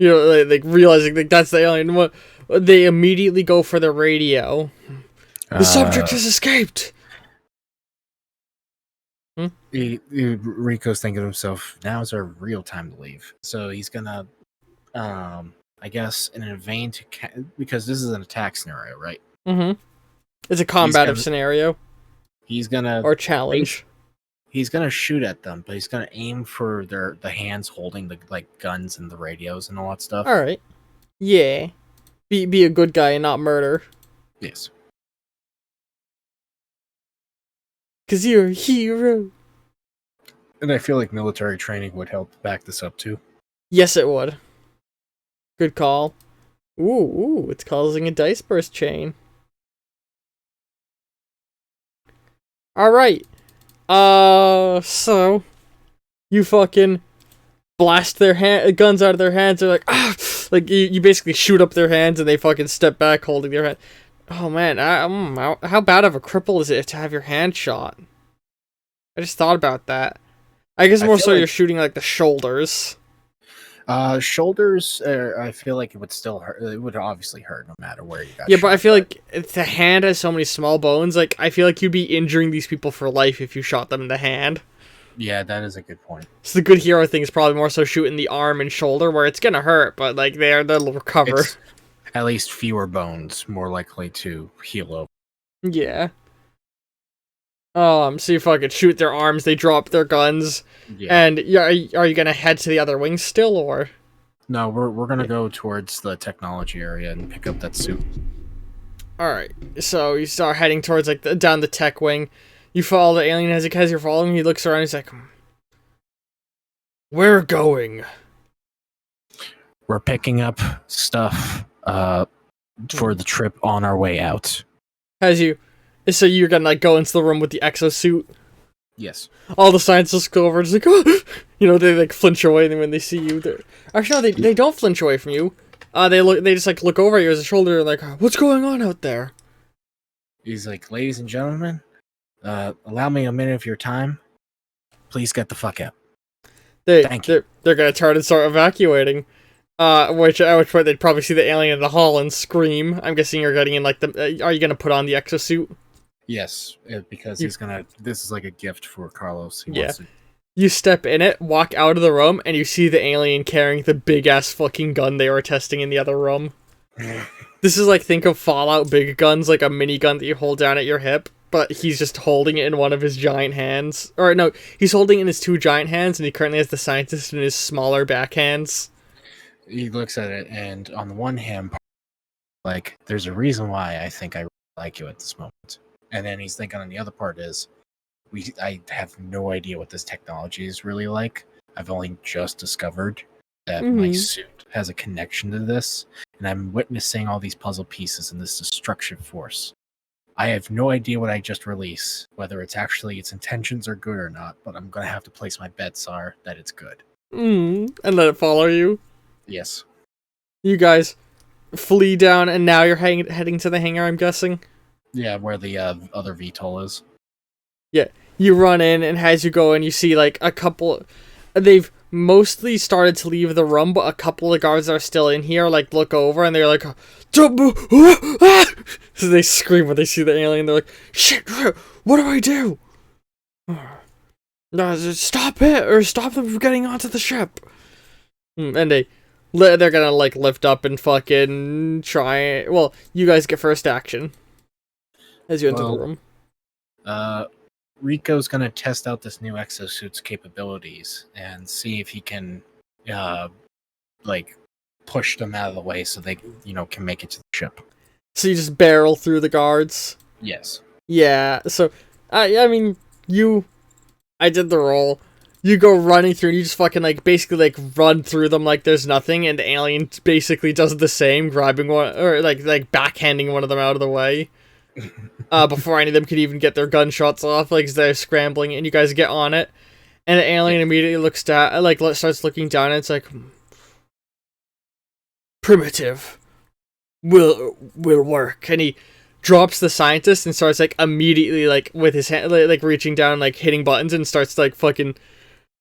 like realizing like that's the alien. What they immediately go for the radio. The subject has escaped. Rico's thinking to himself, now's our real time to leave. So he's gonna, I guess, in a vein to because this is an attack scenario, right? Mm-hmm. It's a combative scenario. He's gonna or challenge. He's gonna shoot at them, but he's gonna aim for the hands holding the guns and the radios and all that stuff. All right. Yeah. Be a good guy and not murder. Yes. 'Cause you're a hero. And I feel like military training would help back this up too. Yes, it would. Good call. Ooh, it's causing a dice burst chain. Alright. So you fucking blast their guns out of their hands. They're like, ah! Like, you basically shoot up their hands and they fucking step back holding their hand. Oh man, how bad of a cripple is it to have your hand shot? I just thought about that. I guess more so you're shooting like the shoulders. Shoulders, I feel like it would still hurt. It would obviously hurt no matter where you got shot. But I feel like if the hand has so many small bones, like, I feel like you'd be injuring these people for life if you shot them in the hand. Yeah, that is a good point. So the good hero thing is probably more so shooting the arm and shoulder, where it's gonna hurt, but like they'll recover. It's at least fewer bones, more likely to heal up. Yeah. So you fucking shoot their arms, they drop their guns, and are you gonna head to the other wing still, or? No, we're gonna go towards the technology area and pick up that suit. Alright, so you start heading towards, like, down the tech wing. You follow the alien as you're following, he looks around, he's like, we're going. We're picking up stuff, for the trip on our way out. So you're gonna, like, go into the room with the exosuit? Yes. All the scientists go over and just like, oh! They, like, flinch away when they see you. Actually, no, they don't flinch away from you. They just, like, look over at you as a shoulder and like, what's going on out there? He's like, ladies and gentlemen, allow me a minute of your time. Please get the fuck out. Thank you. They're gonna turn and start evacuating. At which point they'd probably see the alien in the hall and scream. I'm guessing you're getting in, like, are you gonna put on the exosuit? Yes, because he's gonna. This is like a gift for Carlos. You step in it, walk out of the room, and you see the alien carrying the big ass fucking gun they were testing in the other room. This is like, think of Fallout big guns, like a minigun that you hold down at your hip, but he's just holding it in one of his giant hands. Or no, he's holding it in his 2 giant hands, and he currently has the scientist in his smaller back hands. He looks at it, and on the one hand, like, there's a reason why I think I really like you at this moment. And then he's thinking on the other part is, I have no idea what this technology is really like. I've only just discovered that my suit has a connection to this, and I'm witnessing all these puzzle pieces in this destruction force. I have no idea what I just released, whether its intentions are good or not, but I'm going to have to place my bets are that it's good. And let it follow you? Yes. You guys flee down, and now you're heading to the hangar, I'm guessing? Yeah, where the other VTOL is. Yeah, you run in, and as you go in, you see, like, a couple... They've mostly started to leave the room, but a couple of guards that are still in here, like, look over, and they're like, so they scream when they see the alien. They're like, shit, what do I do? No, stop it, or stop them from getting onto the ship. And they're gonna, like, lift up and fucking try... Well, you guys get first action as you enter the room. Rico's gonna test out this new exosuit's capabilities and see if he can, like, push them out of the way so they, can make it to the ship. So you just barrel through the guards? Yes. Yeah, so, I mean, I did the roll. You go running through, and you just fucking, like, basically, like, run through them like there's nothing, and the alien basically does the same, grabbing one, or, like backhanding one of them out of the way. Before any of them could even get their gunshots off, like, as they're scrambling, and you guys get on it, and the alien immediately looks down, like, starts looking down, and it's like, primitive. will work. And he drops the scientist and starts like immediately like with his hand like reaching down like hitting buttons and starts to like fucking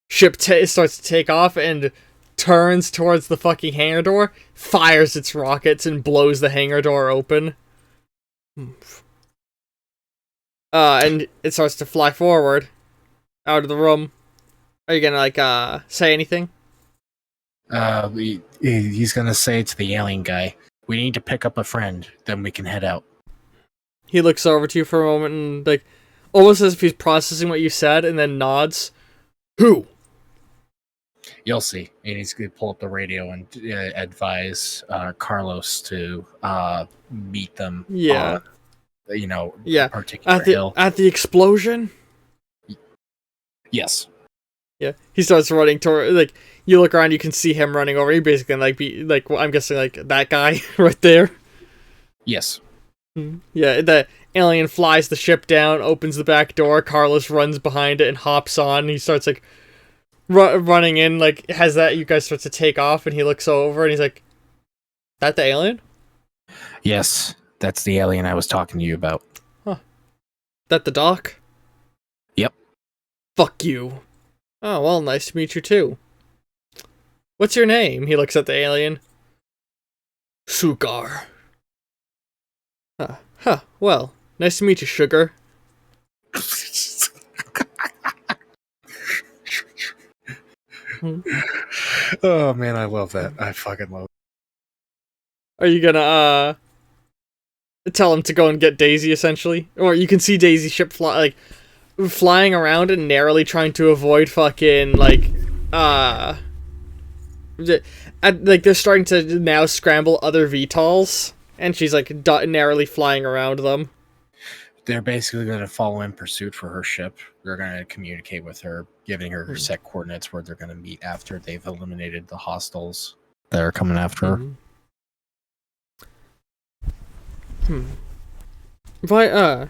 starts to take off and turns towards the fucking hangar door, fires its rockets and blows the hangar door open. And it starts to fly forward out of the room. Are you gonna like say anything? He's gonna say to the alien guy, "We need to pick up a friend, then we can head out." He looks over to you for a moment and like almost as if he's processing what you said, and then nods. Who? You'll see. And he's gonna pull up the radio and advise Carlos to meet them. Yeah. On, particular hill. At the explosion. Yes. Yeah, he starts running toward, like, you look around, you can see him running over. He basically, like, I'm guessing, like, that guy right there. Yes. Yeah, the alien flies the ship down, opens the back door, Carlos runs behind it and hops on. He starts, like, running in, like, has that, you guys start to take off, and he looks over, and he's like, that the alien? Yes, that's the alien I was talking to you about. Huh. That the doc? Yep. Fuck you. Oh, well, nice to meet you, too. What's your name? He looks at the alien. Sugar. Well, nice to meet you, Sugar. Oh, man, I love that. I fucking love it. Are you gonna, tell him to go and get Daisy, essentially? Or you can see Daisy's ship flying around and narrowly trying to avoid fucking, like, they're starting to now scramble other VTOLs, and she's, like, narrowly flying around them. They're basically going to follow in pursuit for her ship. They're going to communicate with her, giving her set coordinates where they're going to meet after they've eliminated the hostiles that are coming after her. If I,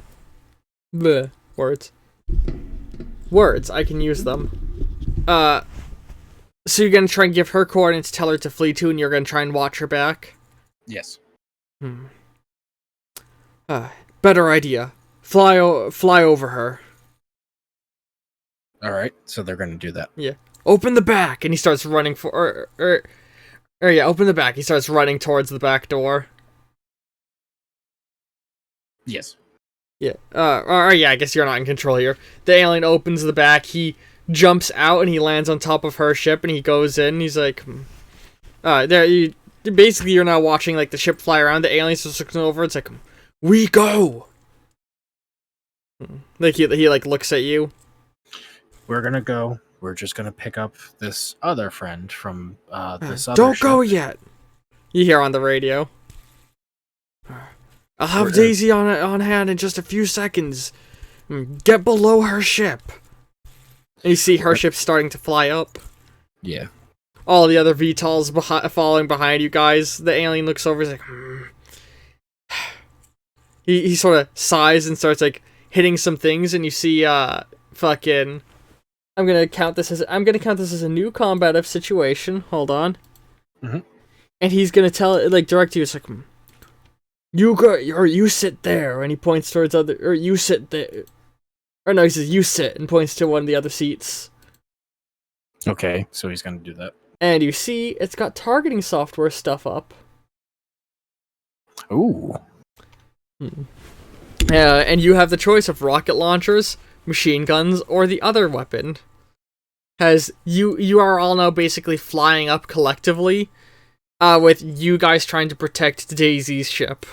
bleh, words, I can use them. So you're gonna try and give her coordinates, tell her to flee to, and you're gonna try and watch her back? Yes. Better idea. Fly over her. Alright, so they're gonna do that. Yeah. Open the back! And he starts running for, open the back. He starts running towards the back door. Yes. Yeah. Yeah, I guess you're not in control here. The alien opens the back, jumps out and he lands on top of her ship and he goes in. He's like, basically you're now watching like the ship fly around. The alien's just looking over. It's like, we go. Like he like looks at you. We're gonna go. We're just gonna pick up this other friend from this other Don't ship. go yet. You hear on the radio. I'll have Daisy on hand in just a few seconds. Get below her ship. And you see her ship starting to fly up. Yeah. All the other VTOLs following behind you guys. The alien looks over. He's like, He sort of sighs and starts like hitting some things. And you see, fucking. I'm gonna count this as a new combative situation. Hold on. And he's gonna direct you. It's like, you sit there. And he points towards you sit there. Or no, he says, you sit, and points to one of the other seats. Okay, so he's gonna do that. And you see, it's got targeting software stuff up. Ooh. And you have the choice of rocket launchers, machine guns, or the other weapon. As you are all now basically flying up collectively, with you guys trying to protect Daisy's ship.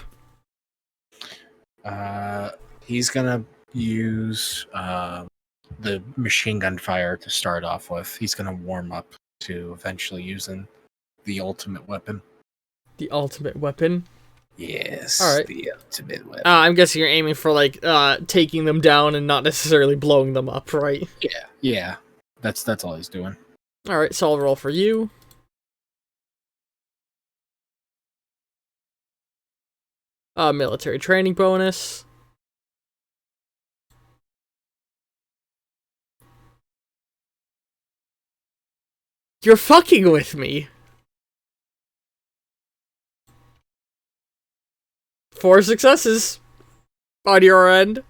He's gonna use the machine gun fire to start off with. He's gonna warm up to eventually using the ultimate weapon. The ultimate weapon? Yes. All right. The ultimate weapon. I'm guessing you're aiming for like taking them down and not necessarily blowing them up, right? Yeah. That's all he's doing. All right, so I'll roll for you. Military training bonus. You're fucking with me. 4 successes on your end.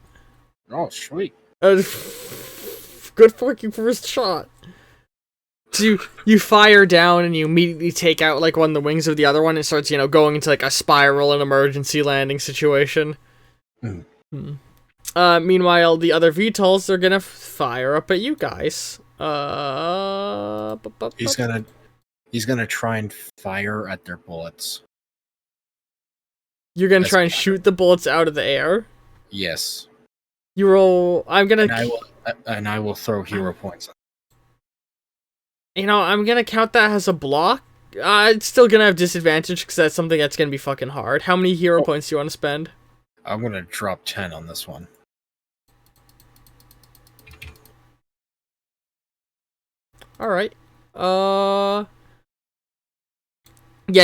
Oh, sweet. Good fucking first shot. So you fire down and you immediately take out like one of the wings of the other one and starts, going into like a spiral and emergency landing situation. Meanwhile, the other VTOLs are gonna fire up at you guys. He's gonna try and fire at their bullets. You're gonna try and shoot the bullets out of the air? Yes. You roll... And I will throw hero points. I'm gonna count that as a block. It's still gonna have disadvantage because that's something that's gonna be fucking hard. How many hero points do you want to spend? I'm gonna drop 10 on this one. Alright. Yeah,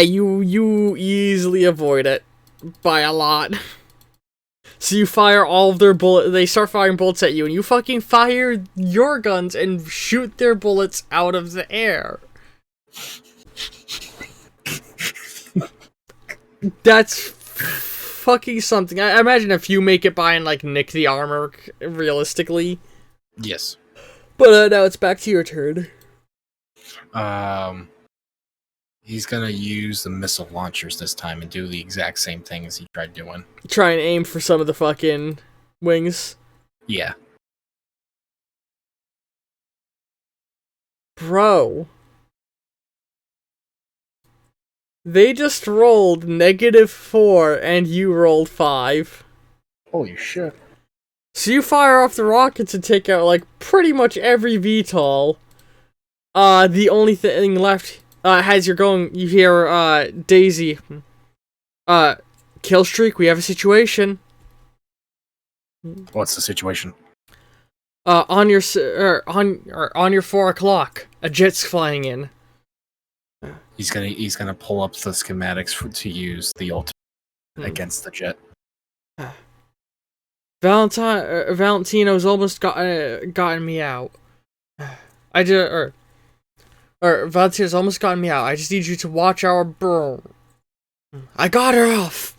you easily avoid it. By a lot. So you fire all of their bullets. They start firing bullets at you, and you fucking fire your guns and shoot their bullets out of the air. That's fucking something. I imagine if you make it by and like nick the armor, realistically. Yes. But now it's back to your turn. He's gonna use the missile launchers this time and do the exact same thing as he tried doing. Try and aim for some of the fucking wings. Yeah. Bro. They just rolled -4 and you rolled 5. Holy shit. So you fire off the rockets and take out like pretty much every VTOL. The only thing left as you're going, you hear Daisy. Killstreak, we have a situation. What's the situation? On your 4 o'clock, a jet's flying in. He's gonna pull up the schematics to use the ult against the jet. Valentino's almost gotten me out. Valentino's almost gotten me out. I just need you to watch our burn. I got her off.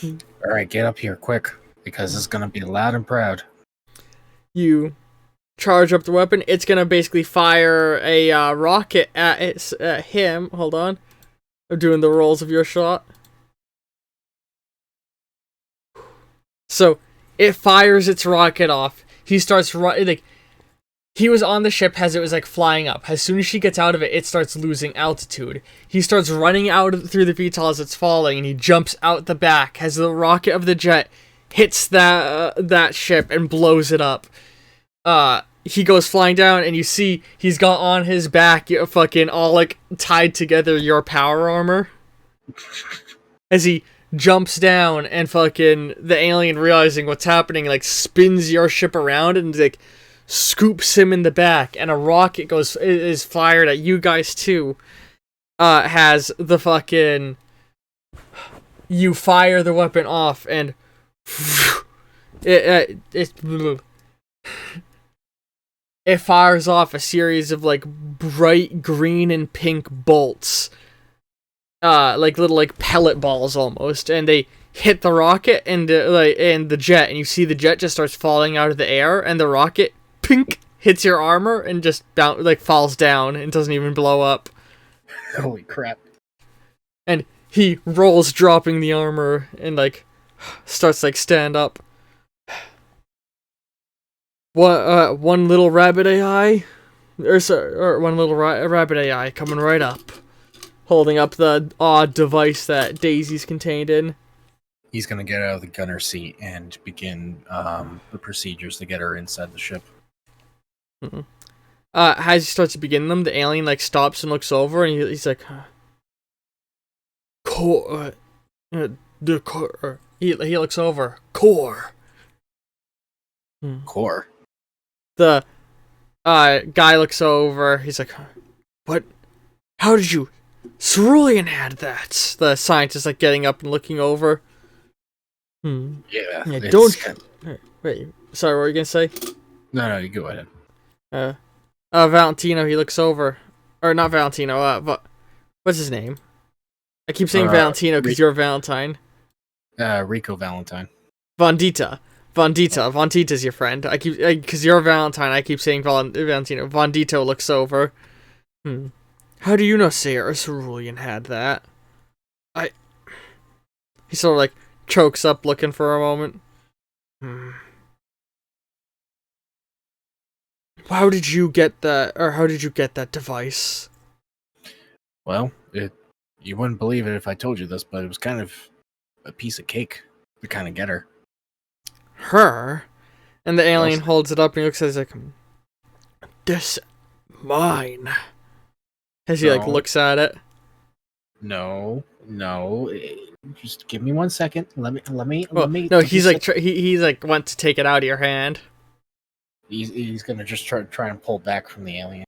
All right, get up here quick because it's gonna be loud and proud. You charge up the weapon. It's gonna basically fire a rocket at him. Hold on, I'm doing the rolls of your shot. So it fires its rocket off. He starts running. Like, he was on the ship as it was like flying up. As soon as she gets out of it, it starts losing altitude. He starts running out through the VTOL as it's falling, and he jumps out the back as the rocket of the jet hits that ship and blows it up. He goes flying down, and you see he's got on his back fucking all like tied together your power armor. As he jumps down, and fucking the alien, realizing what's happening, like spins your ship around and like scoops him in the back, and a rocket is fired at you guys too. Has the fucking... You fire the weapon off, and it fires off a series of like bright green and pink bolts, like little like pellet balls almost, and they hit the rocket and the jet, and you see the jet just starts falling out of the air, and the rocket pink hits your armor and just falls down and doesn't even blow up. Holy crap. And he rolls, dropping the armor, and like starts like stand up. One little rabbit AI, or one little rabbit AI coming right up, holding up the odd device that Daisy's contained in. He's gonna get out of the gunner seat and begin the procedures to get her inside the ship. Mm-hmm. As he starts to begin them, the alien like stops and looks over, and he's like, "Core, the core." He looks over. Core. Core. The guy looks over. He's like, "What? How did you? Cerulean had that." The scientist like getting up and looking over. Yeah. Don't. Wait. Sorry, what were you gonna say? No, you go ahead. Valentino, he looks over. Or not Valentino, but what's his name? I keep saying Or, Valentino because you're Valentine. Rico Valentine. Vandita. Vandita's your friend. Because you're Valentine, I keep saying Valentino. Vandito looks over. How do you know Sarah Cerulean had that? He sort of like chokes up looking for a moment. How did you get that, or how did you get that device? Well, you wouldn't believe it if I told you this, but it was kind of a piece of cake to kind of get her. Her? And the alien holds it up and he looks at it like, this mine. As he like looks at it. No. Just give me 1 second. Let me. No, he's like he's like went to take it out of your hand. He's gonna just try and pull back from the alien.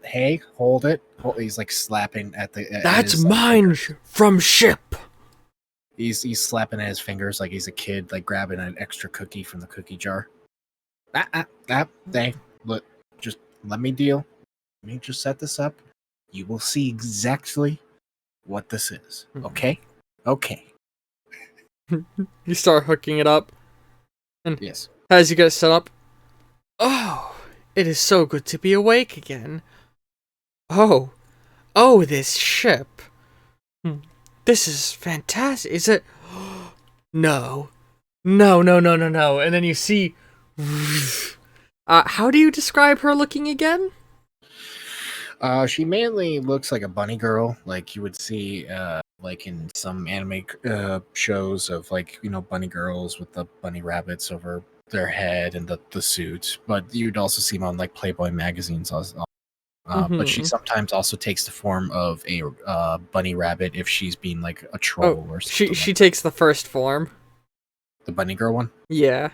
Hey, hold it. He's like slapping at the. That's mine from ship. He's slapping at his fingers like he's a kid, like grabbing an extra cookie from the cookie jar. Hey, look, just let me deal. Let me just set this up. You will see exactly what this is. Okay. You start hooking it up. And yes. As you get it set up, oh, it is so good to be awake again. Oh, this ship. This is fantastic. Is it? No. And then you see. How do you describe her looking again? She mainly looks like a bunny girl, like you would see, like in some anime shows of like bunny girls with the bunny rabbits over their head and the suit. But you'd also see them on like Playboy magazines. But she sometimes also takes the form of a bunny rabbit if she's being like a troll or something. She takes the first form. The bunny girl one? Yeah.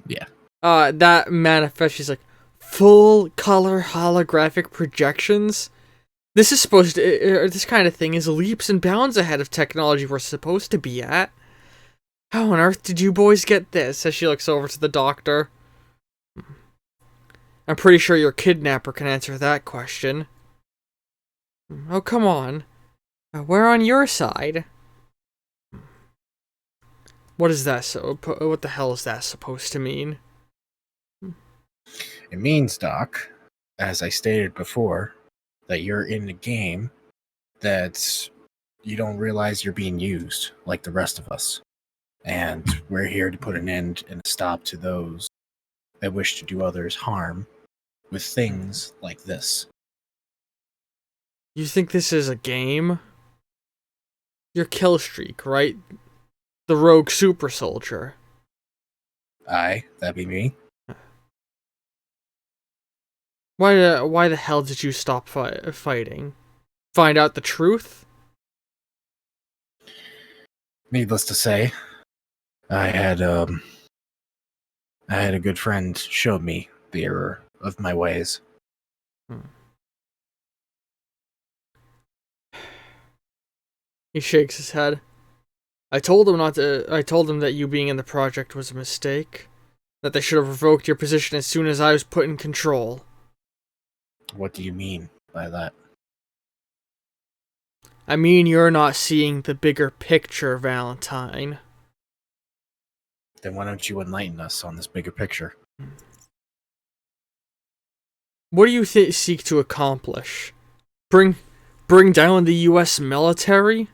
Yeah. That manifests, she's like, full color holographic projections. This is supposed to, this kind of thing is leaps and bounds ahead of technology we're supposed to be at. How on earth did you boys get this? As she looks over to the doctor. I'm pretty sure your kidnapper can answer that question. Oh, come on. We're on your side. What is that? What the hell is that supposed to mean? It means, Doc, as I stated before, that you're in a game that you don't realize you're being used like the rest of us. And we're here to put an end and a stop to those that wish to do others harm with things like this. You think this is a game? You're Killstreak, right? The rogue super soldier. Aye, that'd be me. Why the hell did you stop fighting? Find out the truth? Needless to say, I had a good friend show me the error of my ways. He shakes his head. I told him that you being in the project was a mistake. That they should have revoked your position as soon as I was put in control. What do you mean by that? I mean you're not seeing the bigger picture, Valentine. Then why don't you enlighten us on this bigger picture? What do you seek to accomplish? Bring down the U.S. military?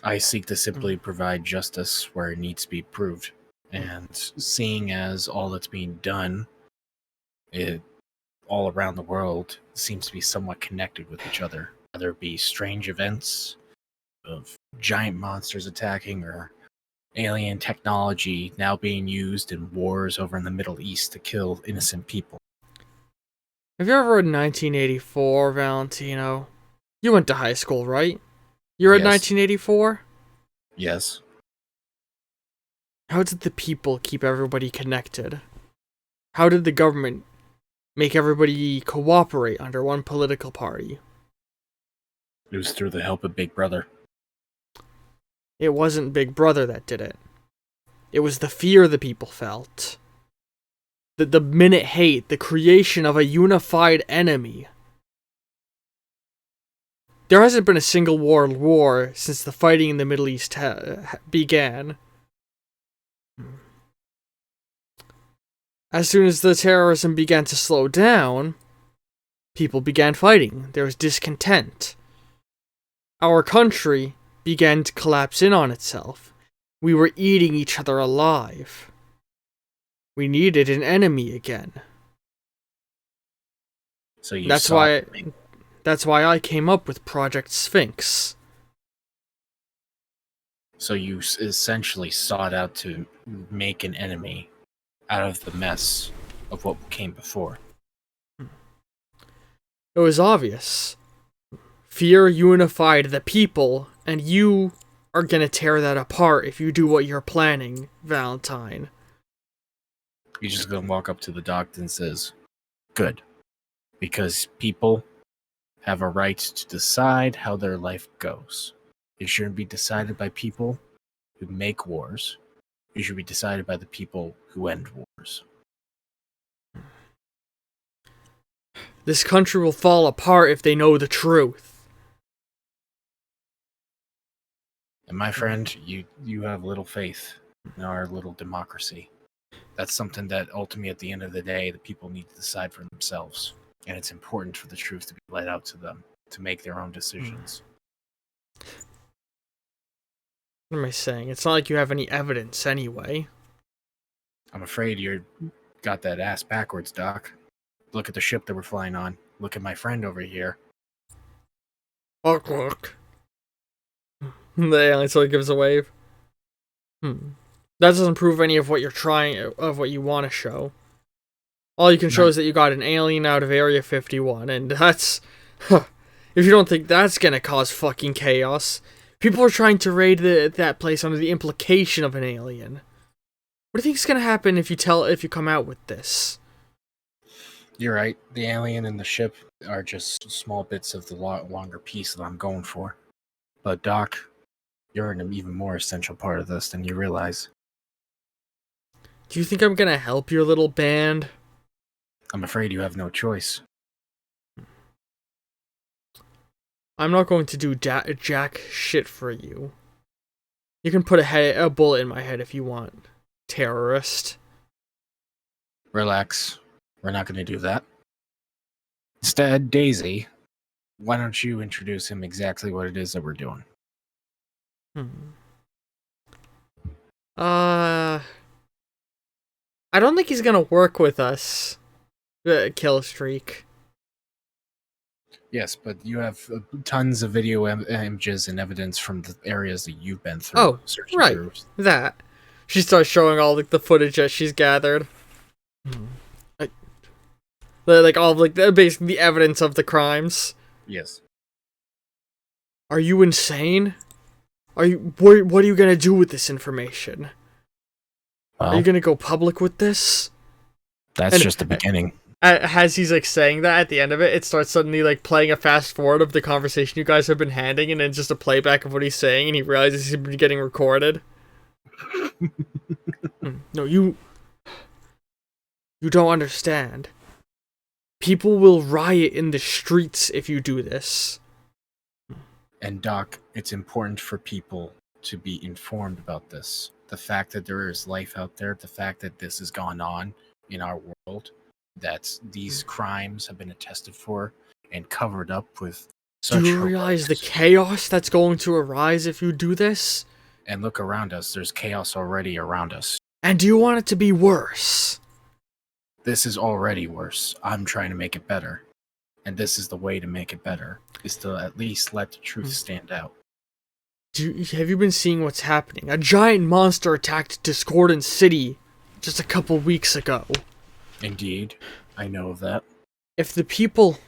I seek to simply provide justice where it needs to be proved. And seeing as all that's being done, it all around the world seems to be somewhat connected with each other. Whether it be strange events of giant monsters attacking or alien technology now being used in wars over in the Middle East to kill innocent people. Have you ever read 1984, Valentino? You went to high school, right? You read 1984? Yes. How did the people keep everybody connected? How did the government make everybody cooperate under one political party? It was through the help of Big Brother. It wasn't Big Brother that did it. It was the fear the people felt. The minute hate, the creation of a unified enemy. There hasn't been a single world war since the fighting in the Middle East began. As soon as the terrorism began to slow down, people began fighting. There was discontent. Our country began to collapse in on itself. We were eating each other alive. We needed an enemy again. So That's why I came up with Project Sphinx. So you essentially sought out to make an enemy out of the mess of what came before. It was obvious. Fear unified the people, and you are gonna tear that apart if you do what you're planning, Valentine. He's just gonna walk up to the doctor and says, "Good. Because people have a right to decide how their life goes. It shouldn't be decided by people who make wars. It should be decided by the people who end wars." This country will fall apart if they know the truth. And my friend, you have little faith in our little democracy. That's something that ultimately, at the end of the day, the people need to decide for themselves. And it's important for the truth to be let out to them, to make their own decisions. What am I saying? It's not like you have any evidence anyway. I'm afraid you got that ass backwards, Doc. Look at the ship that we're flying on. Look at my friend over here. Look. The alien sort of gives a wave. That doesn't prove any of what you're of what you want to show. All you can show is that you got an alien out of Area 51, and that's... if you don't think that's gonna cause fucking chaos. People are trying to raid that place under the implication of an alien. What do you think is gonna happen if you come out with this? You're right. The alien and the ship are just small bits of the longer piece that I'm going for. But Doc, you're an even more essential part of this than you realize. Do you think I'm gonna help your little band? I'm afraid you have no choice. I'm not going to do jack shit for you. You can put a bullet in my head if you want, terrorist. Relax. We're not going to do that. Instead, Daisy, why don't you introduce him exactly what it is that we're doing? I don't think he's gonna work with us. Killstreak. Yes, but you have tons of video images and evidence from the areas that you've been through. Oh, right. Through. That. She starts showing all the footage that she's gathered. Basically the evidence of the crimes. Yes. Are you insane? What are you gonna do with this information? Well, are you gonna go public with this? That's just the beginning. As he's saying that at the end of it, it starts suddenly playing a fast forward of the conversation you guys have been having, and then just a playback of what he's saying, and he realizes he's been getting recorded. No, you don't understand. People will riot in the streets if you do this. And Doc, it's important for people to be informed about this. The fact that there is life out there, the fact that this has gone on in our world, that these crimes have been attested for and covered up with such... Do you realize the chaos that's going to arise if you do this? And look around us, there's chaos already around us. And do you want it to be worse? This is already worse. I'm trying to make it better. And this is the way to make it better, is to at least let the truth stand out. Have you been seeing what's happening? A giant monster attacked Discordant City just a couple weeks ago. Indeed, I know of that. If the people...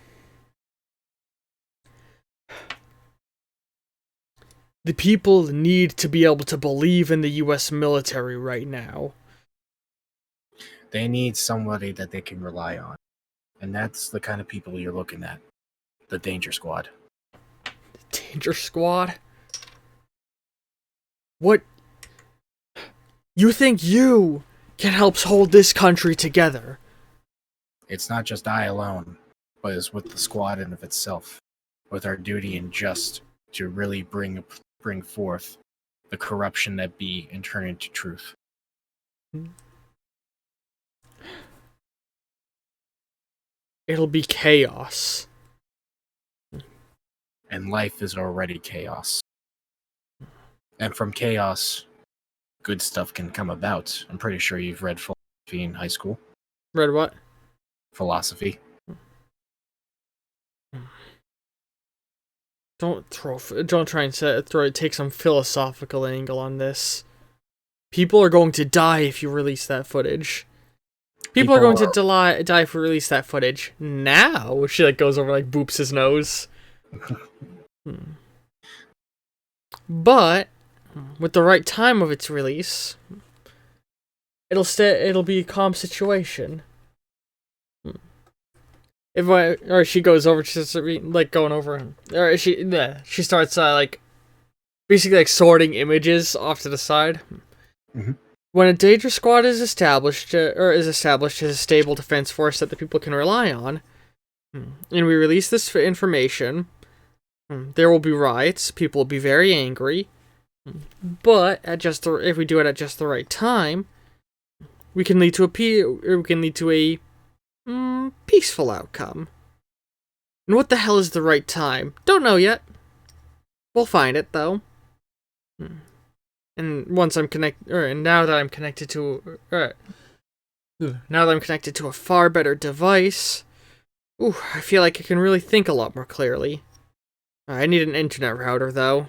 The people need to be able to believe in the US military right now. They need somebody that they can rely on. And that's the kind of people you're looking at. The Danger Squad. The Danger Squad? What? You think you can help hold this country together? It's not just I alone, but it's with the squad in of itself. with our duty and just to really bring forth the corruption that be and turn into truth. It'll be chaos. And life is already chaos. And from chaos, good stuff can come about. I'm pretty sure you've read philosophy in high school. Read what? Philosophy. Don't try and take some philosophical angle on this. People are going to die if you release that footage. People are going to die if we release that footage now. She like goes over, like boops his nose. But with the right time of its release, it'll be a calm situation. Or she goes over, she's like going over, or she starts like basically like sorting images off to the side. Mm-hmm. When a danger squad is established as a stable defense force that the people can rely on, and we release this information, there will be riots. People will be very angry, but if we do it at just the right time, we can lead to a peaceful outcome. And what the hell is the right time? Don't know yet. We'll find it though. And once I'm now that I'm connected to a far better device, I feel like I can really think a lot more clearly. I need an internet router though.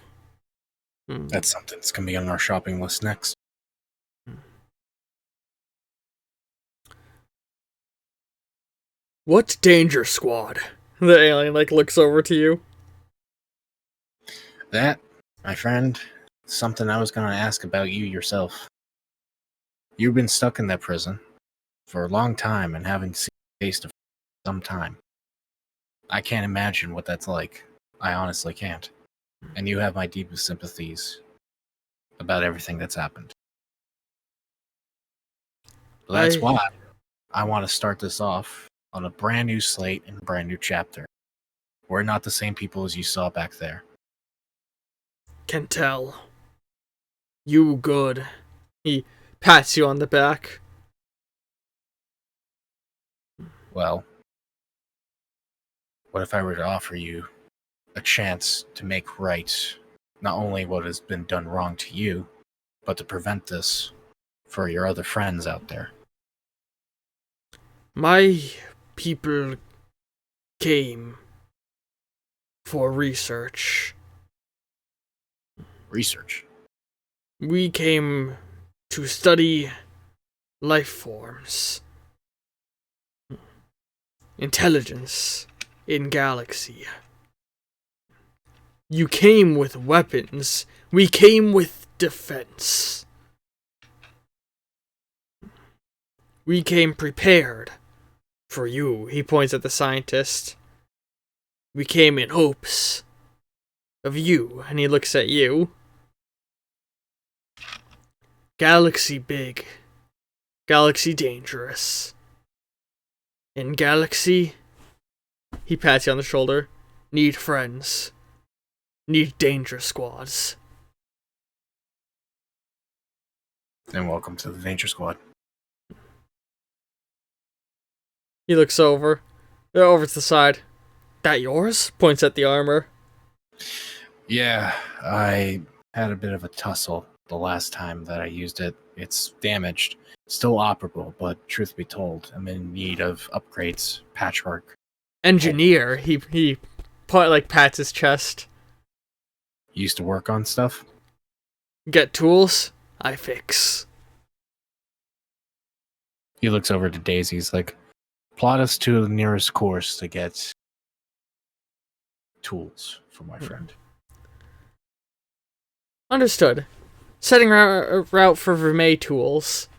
That's something that's gonna be on our shopping list next. What danger squad? The alien like looks over to you. That, my friend, something I was going to ask about you yourself. You've been stuck in that prison for a long time and haven't seen face to some time. I can't imagine what that's like. I honestly can't. And you have my deepest sympathies about everything that's happened. That's why I want to start this off on a brand new slate and a brand new chapter. We're not the same people as you saw back there. Can tell. You good. He pats you on the back. Well, what if I were to offer you a chance to make right not only what has been done wrong to you, but to prevent this for your other friends out there? My people came for research. Research? We came to study life forms. Intelligence in galaxy. You came with weapons. We came with defense. We came prepared for you. He points at the scientist. We came in hopes of you. And he looks at you. Galaxy big. Galaxy dangerous. In galaxy, he pats you on the shoulder, need friends. Need danger squads. And welcome to the Danger Squad. He looks over to the side. That yours? Points at the armor. Yeah, I had a bit of a tussle the last time that I used it. It's damaged. Still operable, but truth be told, I'm in need of upgrades, patchwork. Engineer, he pats his chest. Used to work on stuff? Get tools, I fix. He looks over to Daisy. He's like, plot us to the nearest course to get tools for my friend. Understood. Setting route for Vermeil tools.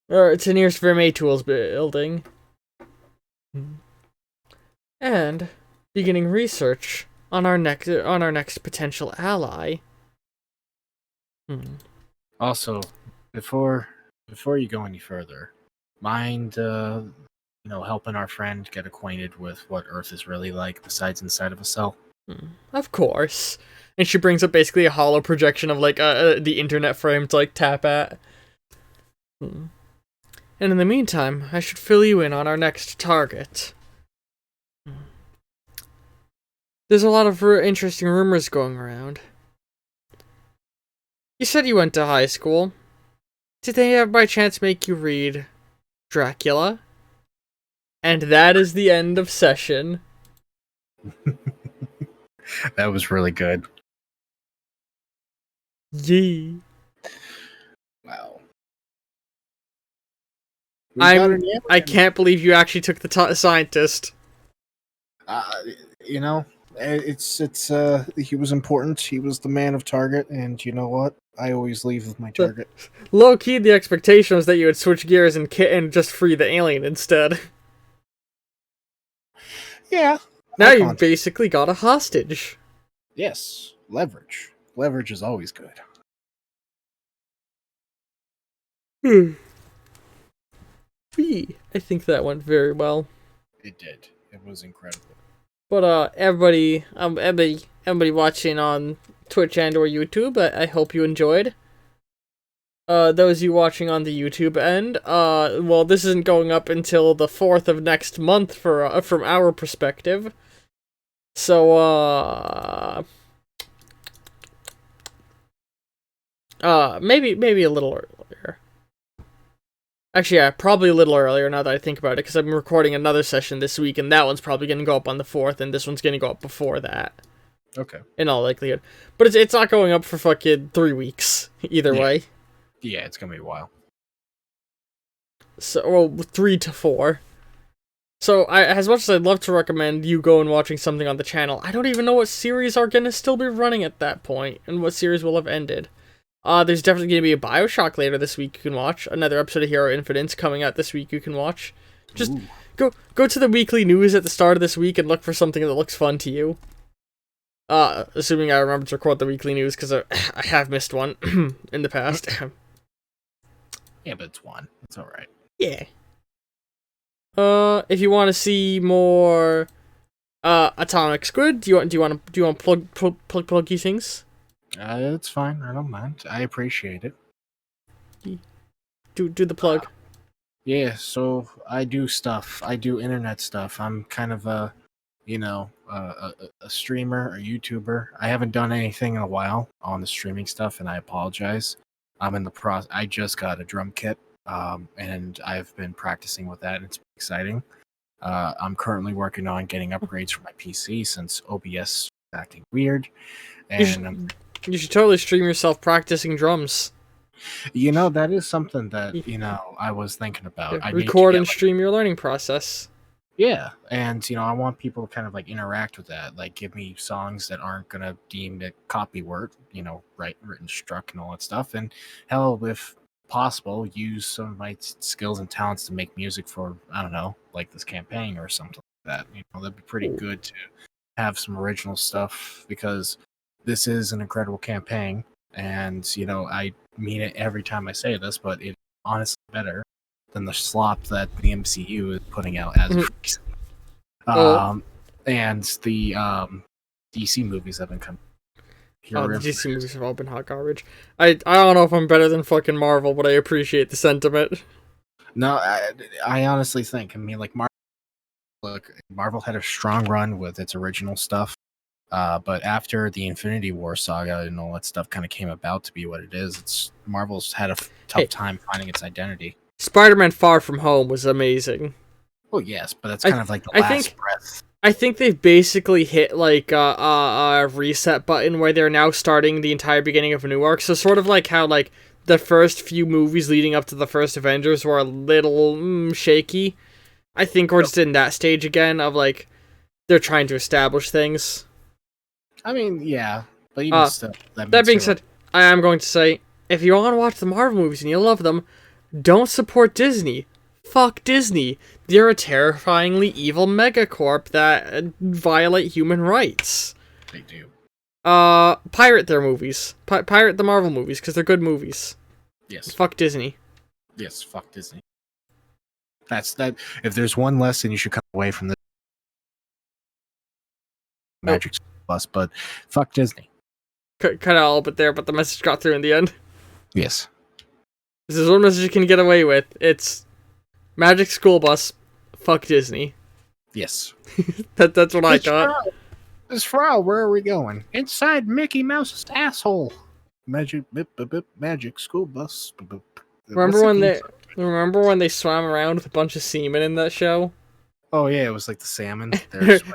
Or it's the nearest Vermeil tools building. And beginning research on our next potential ally. Also, before you go any further, mind helping our friend get acquainted with what Earth is really like besides inside of a cell. Of course. And she brings up basically a hollow projection of like the internet frame to like tap at. And in the meantime, I should fill you in on our next target. There's a lot of interesting rumors going around. You said you went to high school. Did they ever by chance make you read Dracula? And that is the end of session. That was really good. Yee. Wow. I can't believe you actually took the scientist. It's he was important. He was the man of target, and you know what? I always leave with my target. Low key, the expectation was that you would switch gears and just free the alien instead. Yeah. Now you've basically got a hostage. Yes, leverage. Leverage is always good. I think that went very well. It did. It was incredible. But everybody watching on Twitch and or YouTube, I hope you enjoyed. Those of you watching on the YouTube end, well, this isn't going up until the 4th of next month from our perspective. So, maybe a little earlier. Actually, yeah, probably a little earlier now that I think about it, because I'm recording another session this week, and that one's probably going to go up on the 4th, and this one's going to go up before that. Okay. In all likelihood. But it's not going up for fucking 3 weeks, either way. Yeah, it's going to be a while. So, well, 3 to 4. So, as much as I'd love to recommend you go and watching something on the channel, I don't even know what series are going to still be running at that point, and what series will have ended. There's definitely going to be a BioShock later this week you can watch. Another episode of Hero Infinite's coming out this week you can watch. Just go to the weekly news at the start of this week and look for something that looks fun to you. Assuming I remember to record the weekly news, because I have missed one in the past. Yeah, but it's one. It's alright. Yeah. If you want to see more Atomic Squid, do you want to plug you things? It's fine. I don't mind. I appreciate it. Do the plug. Yeah, so I do stuff. I do internet stuff. I'm kind of a streamer, a YouTuber. I haven't done anything in a while on the streaming stuff, and I apologize. I'm in the process. I just got a drum kit, and I've been practicing with that, and it's exciting. I'm currently working on getting upgrades for my PC since OBS is acting weird, and you should totally stream yourself practicing drums. That is something that I was thinking about. I record and stream your learning process. Yeah, and I want people to kind of like interact with that, like give me songs that aren't gonna deem it copyright, written struck and all that stuff, and hell, if possible, use some of my skills and talents to make music for, I don't know, like this campaign or something like that. That'd be pretty good to have some original stuff, because this is an incredible campaign, and I mean it every time I say this, but it's honestly better than the slop that the MCU is putting out as and the DC movies have been coming. The DC movies have all been hot garbage. I don't know if I'm better than fucking Marvel, but I appreciate the sentiment. No, I honestly think, like Marvel had a strong run with its original stuff, but after the Infinity War saga and all that stuff kind of came about to be what it is, Marvel's had a tough time finding its identity. Spider-Man Far From Home was amazing. Well, yes, but that's kind of like the last breath. I think they've basically hit like a reset button where they're now starting the entire beginning of a new arc. So sort of like how like the first few movies leading up to the first Avengers were a little shaky. I think we're just in that stage again of like they're trying to establish things. I mean, yeah, but even still, that being said, I am going to say, if you want to watch the Marvel movies and you love them, don't support Disney. Fuck Disney. They're a terrifyingly evil megacorp that violate human rights. They do. Pirate their movies. Pirate the Marvel movies, because they're good movies. Yes. Fuck Disney. Yes, fuck Disney. That's that. If there's one lesson you should come away from this Magic School Bus, but fuck Disney. Cut out all but there, but the message got through in the end. Yes. This is one message you can get away with. It's Magic School Bus, fuck Disney. Yes. That's what I got. Miss Frau, where are we going? Inside Mickey Mouse's asshole. Magic School Bus. Remember when they swam around with a bunch of semen in that show? Oh yeah, it was like the salmon.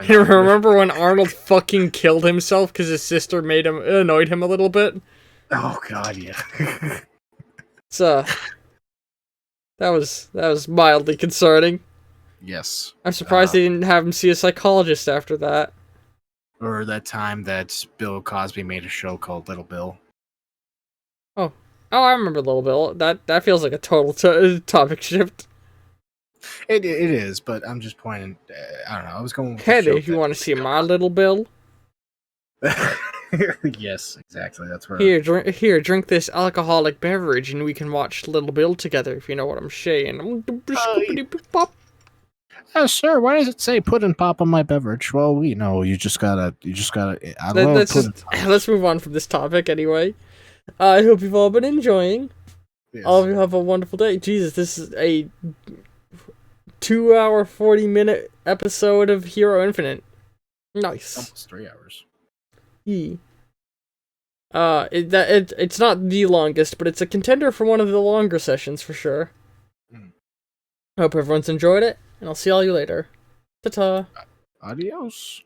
Remember when Arnold fucking killed himself because his sister annoyed him a little bit? Oh god, yeah. So that was mildly concerning. Yes. I'm surprised they didn't have him see a psychologist after that. Or that time that Bill Cosby made a show called Little Bill. Oh, I remember Little Bill. That feels like a total topic shift. It is, but I'm just pointing. I don't know. I was going with. Hey, if you want to see my Little Bill. Yes, exactly. That's where. Here, drink this alcoholic beverage, and we can watch Little Bill together. If you know what I'm saying. Sir, why does it say pudding pop on my beverage? Well, you just gotta. Let's move on from this topic anyway. I hope you've all been enjoying. Yes. All of you have a wonderful day. Jesus, this is a 2-hour, 40-minute episode of Hero Infinite. Nice. Almost 3 hours. Yeah. It's not the longest, but it's a contender for one of the longer sessions for sure. Hope everyone's enjoyed it, and I'll see all you later. Ta-ta. Adios.